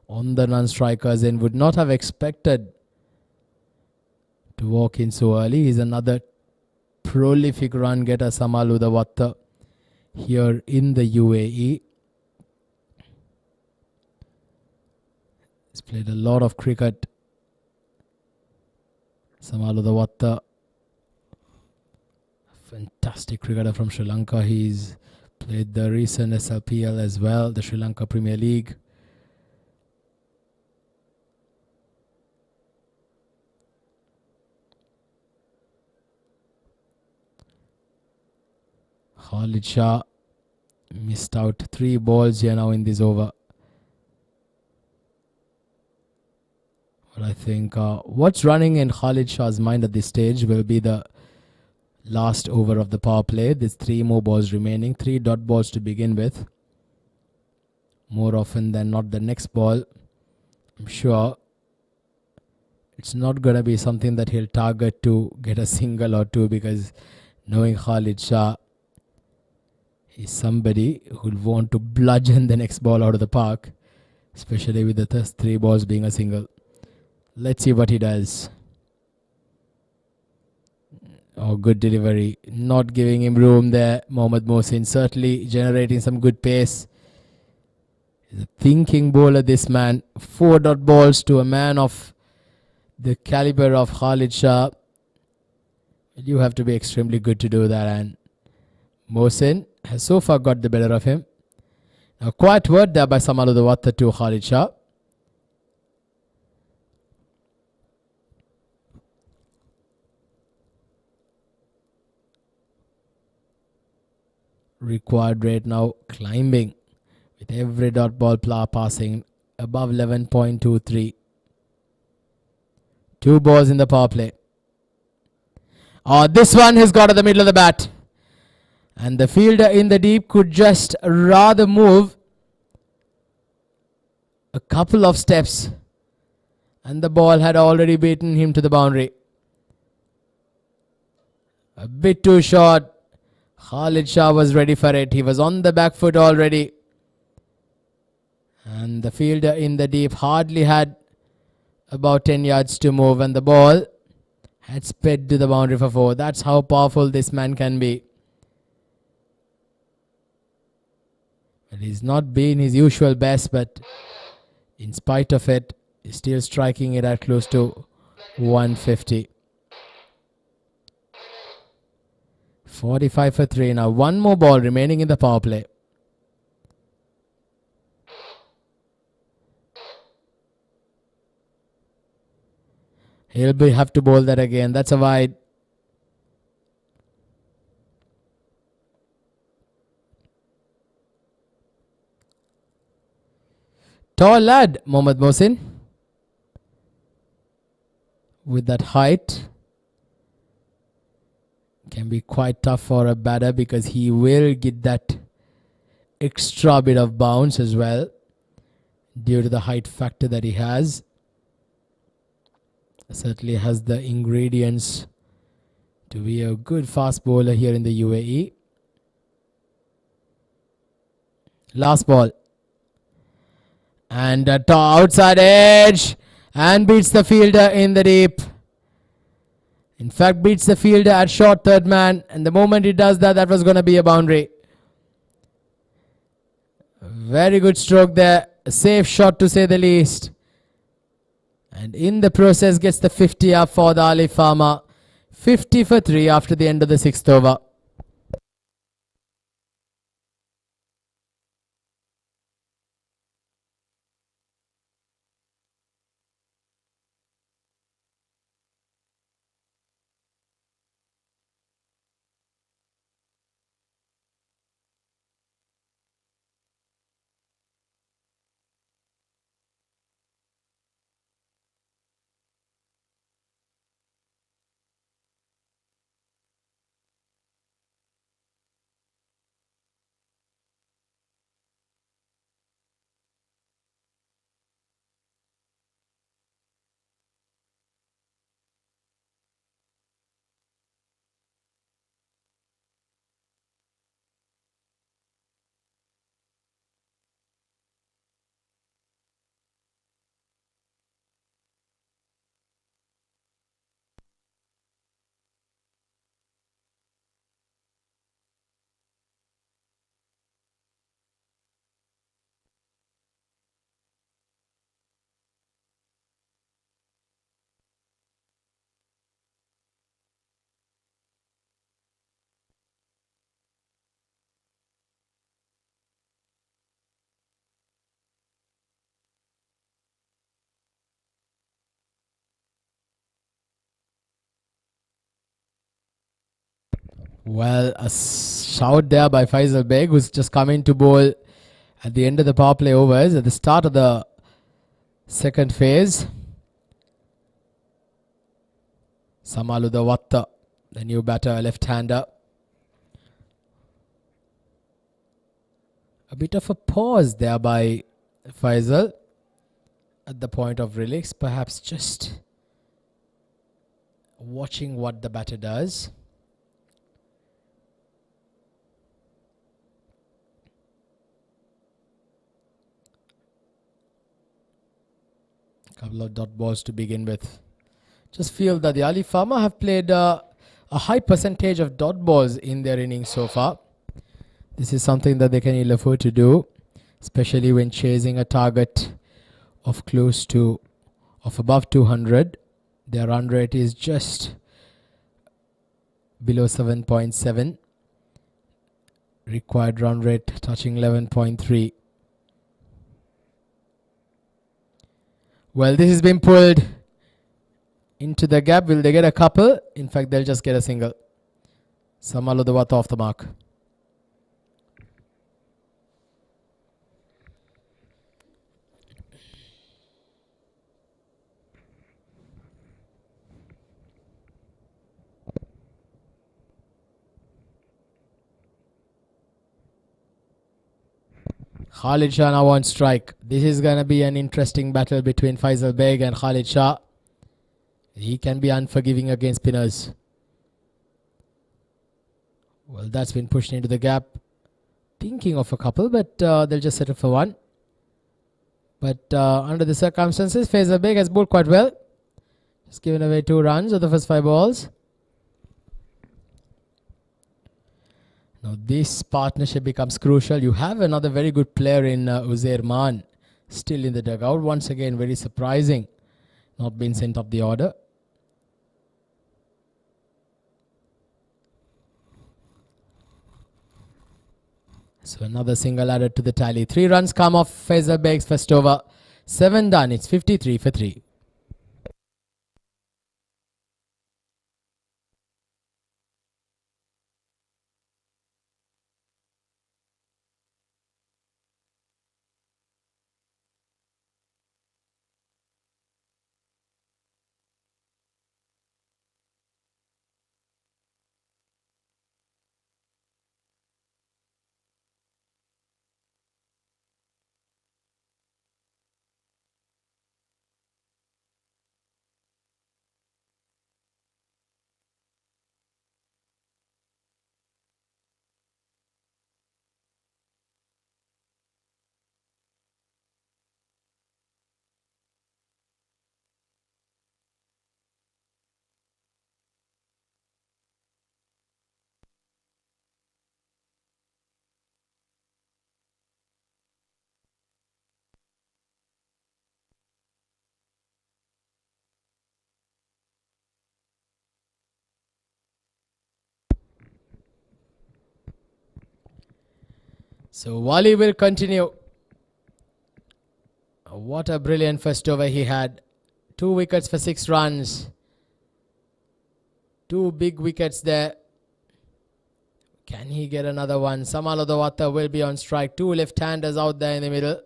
on the non-strikers and would not have expected to walk in so early. He's another prolific run getter, Samaludawatta, here in the UAE. He's played a lot of cricket. Samaludawatta, fantastic cricketer from Sri Lanka. He's played the recent SLPL as well, the Sri Lanka Premier League. Khalid Shah missed out 3 balls here now in this over. But I think what's running in Khalid Shah's mind at this stage will be the last over of the power play. There's 3 more balls remaining, 3 dot balls to begin with. More often than not, the next ball, I'm sure it's not going to be something that he'll target to get a single or 2, because knowing Khalid Shah, he's somebody who'll want to bludgeon the next ball out of the park, especially with the 3 balls being a single. Let's see what he does. Oh, good delivery. Not giving him room there. Mohammad Mohsin certainly generating some good pace. He's a thinking bowler, this man. 4 dot balls to a man of the caliber of Khalid Shah. You have to be extremely good to do that, and Mohsin has so far got the better of him. Now, quiet word there by Samaludawatta to Khalid Shah. Required rate now climbing with every dot ball passing above 11.23. 2 balls in the power play. Oh, this one has got to the middle of the bat. And the fielder in the deep could just rather move a couple of steps, and the ball had already beaten him to the boundary. A bit too short. Khalid Shah was ready for it. He was on the back foot already. And the fielder in the deep hardly had about 10 yards to move, and the ball had sped to the boundary for 4. That's how powerful this man can be. But he's not been his usual best, but in spite of it, he's still striking it at close to 150. 45 for 3 now. 1 more ball remaining in the power play. He'll have to bowl that again. That's a wide. Tall lad, Mohammad Mohsin. With that height, can be quite tough for a batter, because he will get that extra bit of bounce as well due to the height factor that he has. Certainly has the ingredients to be a good fast bowler here in the UAE. Last ball. And a outside edge, and beats the fielder in the deep. In fact, beats the fielder at short third man, and the moment he does that, that was going to be a boundary. Very good stroke there. A safe shot to say the least. And in the process gets the 50 up for the Alif Pharma. 50 for 3 after the end of the 6th over. Well, a shout there by Faisal Beg, who's just come in to bowl at the end of the power play overs at the start of the second phase. Samalu Dawatta, the new batter, left-hander. A bit of a pause there by Faisal at the point of release, perhaps just watching what the batter does. Couple of dot balls to begin with. Just feel that the Alif Pharma have played a high percentage of dot balls in their innings so far. This is something that they can ill afford to do, especially when chasing a target of above 200. Their run rate is just below 7.7. Required run rate touching 11.3. Well, this has been pulled into the gap. Will they get a couple? In fact, they'll just get a single. Samalu Dawatta off the mark. Khalid Shah now on strike. This is going to be an interesting battle between Faisal Beg and Khalid Shah. He can be unforgiving against spinners. Well, that's been pushed into the gap. Thinking of a couple, but they'll just settle for one. But under the circumstances, Faisal Beg has bowled quite well. Just given away 2 runs of the first 5 balls. Now this partnership becomes crucial. You have another very good player in Uzair Maan still in the dugout. Once again, very surprising. Not been sent up the order. So another single added to the tally. 3 runs come off Faisal Beg's first over. 7 done. It's 53 for 3. So Wali will continue. What a brilliant first over he had. 2 wickets for 6 runs. 2 big wickets there. Can he get another one? Samalu Dawatta will be on strike. 2 left-handers out there in the middle.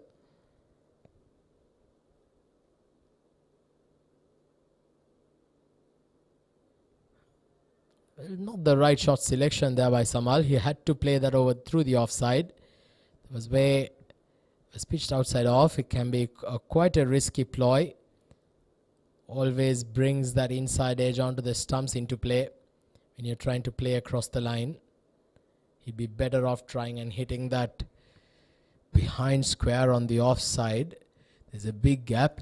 Well, not the right shot selection there by Samal. He had to play that over through the offside. It was pitched outside off. It can be quite a risky ploy. Always brings that inside edge onto the stumps into play when you're trying to play across the line. He'd be better off trying and hitting that behind square on the offside. There's a big gap.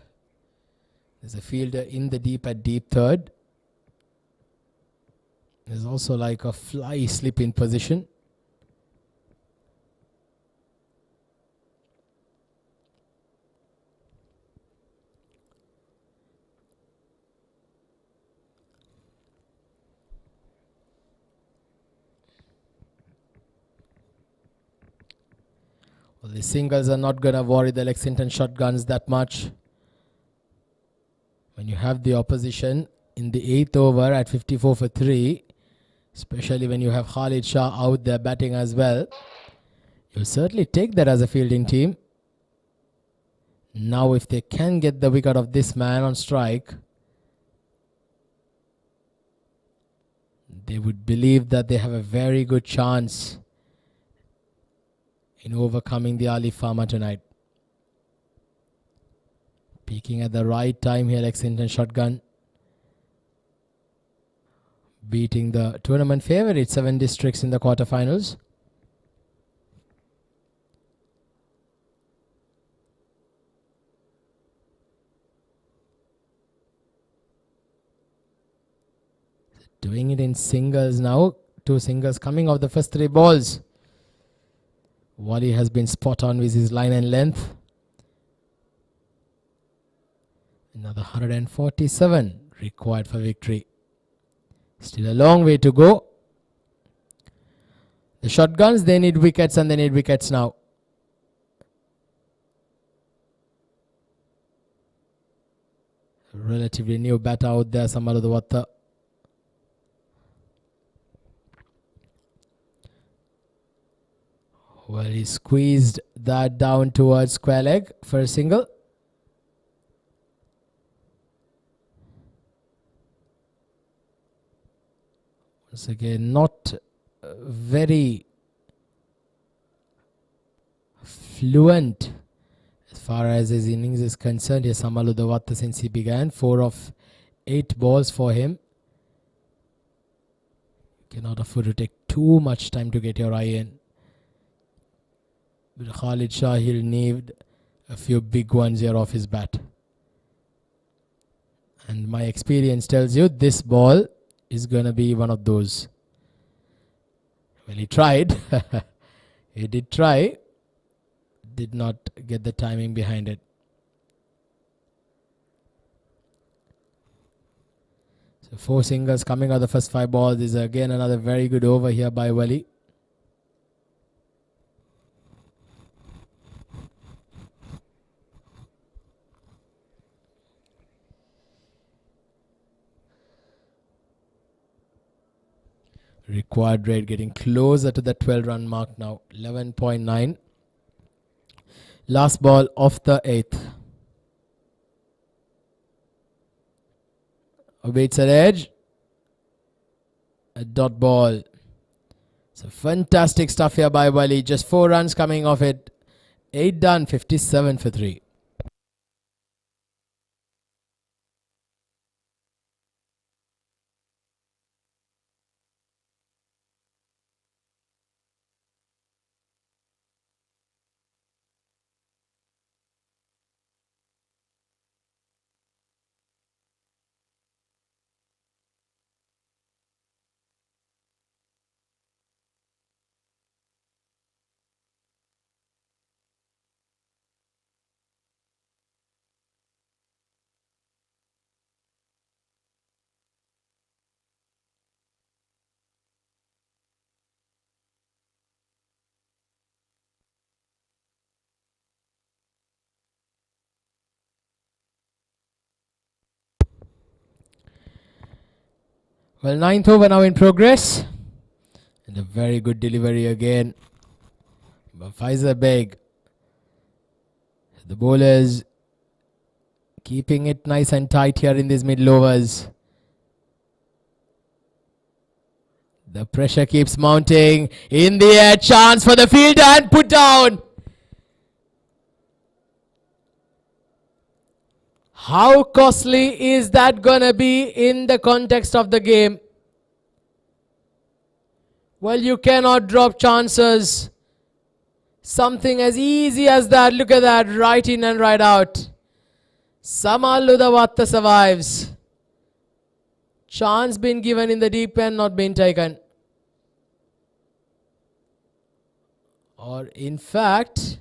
There's a fielder in the deep at deep third. There's also like a fly slip in position. Well, the singles are not going to worry the Lexington shotguns that much. When you have the opposition in the 8th over at 54 for 3, especially when you have Khalid Shah out there batting as well. You'll certainly take that as a fielding team. Now if they can get the wicket of this man on strike, they would believe that they have a very good chance in overcoming the Alif Pharma tonight. Peaking at the right time here, Lexington shotgun. Beating the tournament favourite 7 districts in the quarterfinals. Doing it in singles now. 2 singles coming off the first 3 balls. Wally has been spot on with his line and length. Another 147 required for victory. Still a long way to go. The shotguns, they need wickets and they need wickets now. Relatively new batter out there, Samalu Dawatta. Well, he squeezed that down towards square leg for a single. Once again, not very fluent as far as his innings is concerned. Here, Samalu Dawatta, since he began, 4 of 8 balls for him. You cannot afford to take too much time to get your eye in. But Khalid Shah, he'll need a few big ones here off his bat. And my experience tells you this ball is going to be one of those. Well, he tried. He did try. Did not get the timing behind it. So 4 singles coming out of the first 5 balls. This is again another very good over here by Wali. Required rate getting closer to the 12-run mark now. 11.9. Last ball of the 8th. Awaits an edge. A dot ball. So fantastic stuff here by Wali. Just 4 runs coming off it. 8 done. 57 for 3. Well, 9th over now in progress. And a very good delivery again by Faizal Beg. The bowlers keeping it nice and tight here in these middle overs. The pressure keeps mounting. In the air, chance for the fielder and put down. How costly is that gonna be in the context of the game? Well, you cannot drop chances. Something as easy as that. Look at that. Right in and right out. Samalu Dawatta survives. Chance been given in the deep end, not been taken. Or in fact,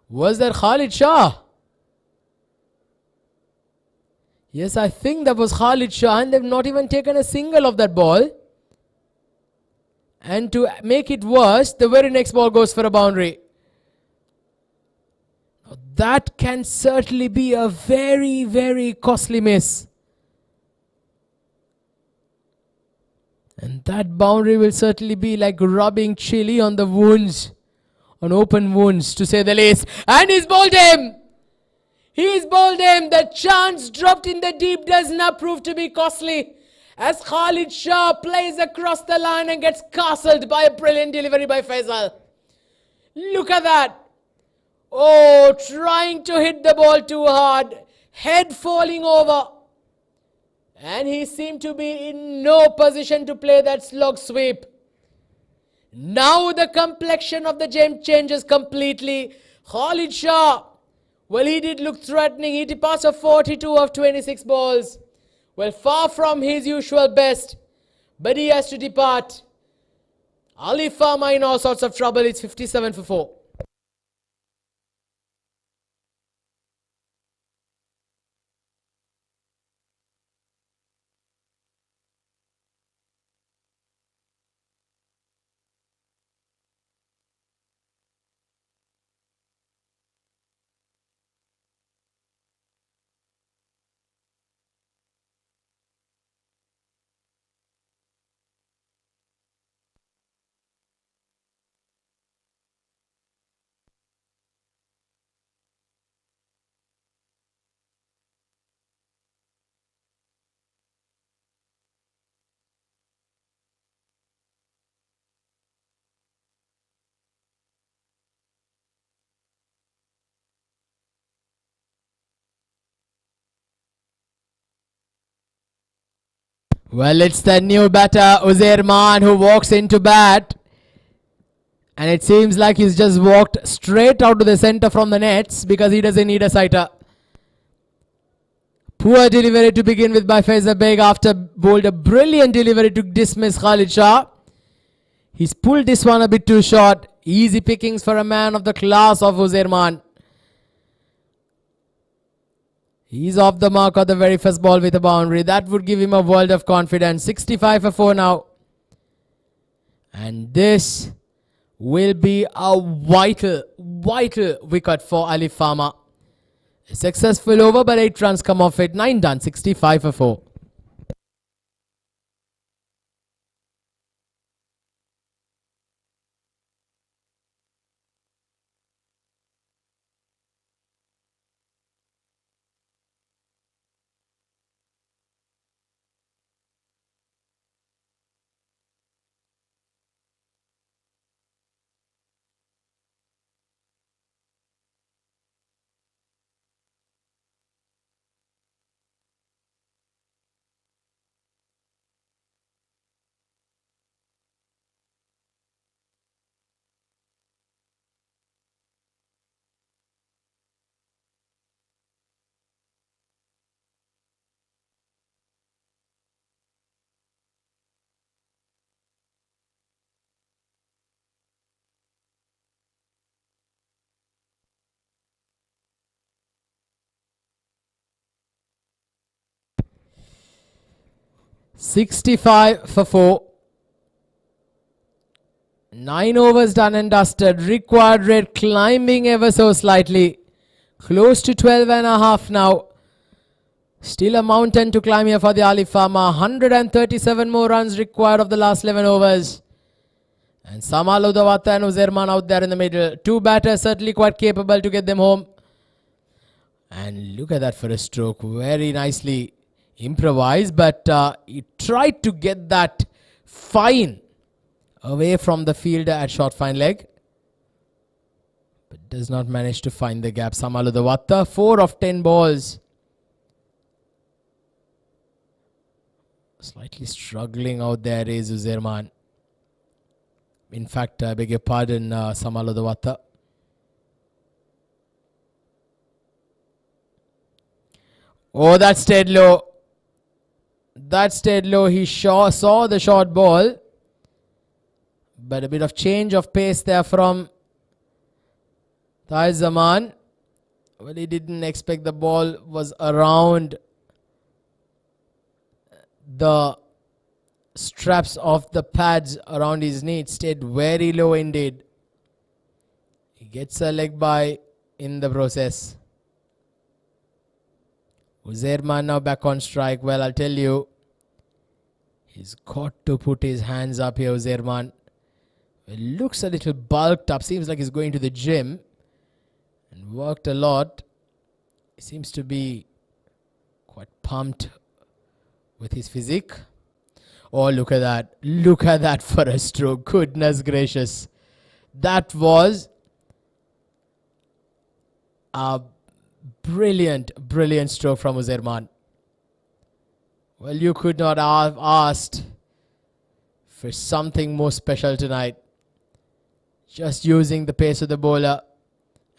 was that Khalid Shah? Yes, I think that was Khalid Shah, and they've not even taken a single of that ball. And to make it worse, the very next ball goes for a boundary. Now that can certainly be a very, very costly miss. And that boundary will certainly be like rubbing chili on the wounds, on open wounds to say the least. And he's bowled him! He's bowled him! The chance dropped in the deep does not prove to be costly, as Khalid Shah plays across the line and gets castled by a brilliant delivery by Faisal. Look at that! Oh, trying to hit the ball too hard, head falling over. And he seemed to be in no position to play that slog sweep. Now the complexion of the game changes completely. Khalid Shah, well, he did look threatening. He passed a 42 of 26 balls. Well, far from his usual best. But he has to depart. Alif Pharma in all sorts of trouble. It's 57 for 4. Well, it's the new batter, Uzairman, who walks into bat. And it seems like he's just walked straight out to the center from the nets because he doesn't need a sighter. Poor delivery to begin with by Faisal Beg after bowled a brilliant delivery to dismiss Khalid Shah. He's pulled this one a bit too short. Easy pickings for a man of the class of Uzairman. He's off the mark of the very first ball with a boundary. That would give him a world of confidence. 65 for 4 now. And this will be a vital wicket for Alif Pharma. A successful over, but 8 runs come off it. 9 done. 65 for 4. $65 for 4. 9 overs done and dusted. Required rate climbing ever so slightly. Close to 12.5 now. Still a mountain to climb here for the Alif Pharma. 137 more runs required of the last 11 overs. And Samal Udawata and Uzairman out there in the middle. 2 batters certainly quite capable to get them home. And look at that for a stroke. Very nicely improvised, but he tried to get that fine away from the fielder at short fine leg, but does not manage to find the gap. Samal Udawata, 4 of 10 balls. Slightly struggling out there is Uzairman. In fact, I beg your pardon, Samal Udawata. Oh, that stayed low. That stayed low. He saw the short ball, but a bit of change of pace there from Tahir Zaman. Well, he didn't expect the ball was around the straps of the pads around his knee. It stayed very low indeed. He gets a leg bye in the process. Uzairman now back on strike. Well, I'll tell you, He's got to put his hands up here, Zerman. It looks a little bulked up. Seems like he's going to the gym and worked a lot. He seems to be quite pumped with his physique. Oh, look at that. Look at that for a stroke. Goodness gracious. That was a brilliant, brilliant stroke from Uzerman. Well, you could not have asked for something more special tonight. Just using the pace of the bowler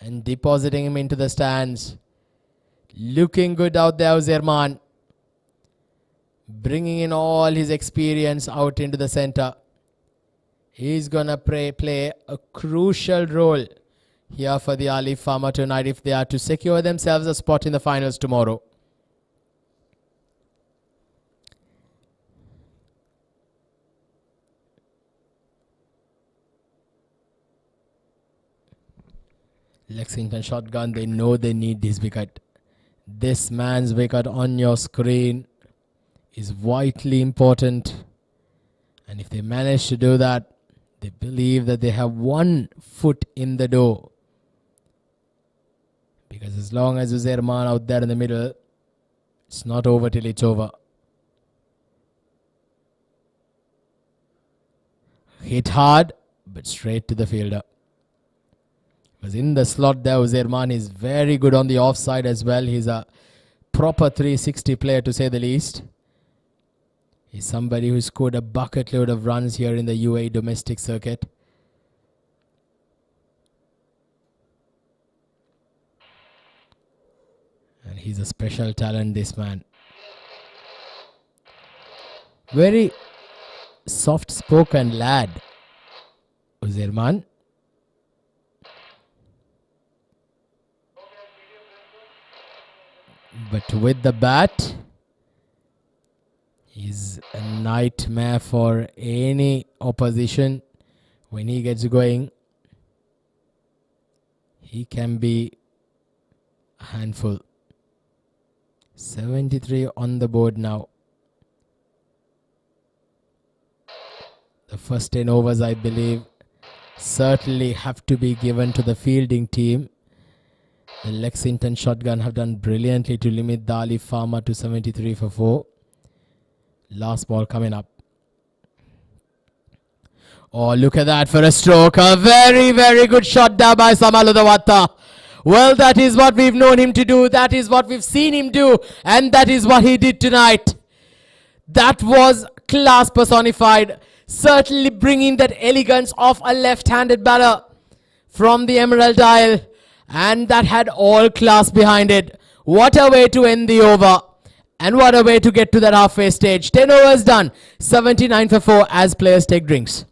and depositing him into the stands. Looking good out there, Uzerman. Bringing in all his experience out into the center. He's gonna play a crucial role here for the Alif Pharma tonight if they are to secure themselves a spot in the finals tomorrow. Lexington shotgun, they know they need this wicket. This man's wicket on your screen is vitally important, and if they manage to do that, they believe that they have one foot in the door. Because as long as Uzerman out there in the middle, it's not over till it's over. Hit hard, but straight to the fielder. Because in the slot there, Uzerman is very good on the offside as well. He's a proper 360 player to say the least. He's somebody who scored a bucket load of runs here in the UAE domestic circuit. And he's a special talent, this man. Very soft-spoken lad, Uzerman. But with the bat, he's a nightmare for any opposition. When he gets going, he can be a handful. 73 on the board now. The first 10 overs, I believe, certainly have to be given to the fielding team. The Lexington shotgun have done brilliantly to limit the Alif Pharma to 73 for 4. Last ball coming up. Oh, look at that for a stroke. A very, very good shot there by Samaludawata. Well, that is what we've known him to do. That is what we've seen him do. And that is what he did tonight. That was class personified. Certainly bringing that elegance of a left-handed batter from the Emerald Isle. And that had all class behind it. What a way to end the over. And what a way to get to that halfway stage. 10 overs done. 79 for 4 as players take drinks.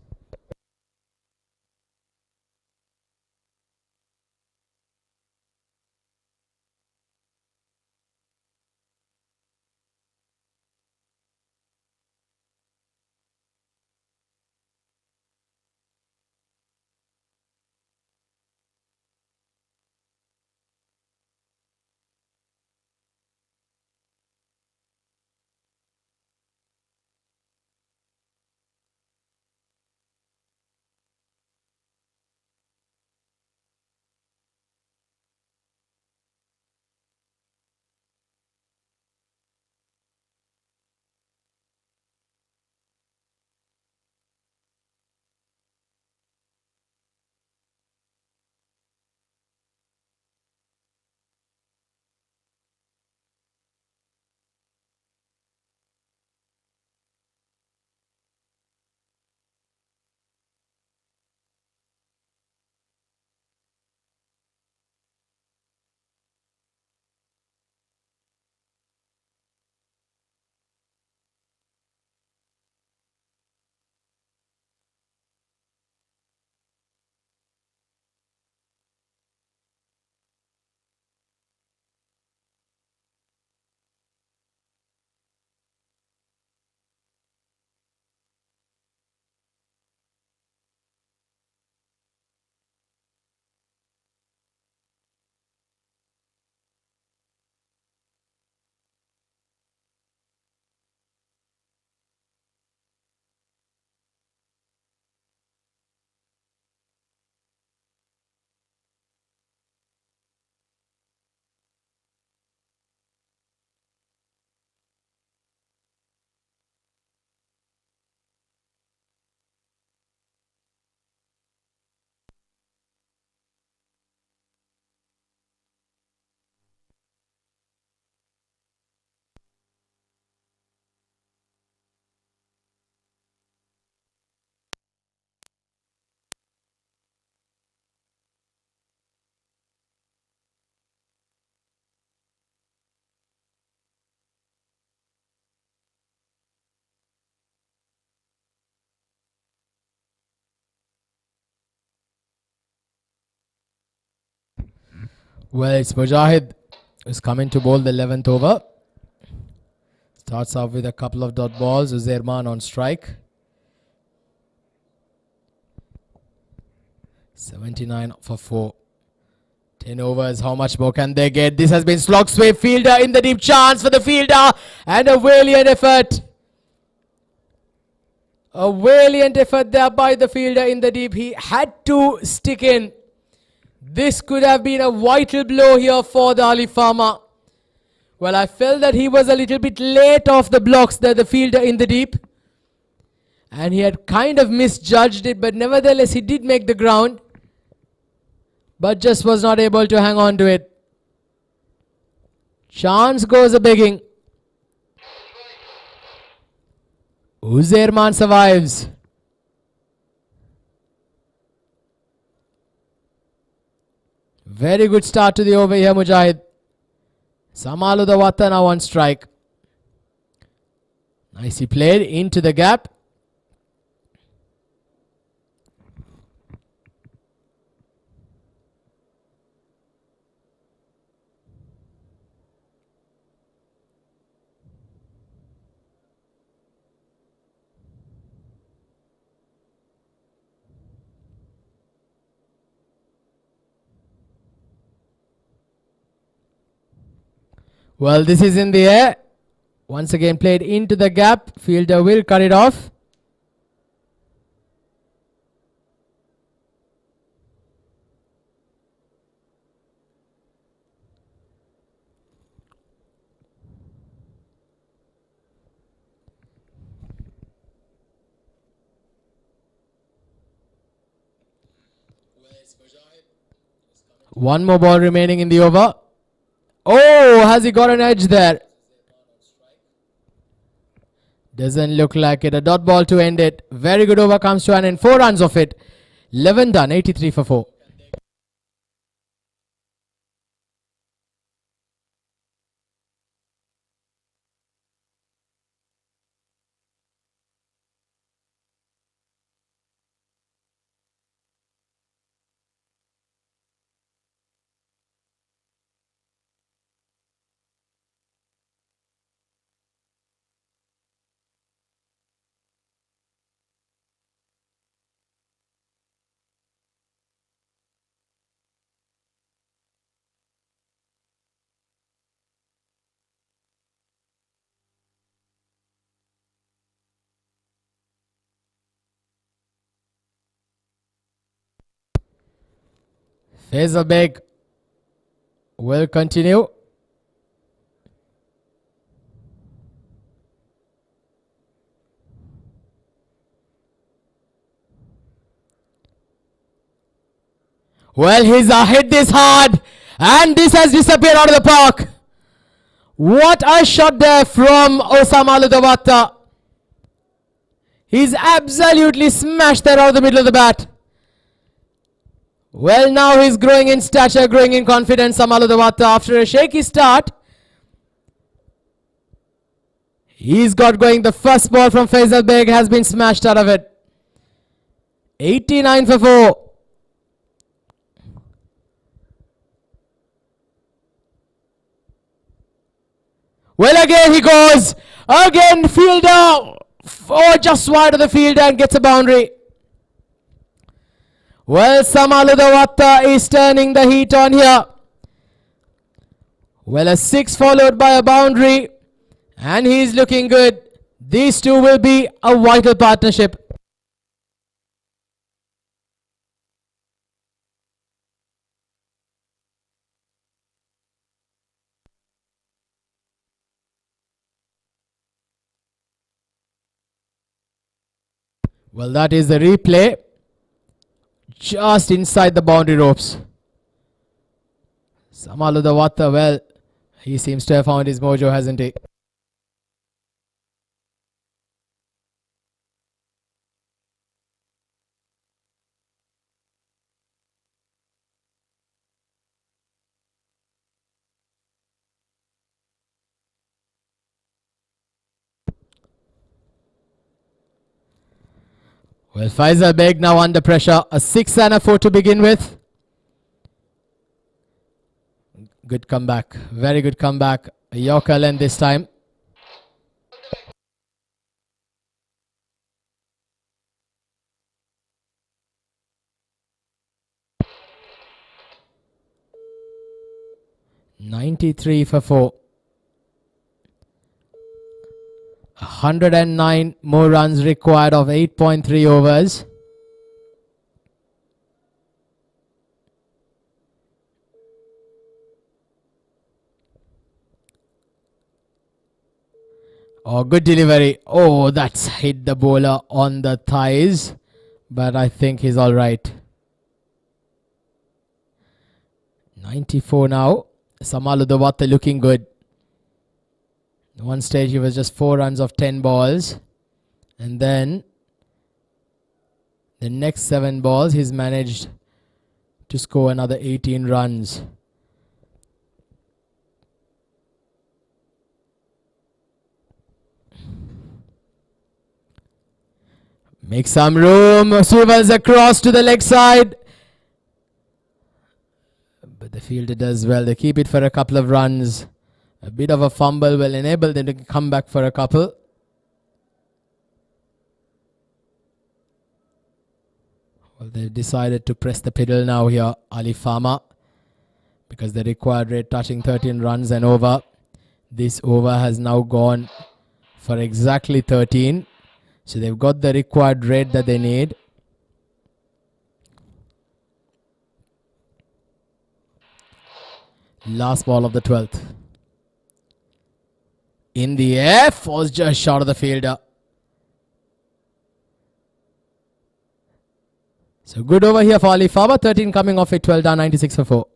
Well, it's Mujahid who's coming to bowl the 11th over. Starts off with a couple of dot balls. Uzairman on strike. 79 for 4. 10 overs. How much more can they get? This has been slog sweep. Fielder in the deep. Chance for the fielder. And a valiant effort. A valiant effort there by the fielder in the deep. He had to stick in. This could have been a vital blow here for the Alif Pharma. Well, I felt that he was a little bit late off the blocks there, the fielder in the deep. And he had kind of misjudged it, but nevertheless he did make the ground. But just was not able to hang on to it. Chance goes a begging. Uzairman survives. Very good start to the over here, Mujahid. Samalu the Wata now on strike. Nicely played into the gap. Well, this is in the air. Once again played into the gap. Fielder will cut it off. One more ball remaining in the over. Oh, has he got an edge there? Doesn't look like it. A dot ball to end it. Very good over comes to an end. 4 runs of it. 11 done. 83 for 4. Faisal Beg will continue. Well, he's hit this hard and this has disappeared out of the park. What a shot there from Osama Ludawata. He's absolutely smashed that out of the middle of the bat. Well, now he's growing in stature, growing in confidence, Samalu Dawata. After a shaky start, he's got going. The first ball from Faisal Beg has been smashed out of it. 89 for 4. Well, again he goes. Again, fielder. Oh, just wide of the fielder and gets a boundary. Well, Samalu Dawata is turning the heat on here. Well, a 6 followed by a boundary. And he's looking good. These two will be a vital partnership. Well, that is the replay. Just inside the boundary ropes. Samalu Dawata, well, he seems to have found his mojo, hasn't he? Well, Faisal Beg now under pressure. A 6 and a 4 to begin with. Good comeback. Very good comeback. A Yorker length this time. $93 for 4. 109 more runs required of 8.3 overs. Oh, good delivery. Oh, that's hit the bowler on the thighs. But I think he's all right. 94 now. Samaludawatta looking good. At one stage he was just 4 runs of 10 balls. And then the next 7 balls he's managed to score another 18 runs. Make some room. Swivels across to the leg side. But the fielder does well. They keep it for a couple of runs. A bit of a fumble will enable them to come back for a couple. Well, they've decided to press the pedal now here, Alif Pharma, because the required rate touching 13 runs and over. This over has now gone for exactly 13. So they've got the required rate that they need. Last ball of the 12th. In the air, falls just short of the fielder. So good over here for Alif Pharma. 13 coming off it, 12 down, 96 for 4.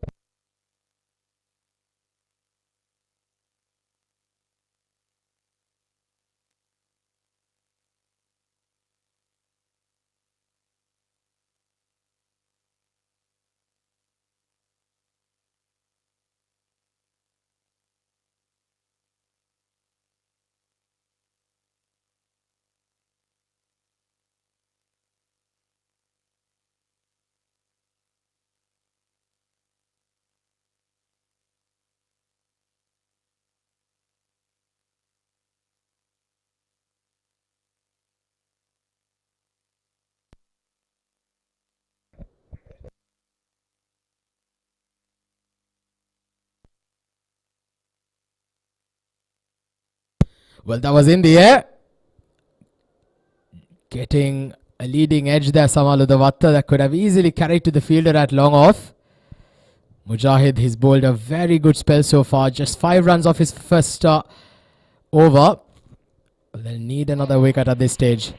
Well, that was in the air. Getting a leading edge there, Samaludawatta, that could have easily carried to the fielder at long off. Mujahid, he's bowled a very good spell so far. Just 5 runs off his first over. They'll need another wicket at this stage.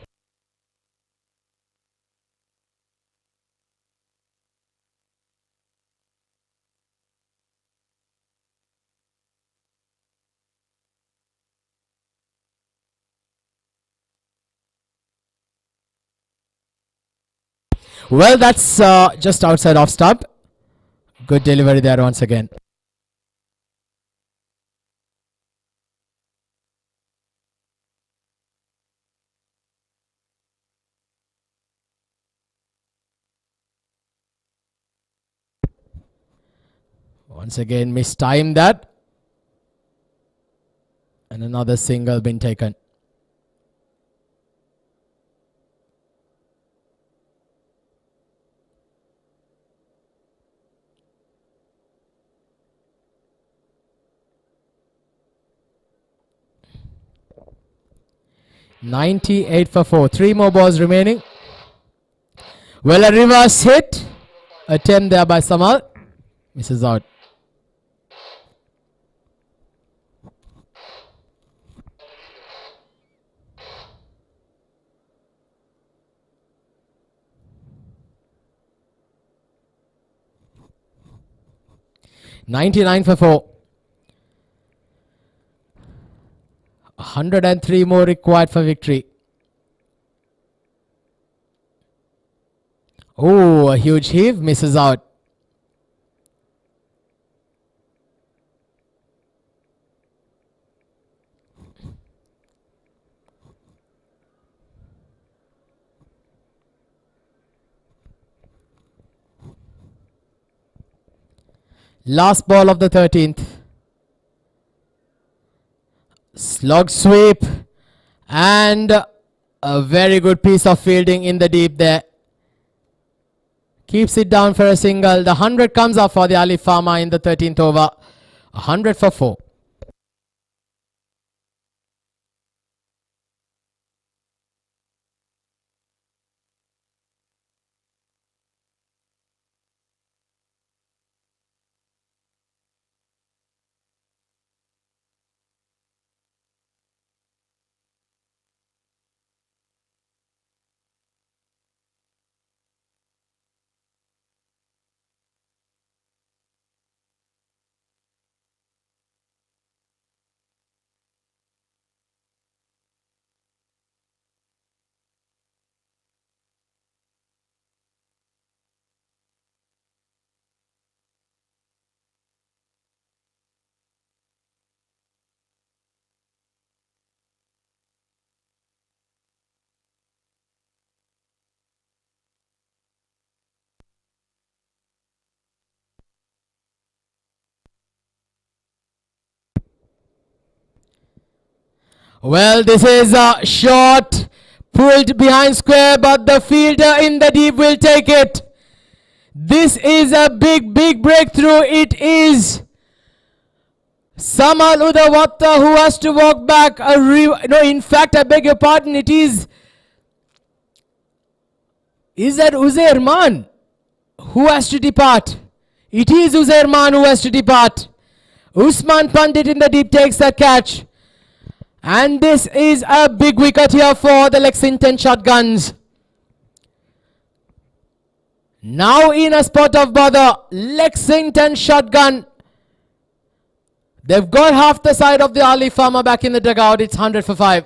Well, that's just outside off stump. Good delivery there once again. Once again, mistimed that. And another single been taken. $98 for 4. 3 more balls remaining. Well, a reverse hit. Attempt there by Samal. Misses out. $99 for 4. 103 more required for victory. Oh, a huge heave, misses out. Last ball of the 13th. Slog sweep. And a very good piece of fielding in the deep there. Keeps it down for a single. The 100 comes up for the Alif Pharma in the 13th over. 100 for 4. Well, this is a shot pulled behind square, but the fielder in the deep will take it. This is a big breakthrough. It is Samal Udawatta who has to walk back. No, in fact, I beg your pardon. It is that Uzair Man who has to depart? It is Uzair Man who has to depart. Usman Pandit in the deep takes that catch. And this is a big wicket here for the Lexington Shotguns. Now in a spot of bother, Lexington Shotgun. They've got half the side of the Alif Pharma back in the dugout. It's 100 for 5.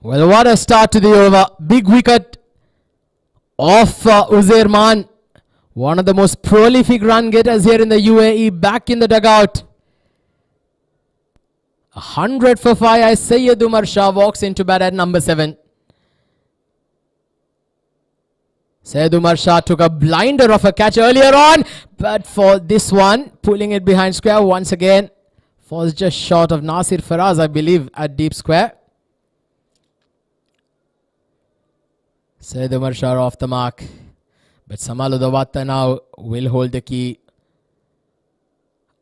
Well, what a start to the over. Big wicket of Uzair Man. One of the most prolific run getters here in the UAE. Back in the dugout. 100 for 5 as Syed Umar Shah walks into bat at number 7. Syed Umar Shah took a blinder of a catch earlier on. But for this one, pulling it behind square once again. Falls just short of Nasir Faraz, I believe, at deep square. Syed Umar Shah off the mark. But Samal Udawatta now will hold the key.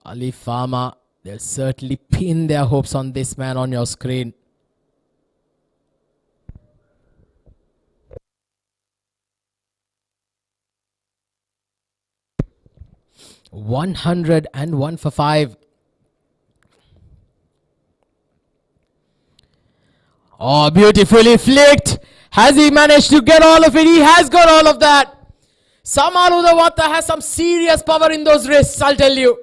Alif Pharma, they'll certainly pin their hopes on this man on your screen. $101 for 5. Oh, beautifully flicked. Has he managed to get all of it? He has got all of that. Samal Udawatta has some serious power in those wrists, I'll tell you.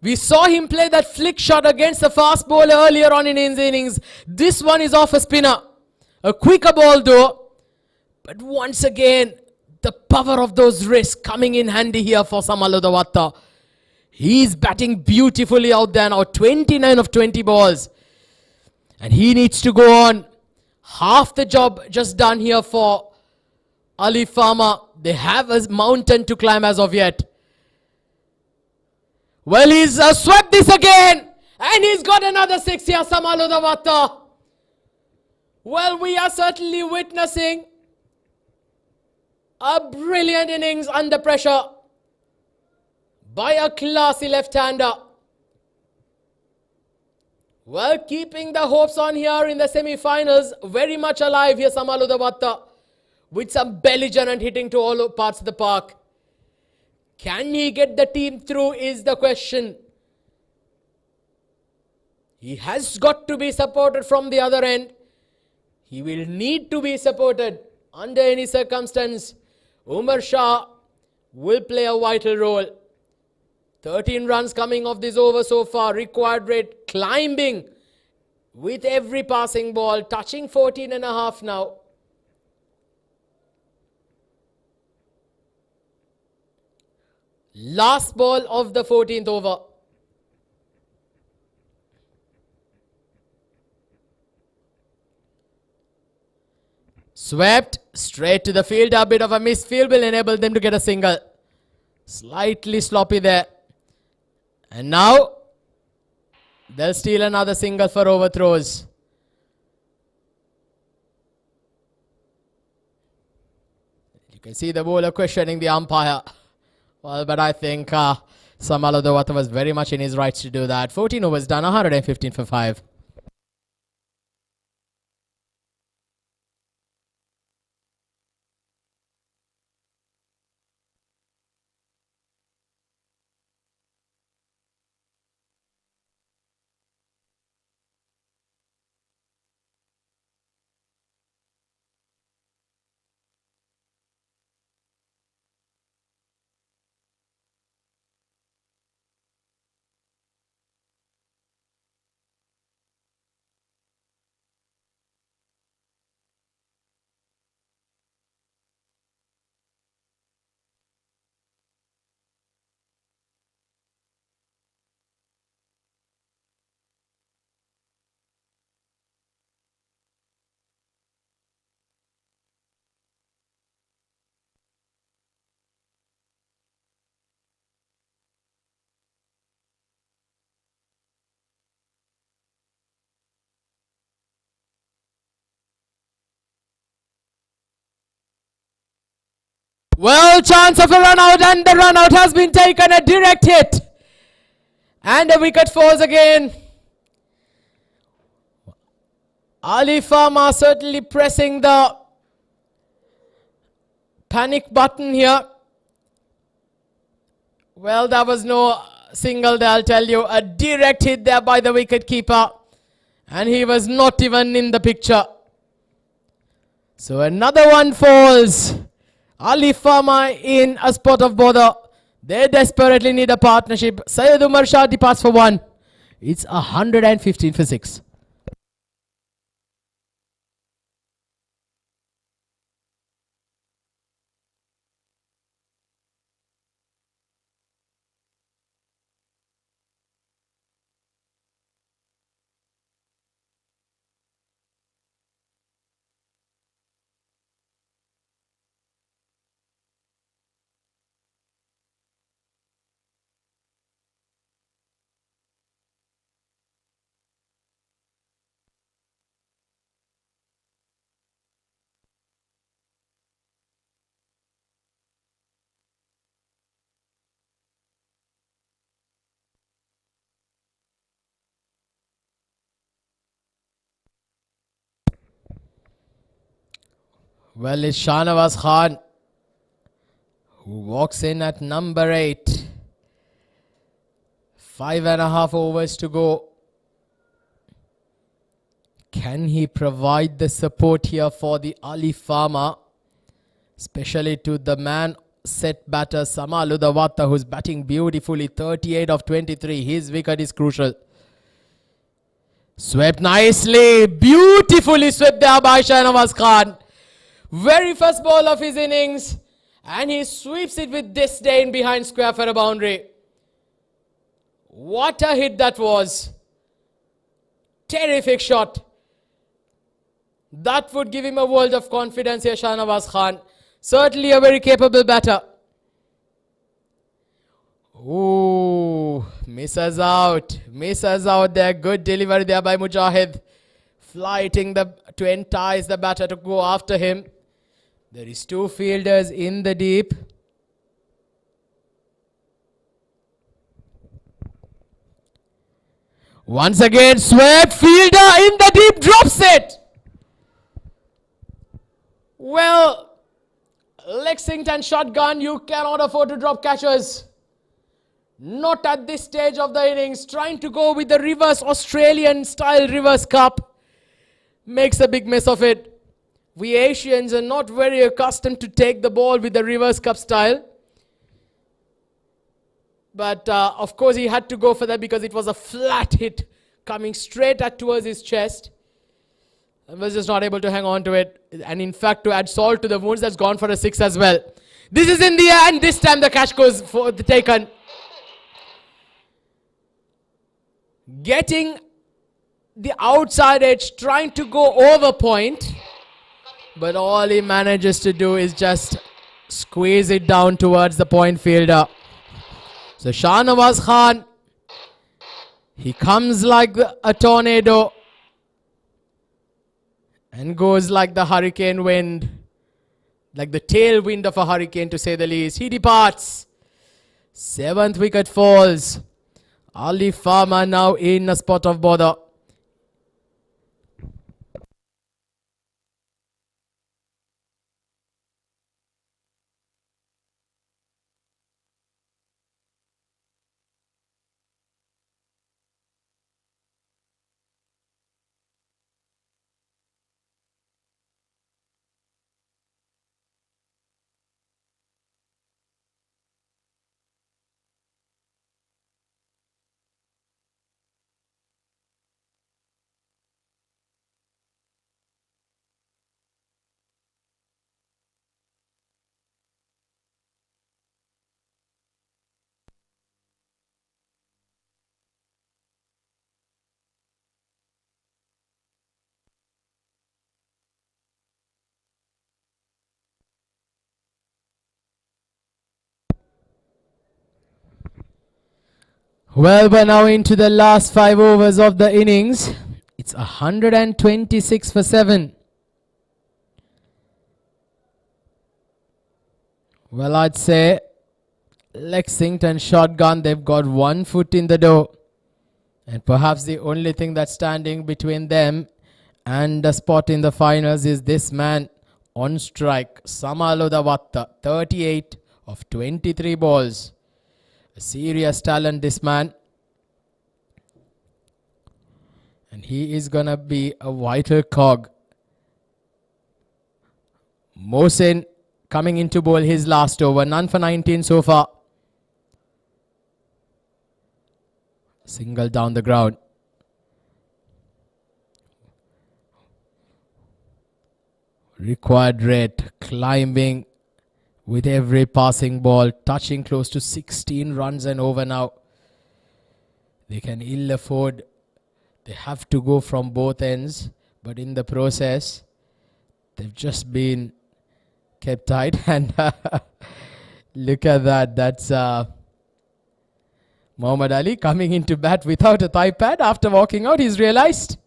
We saw him play that flick shot against the fast bowler earlier on in his innings. This one is off a spinner. A quicker ball though. But once again, the power of those wrists coming in handy here for Samal Udawatta. He's batting beautifully out there now. 29 of 20 balls. And he needs to go on. Half the job just done here for Alif Pharma. They have a mountain to climb as of yet. Well, he's swept this again. And he's got another 6 here, Samal Udawatta. Well, we are certainly witnessing a brilliant innings under pressure by a classy left-hander. Well, keeping the hopes on here in the semi-finals. Very much alive here, Samal Udawatta. With some belligerent hitting to all parts of the park. Can he get the team through is the question. He has got to be supported from the other end. He will need to be supported under any circumstance. Umar Shah will play a vital role. 13 runs coming off this over so far. Required rate climbing with every passing ball, touching 14.5 now. Last ball of the 14th over. Swept straight to the field. A bit of a missed field will enable them to get a single. Slightly sloppy there. And now they'll steal another single for overthrows. You can see the bowler questioning the umpire. Well, but I think Samala Dewata was very much in his rights to do that. 14 overs done, 115 for 5. Well, chance of a run out, and the run out has been taken. A direct hit. And a wicket falls again. Alif Pharma certainly pressing the panic button here. Well, there was no single there, I'll tell you. A direct hit there by the wicket keeper. And he was not even in the picture. So another one falls. Alif Pharma in a spot of bother. They desperately need a partnership. Syed Umar Shah departs for 1. It's 115 for 6. Well, it's Shahnawaz Khan who walks in at number 8. 5.5 overs to go. Can he provide the support here for the Alif Pharma? Especially to the man set batter Samalu Dewata, who's batting beautifully. 38 of 23. His wicket is crucial. Swept nicely. Beautifully swept there by Shahnawaz Khan. Very first ball of his innings. And he sweeps it with disdain behind square for a boundary. What a hit that was. Terrific shot. That would give him a world of confidence here, Shahnawaz Khan. Certainly a very capable batter. Ooh, misses out. Misses out there. Good delivery there by Mujahid. Flighting to entice the batter to go after him. There is 2 fielders in the deep. Once again, swept. Fielder in the deep, drops it. Well, Lexington shotgun, you cannot afford to drop catchers. Not at this stage of the innings. Trying to go with the reverse Australian style reverse cup. Makes a big mess of it. We Asians are not very accustomed to take the ball with the reverse cup style. But of course he had to go for that because it was a flat hit coming straight towards his chest. And was just not able to hang on to it. And in fact, to add salt to the wounds, that's gone for a 6 as well. This is in the air, and this time the catch goes for the taken. Getting the outside edge, trying to go over point. But all he manages to do is just squeeze it down towards the point fielder. So Shahnawaz Khan, he comes like a tornado and goes like the hurricane wind, like the tailwind of a hurricane to say the least. He departs. 7th wicket falls. Alif Pharma now in a spot of bother. Well, we're now into the last 5 overs of the innings. It's 126 for 7. Well, I'd say Lexington shotgun, they've got 1 foot in the door. And perhaps the only thing that's standing between them and a spot in the finals is this man on strike, Samalodavatta, 38 of 23 balls. A serious talent, this man. And he is going to be a vital cog. Mohsin coming into bowl his last over. None for 19 so far. Single down the ground. Required rate climbing with every passing ball, touching close to 16 runs and over now. They can ill afford. They have to go from both ends, but in the process, they've just been kept tight. And look at that. That's Muhammad Ali coming into bat without a thigh pad. After walking out, he's realized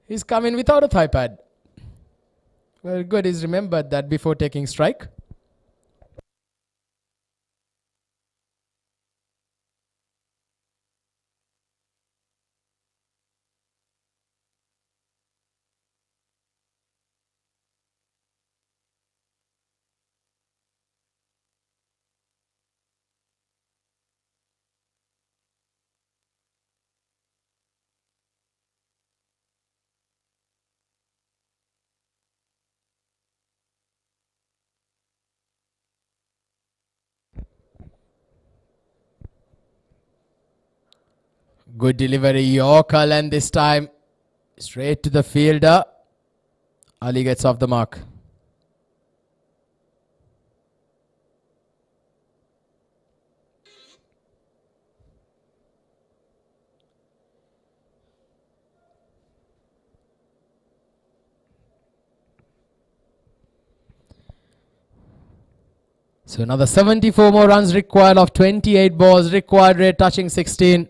he's come in without a thigh pad. Well, good. He's remembered that before taking strike. Good delivery, Yorker, and this time straight to the fielder. Ali gets off the mark. So another 74 more runs required of 28 balls. Required rate touching 16.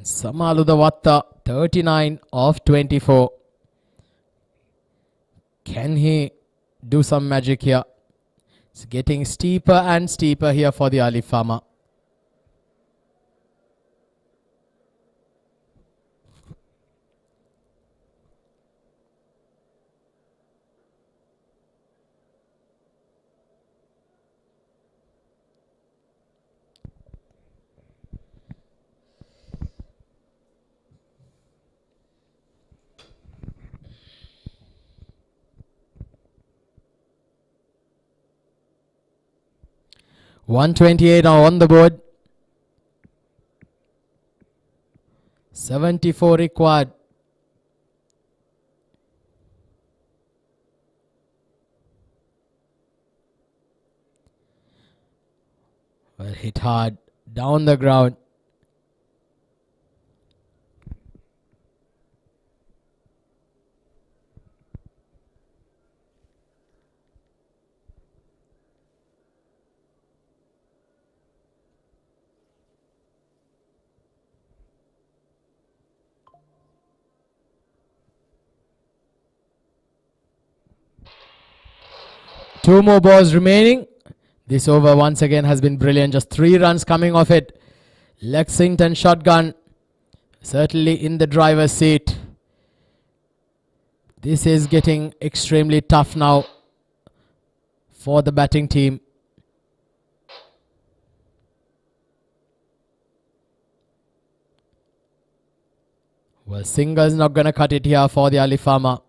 Samaludavatta, 39 of 24. Can he do some magic here? It's getting steeper and steeper here for the Alif Pharma. 128 now on the board. 74 required. Well, hit hard down the ground. Two more balls remaining. This over once again has been brilliant. Just 3 runs coming off it. Lexington shotgun certainly in the driver's seat. This is getting extremely tough now for the batting team. Well, single's not going to cut it here for the Alif Pharma.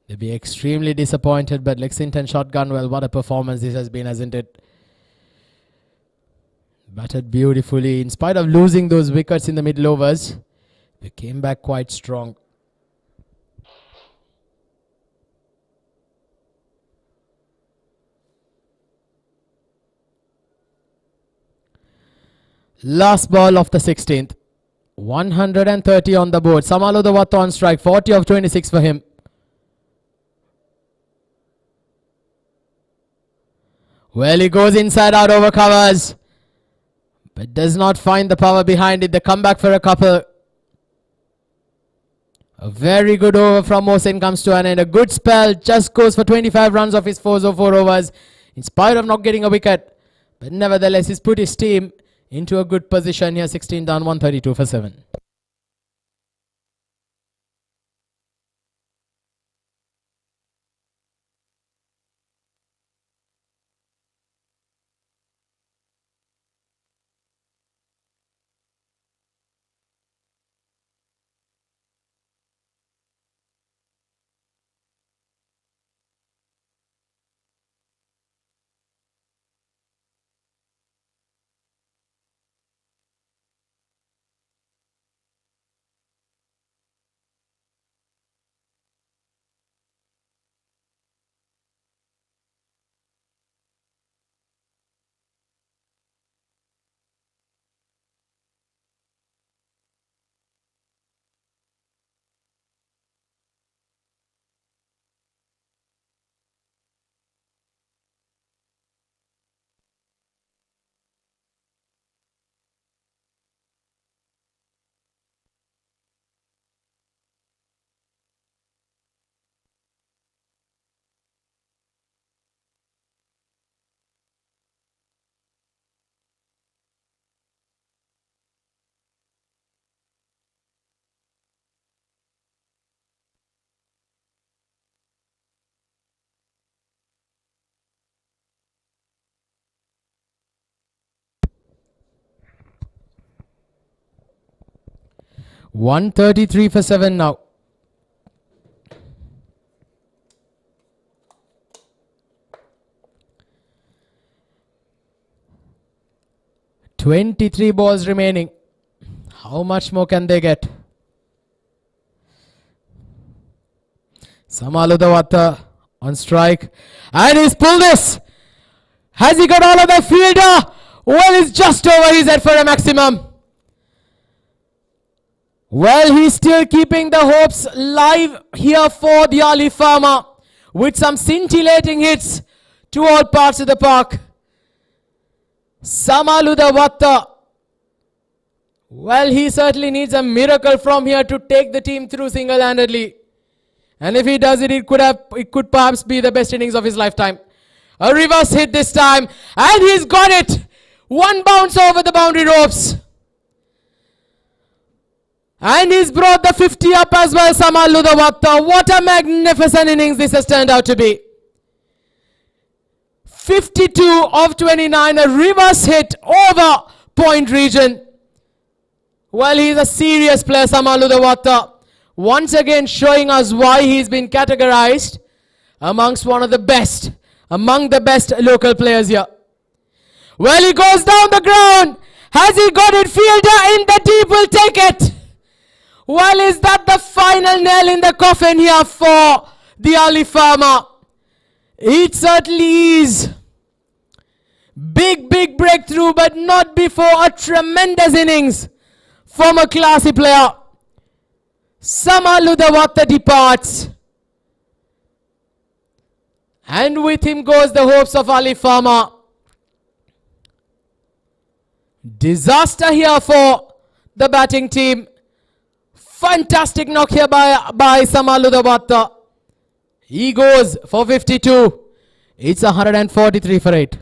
They'll be extremely disappointed, but Lexington shotgun, well, what a performance this has been, hasn't it? Batted beautifully. In spite of losing those wickets in the middle overs, they came back quite strong. Last ball of the 16th. 130 on the board. Samalu Dawatta on strike. 40 of 26 for him. Well, he goes inside out over covers, but does not find the power behind it. The comeback for a couple. A very good over from Mohsin comes to an end. A good spell. Just goes for 25 runs off his 404 overs. In spite of not getting a wicket. But nevertheless, he's put his team into a good position here. 16 down, 132 for 7. $133 for 7 now. $23 balls remaining. How much more can they get? Samalu Dawatta on strike. And he's pulled this. Has he got all of the fielder? Well, it's just over his head for a maximum. Well, he's still keeping the hopes live here for the Alif Pharma with some scintillating hits to all parts of the park. Samalu Dawatta. Well, he certainly needs a miracle from here to take the team through single-handedly. And if he does it, it could perhaps be the best innings of his lifetime. A reverse hit this time. And he's got it. One bounce over the boundary ropes. And he's brought the 50 up as well, Samalu Dawatta. What a magnificent innings this has turned out to be. 52 of 29, a reverse hit over point region. Well, he's a serious player, Samalu Dawatta. Once again showing us why he's been categorized amongst among the best local players here. Well, he goes down the ground. Has he got it? Fielder in the deep will take it. Well, is that the final nail in the coffin here for the Alif Pharma? It certainly is. Big breakthrough, but not before a tremendous innings from a classy player. Samaludawata departs. And with him goes the hopes of Alif Pharma. Disaster here for the batting team. Fantastic knock here by Samaludawata. He goes for 52. It's 143 for 8.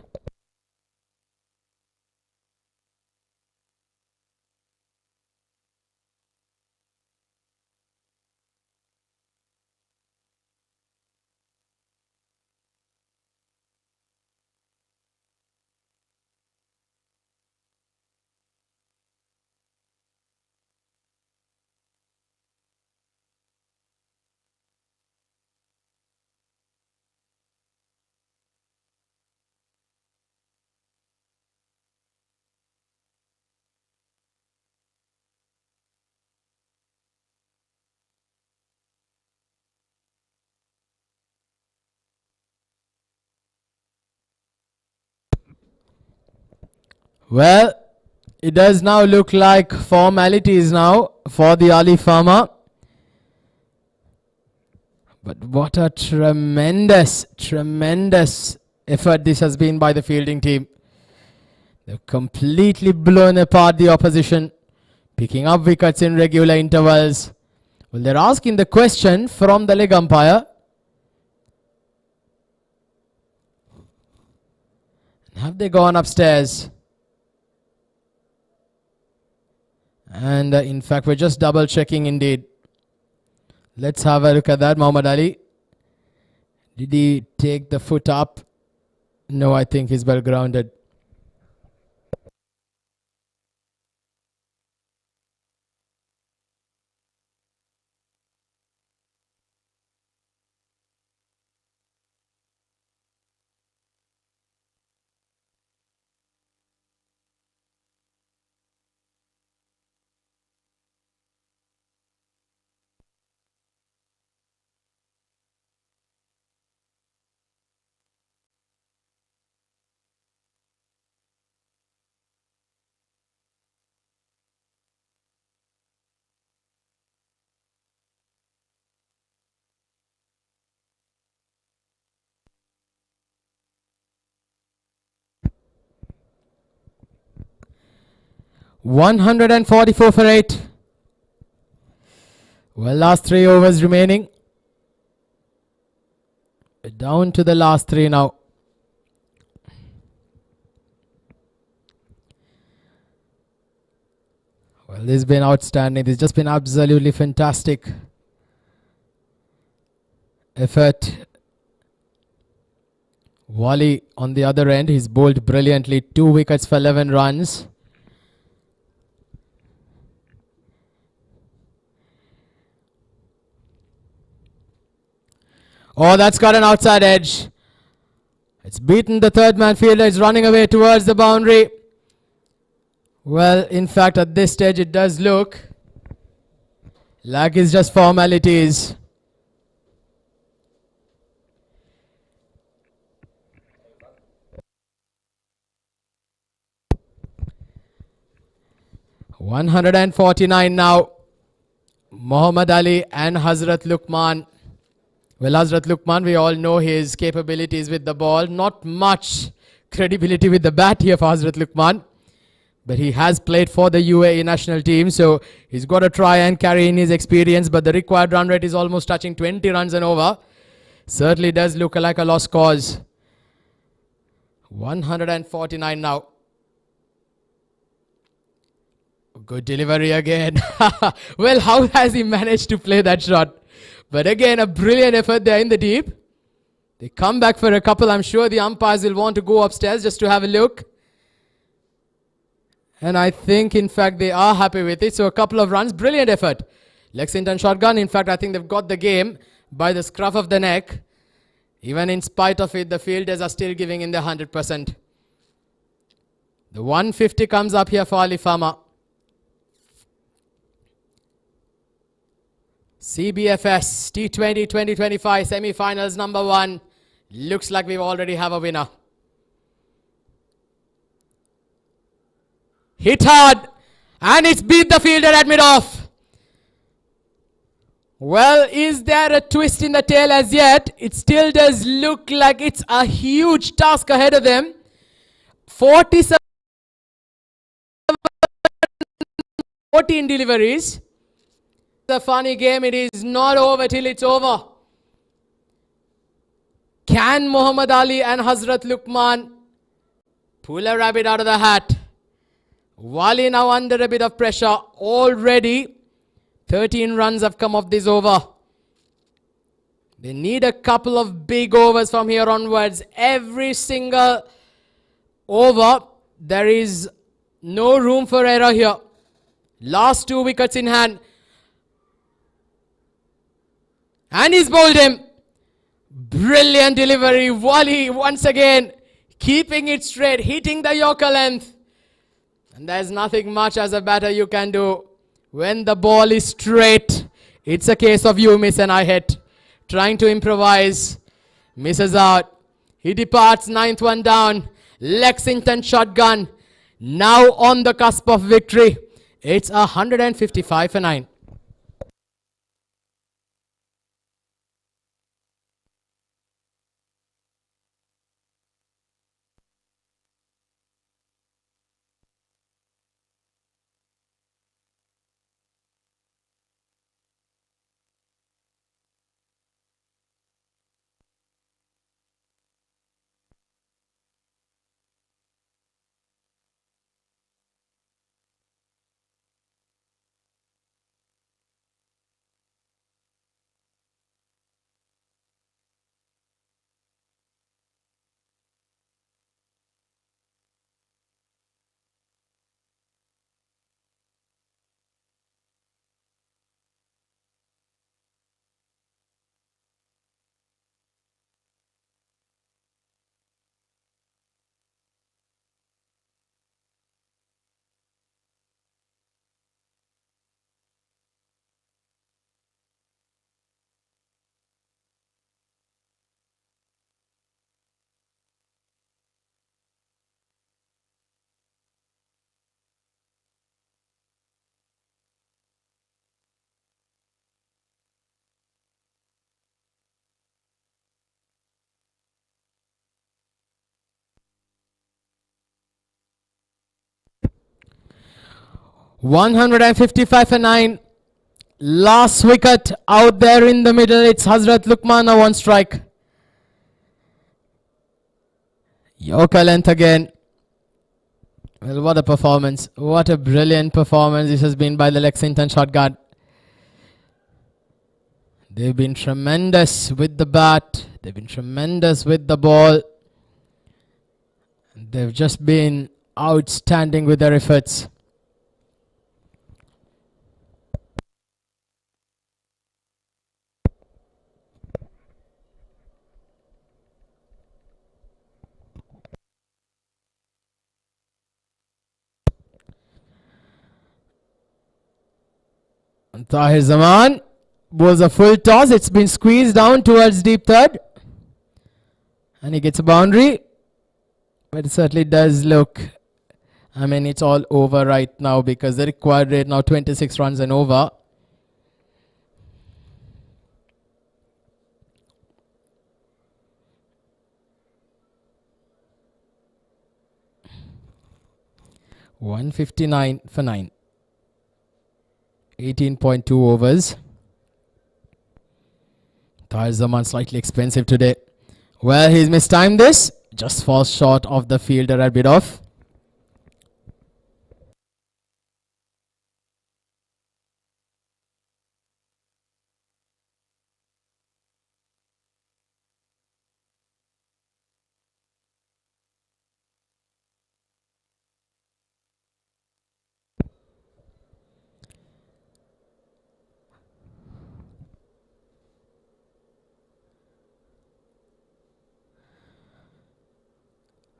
Well, it does now look like formalities now for the Alif Pharma. But what a tremendous effort this has been by the fielding team. They've completely blown apart the opposition, picking up wickets in regular intervals. Well, they're asking the question from the leg umpire. Have they gone upstairs? And in fact, we're just double checking indeed. Let's have a look at that. Muhammad Ali. Did he take the foot up? No, I think he's well grounded. $144 for 8. Well, last 3 overs remaining. Down to the last 3 now. Well, this has been outstanding. This has just been absolutely fantastic effort. Wally on the other end, he's bowled brilliantly. 2 wickets for 11 runs. Oh, that's got an outside edge. It's beaten the third man fielder. It's running away towards the boundary. Well, in fact, at this stage, it does look like it's just formalities. $149 now. Muhammad Ali and Hazrat Luqman. Well, Hazrat Luqman, we all know his capabilities with the ball. Not much credibility with the bat here for Hazrat Luqman. But he has played for the UAE national team, so he's got to try and carry in his experience. But the required run rate is almost touching 20 runs and over. Certainly does look like a lost cause. 149 now. Good delivery again. Well, how has he managed to play that shot? But again, a brilliant effort there in the deep. They come back for a couple. I'm sure the umpires will want to go upstairs just to have a look. And I think, in fact, they are happy with it. So a couple of runs. Brilliant effort. Lexington shotgun. In fact, I think they've got the game by the scruff of the neck. Even in spite of it, the fielders are still giving in their 100%. The 150 comes up here for Alif Pharma. CBFS T20 2025 semi-finals number 1. Looks like we already have a winner. Hit hard, and it's beat the fielder at mid-off. Well, is there a twist in the tail as yet? It still does look like it's a huge task ahead of them. 47 14 deliveries. It's a funny game. It is not over till it's over. Can Muhammad Ali and Hazrat Luqman pull a rabbit out of the hat? Wali now under a bit of pressure already. 13 runs have come off this over. They need a couple of big overs from here onwards. Every single over, there is no room for error here. Last 2 wickets in hand. And he's bowled him. Brilliant delivery. Wali once again keeping it straight, hitting the Yorker length. And there's nothing much as a batter you can do. When the ball is straight, it's a case of you miss and I hit. Trying to improvise. Misses out. He departs, 9th one down. Lexington shotgun. Now on the cusp of victory. It's 155 for 9. $155 for 9. Last wicket out there in the middle. It's Hazrat Luqman on strike. Yorker length again. Well, what a performance. What a brilliant performance this has been by the Lexington shotgun. They've been tremendous with the bat. They've been tremendous with the ball. They've just been outstanding with their efforts. Tahir Zaman was a full toss. It's been squeezed down towards deep third. And he gets a boundary. But it certainly does look, I mean, it's all over right now because the required rate now 26 runs and over. $159 for 9. 18.2 overs. Tahir Zaman slightly expensive today. Well, he's mistimed this. Just falls short of the fielder a bit off.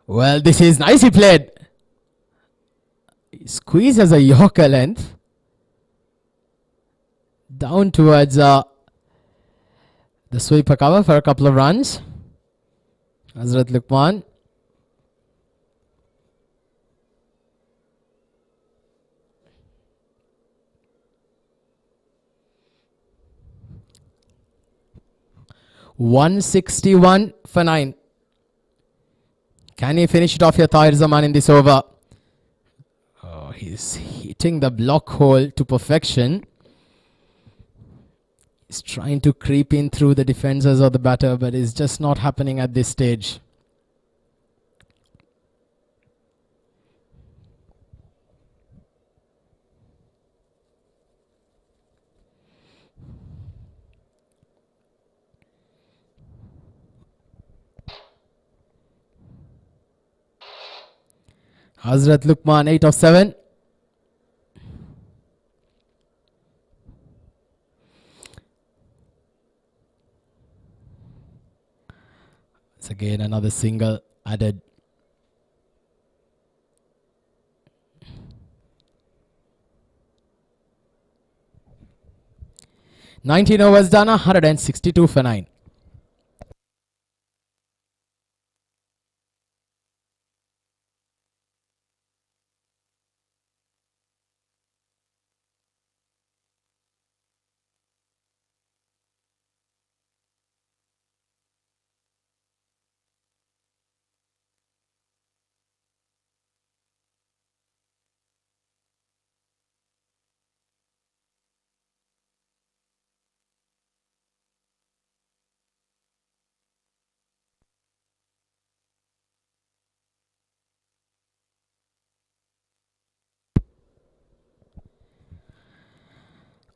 Well, this is nicely played. Squeezes a Yorker length down towards the sweeper cover for a couple of runs. Hazrat Luqman. $161 for 9. Can he finish it off here, Tahir Zaman, in this over? Oh, he's hitting the block hole to perfection. He's trying to creep in through the defenses of the batter, but it's just not happening at this stage. Hazrat Luqman, 8 of 7. It's again another single added. $19 overs done, 162 for 9.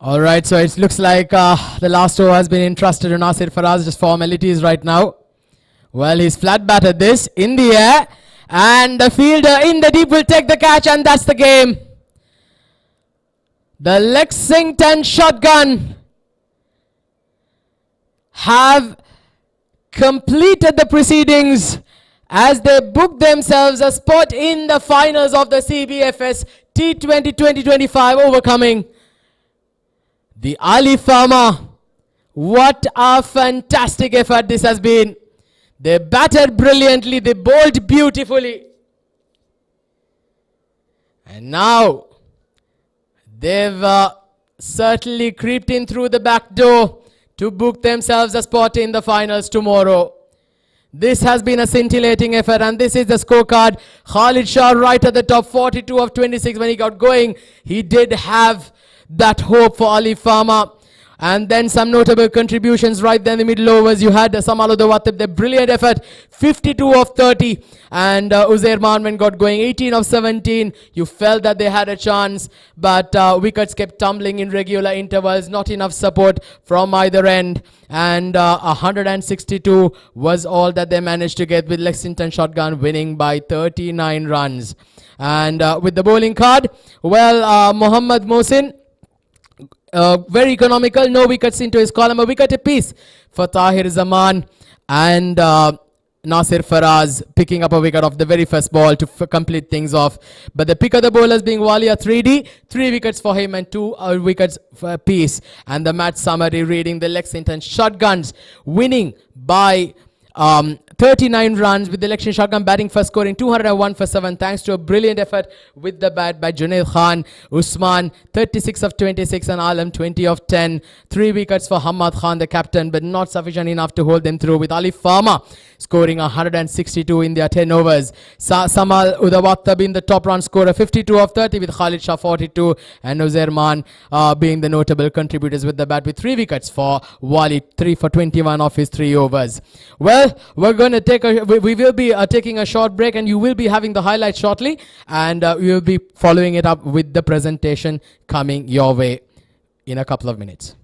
All right, so it looks like the last over has been entrusted to Nasir Faraz. Just formalities right now. Well, he's flat batted this in the air, and the fielder in the deep will take the catch, and that's the game. The Lexington Shotgun have completed the proceedings as they book themselves a spot in the finals of the CBFS T20 2025, overcoming the Alif Pharma. What a fantastic effort this has been. They batted brilliantly, they bowled beautifully. And now they've certainly creeped in through the back door to book themselves a spot in the finals tomorrow. This has been a scintillating effort, and this is the scorecard. Khalid Shah right at the top, 42 of 26 when he got going. He did have that hope for Alif Pharma. And then some notable contributions right there in the middle overs. You had Samal Udawatib, the brilliant effort, 52 of 30. And Uzair Manman got going, 18 of 17. You felt that they had a chance, but wickets kept tumbling in regular intervals. Not enough support from either end. And 162 was all that they managed to get, with Lexington Shotgun winning by 39 runs. And with the bowling card, well, Mohammad Mohsin, very economical, no wickets into his column, a wicket apiece for Tahir Zaman and Nasir Faraz picking up a wicket off the very first ball to complete things off. But the pick of the bowlers being Walia 3D, 3 wickets for him and 2 wickets for a piece. And the match summary reading: the Lexington Shotguns winning by 39 runs, with the Lexington Shotgun batting first, scoring 201 for 7 thanks to a brilliant effort with the bat by Junaid Khan. Usman 36 of 26 and Alam 20 of 10. 3 wickets for Hamad Khan, the captain, but not sufficient enough to hold them through, with Alif Pharma scoring 162 in their 10 overs. Samal Udawattab in the top run scorer, 52 of 30, with Khalid Shah 42 and Uzair Man being the notable contributors with the bat, with 3 wickets for Wali, 3 for 21 of his 3 overs. Well, we're going to take we will be taking a short break, and you will be having the highlights shortly, and we will be following it up with the presentation coming your way in a couple of minutes.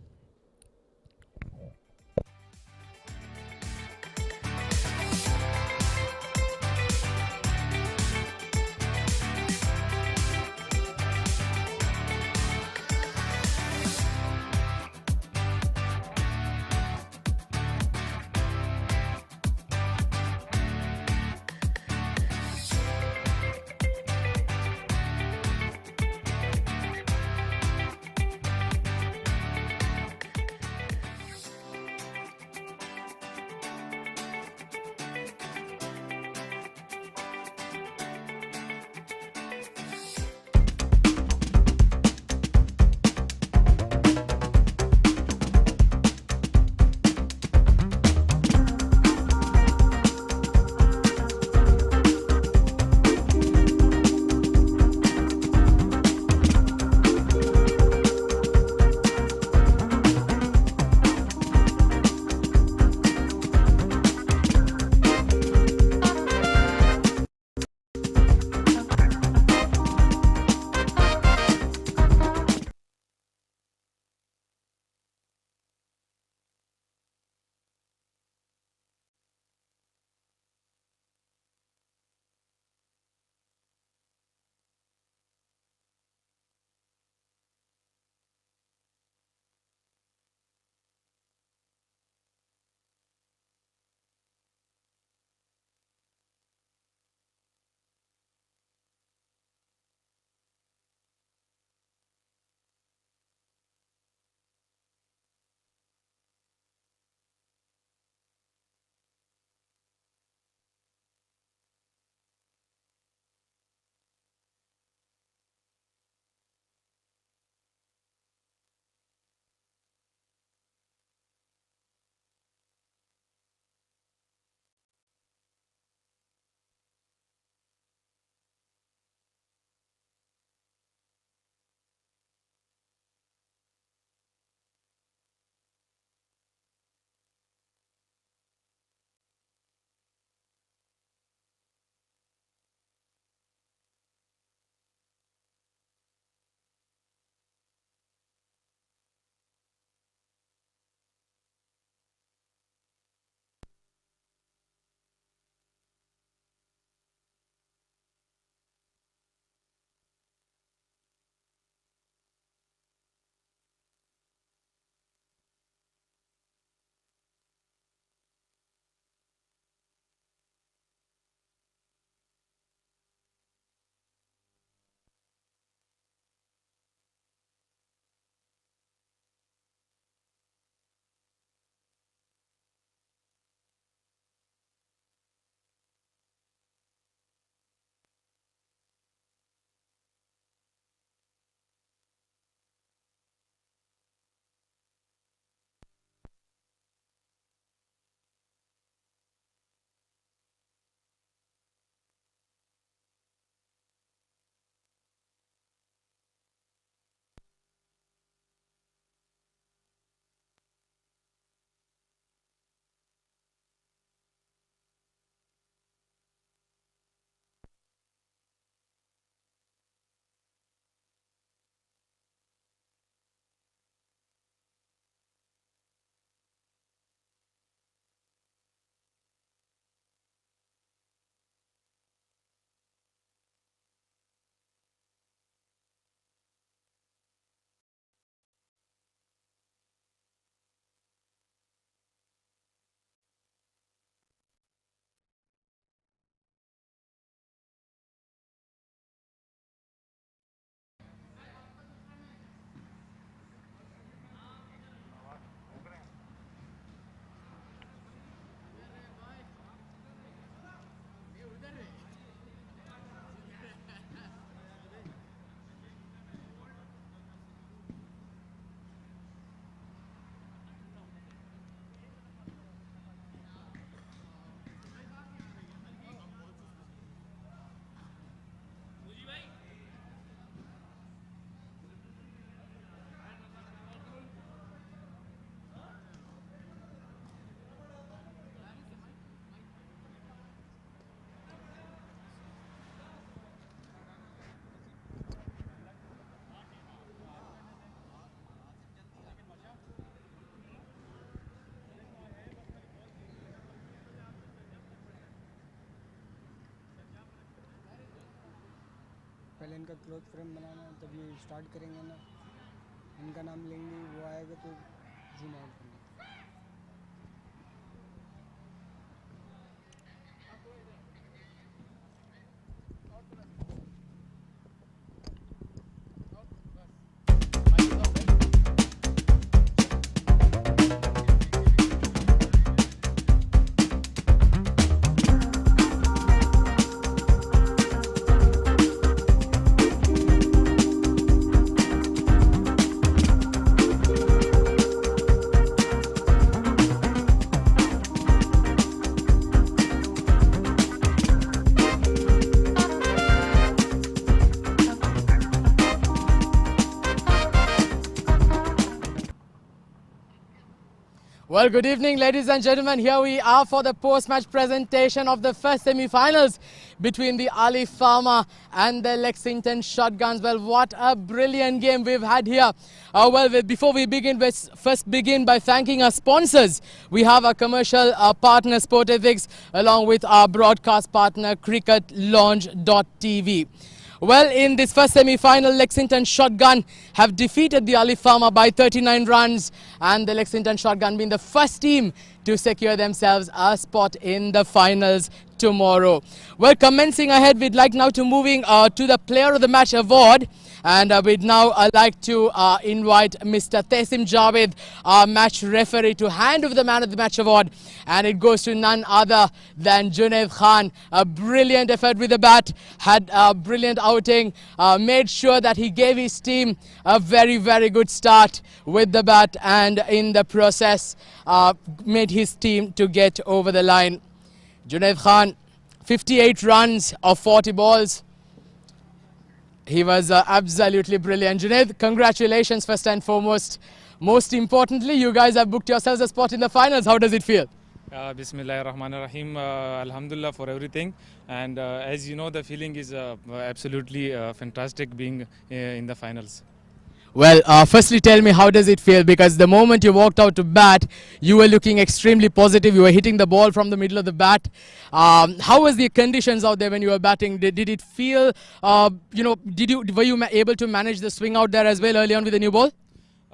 पहले इनका cloth frame बनाना है, तब ये start करेंगे ना, इनका नाम लेंगे, वो आएगा तो जूम आउट करना। Well, good evening, ladies and gentlemen. Here we are for the post-match presentation of the first semi-finals between the Alif Pharma and the Lexington Shotguns. Well, what a brilliant game we've had here. Before we begin, let's first begin by thanking our sponsors. We have our commercial partner, Sportifics, along with our broadcast partner, cricketlaunch.tv. Well, in this first semi-final, Lexington Shotgun have defeated the Alif Pharma by 39 runs, and the Lexington Shotgun being the first team to secure themselves a spot in the finals tomorrow. Well, commencing ahead, we'd like now to moving to the Player of the Match award. And we'd now like to invite Mr. Tesim Javed, our match referee, to hand over the Man of the Match award. And it goes to none other than Junaid Khan. A brilliant effort with the bat, had a brilliant outing, made sure that he gave his team a very, very good start with the bat, and in the process made his team to get over the line. Junaid Khan, 58 runs of 40 balls. He was absolutely brilliant. Junaid, congratulations first and foremost. Most importantly, you guys have booked yourselves a spot in the finals. How does it feel? Bismillahirrahmanirrahim. Alhamdulillah for everything. And as you know, the feeling is absolutely fantastic being in the finals. Well, firstly tell me, how does it feel? Because the moment you walked out to bat, you were looking extremely positive. You were hitting the ball from the middle of the bat. How was the conditions out there when you were batting? Did it feel, were you able to manage the swing out there as well early on with the new ball?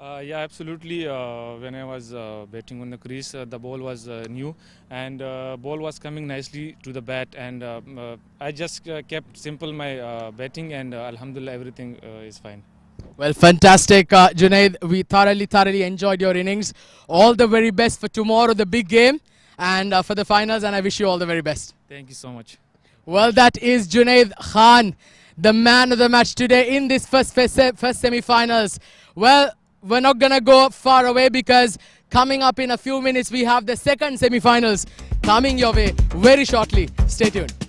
Yeah, absolutely. When I was batting on the crease, the ball was new, and ball was coming nicely to the bat, and I just kept simple my batting, and Alhamdulillah, everything is fine. Well, fantastic, Junaid. We thoroughly enjoyed your innings. All the very best for tomorrow, the big game, and for the finals, and I wish you all the very best. Thank you so much. Well, that is Junaid Khan, the man of the match today in this first semi-finals. Well, we're not going to go far away, because coming up in a few minutes, we have the second semi-finals coming your way very shortly. Stay tuned.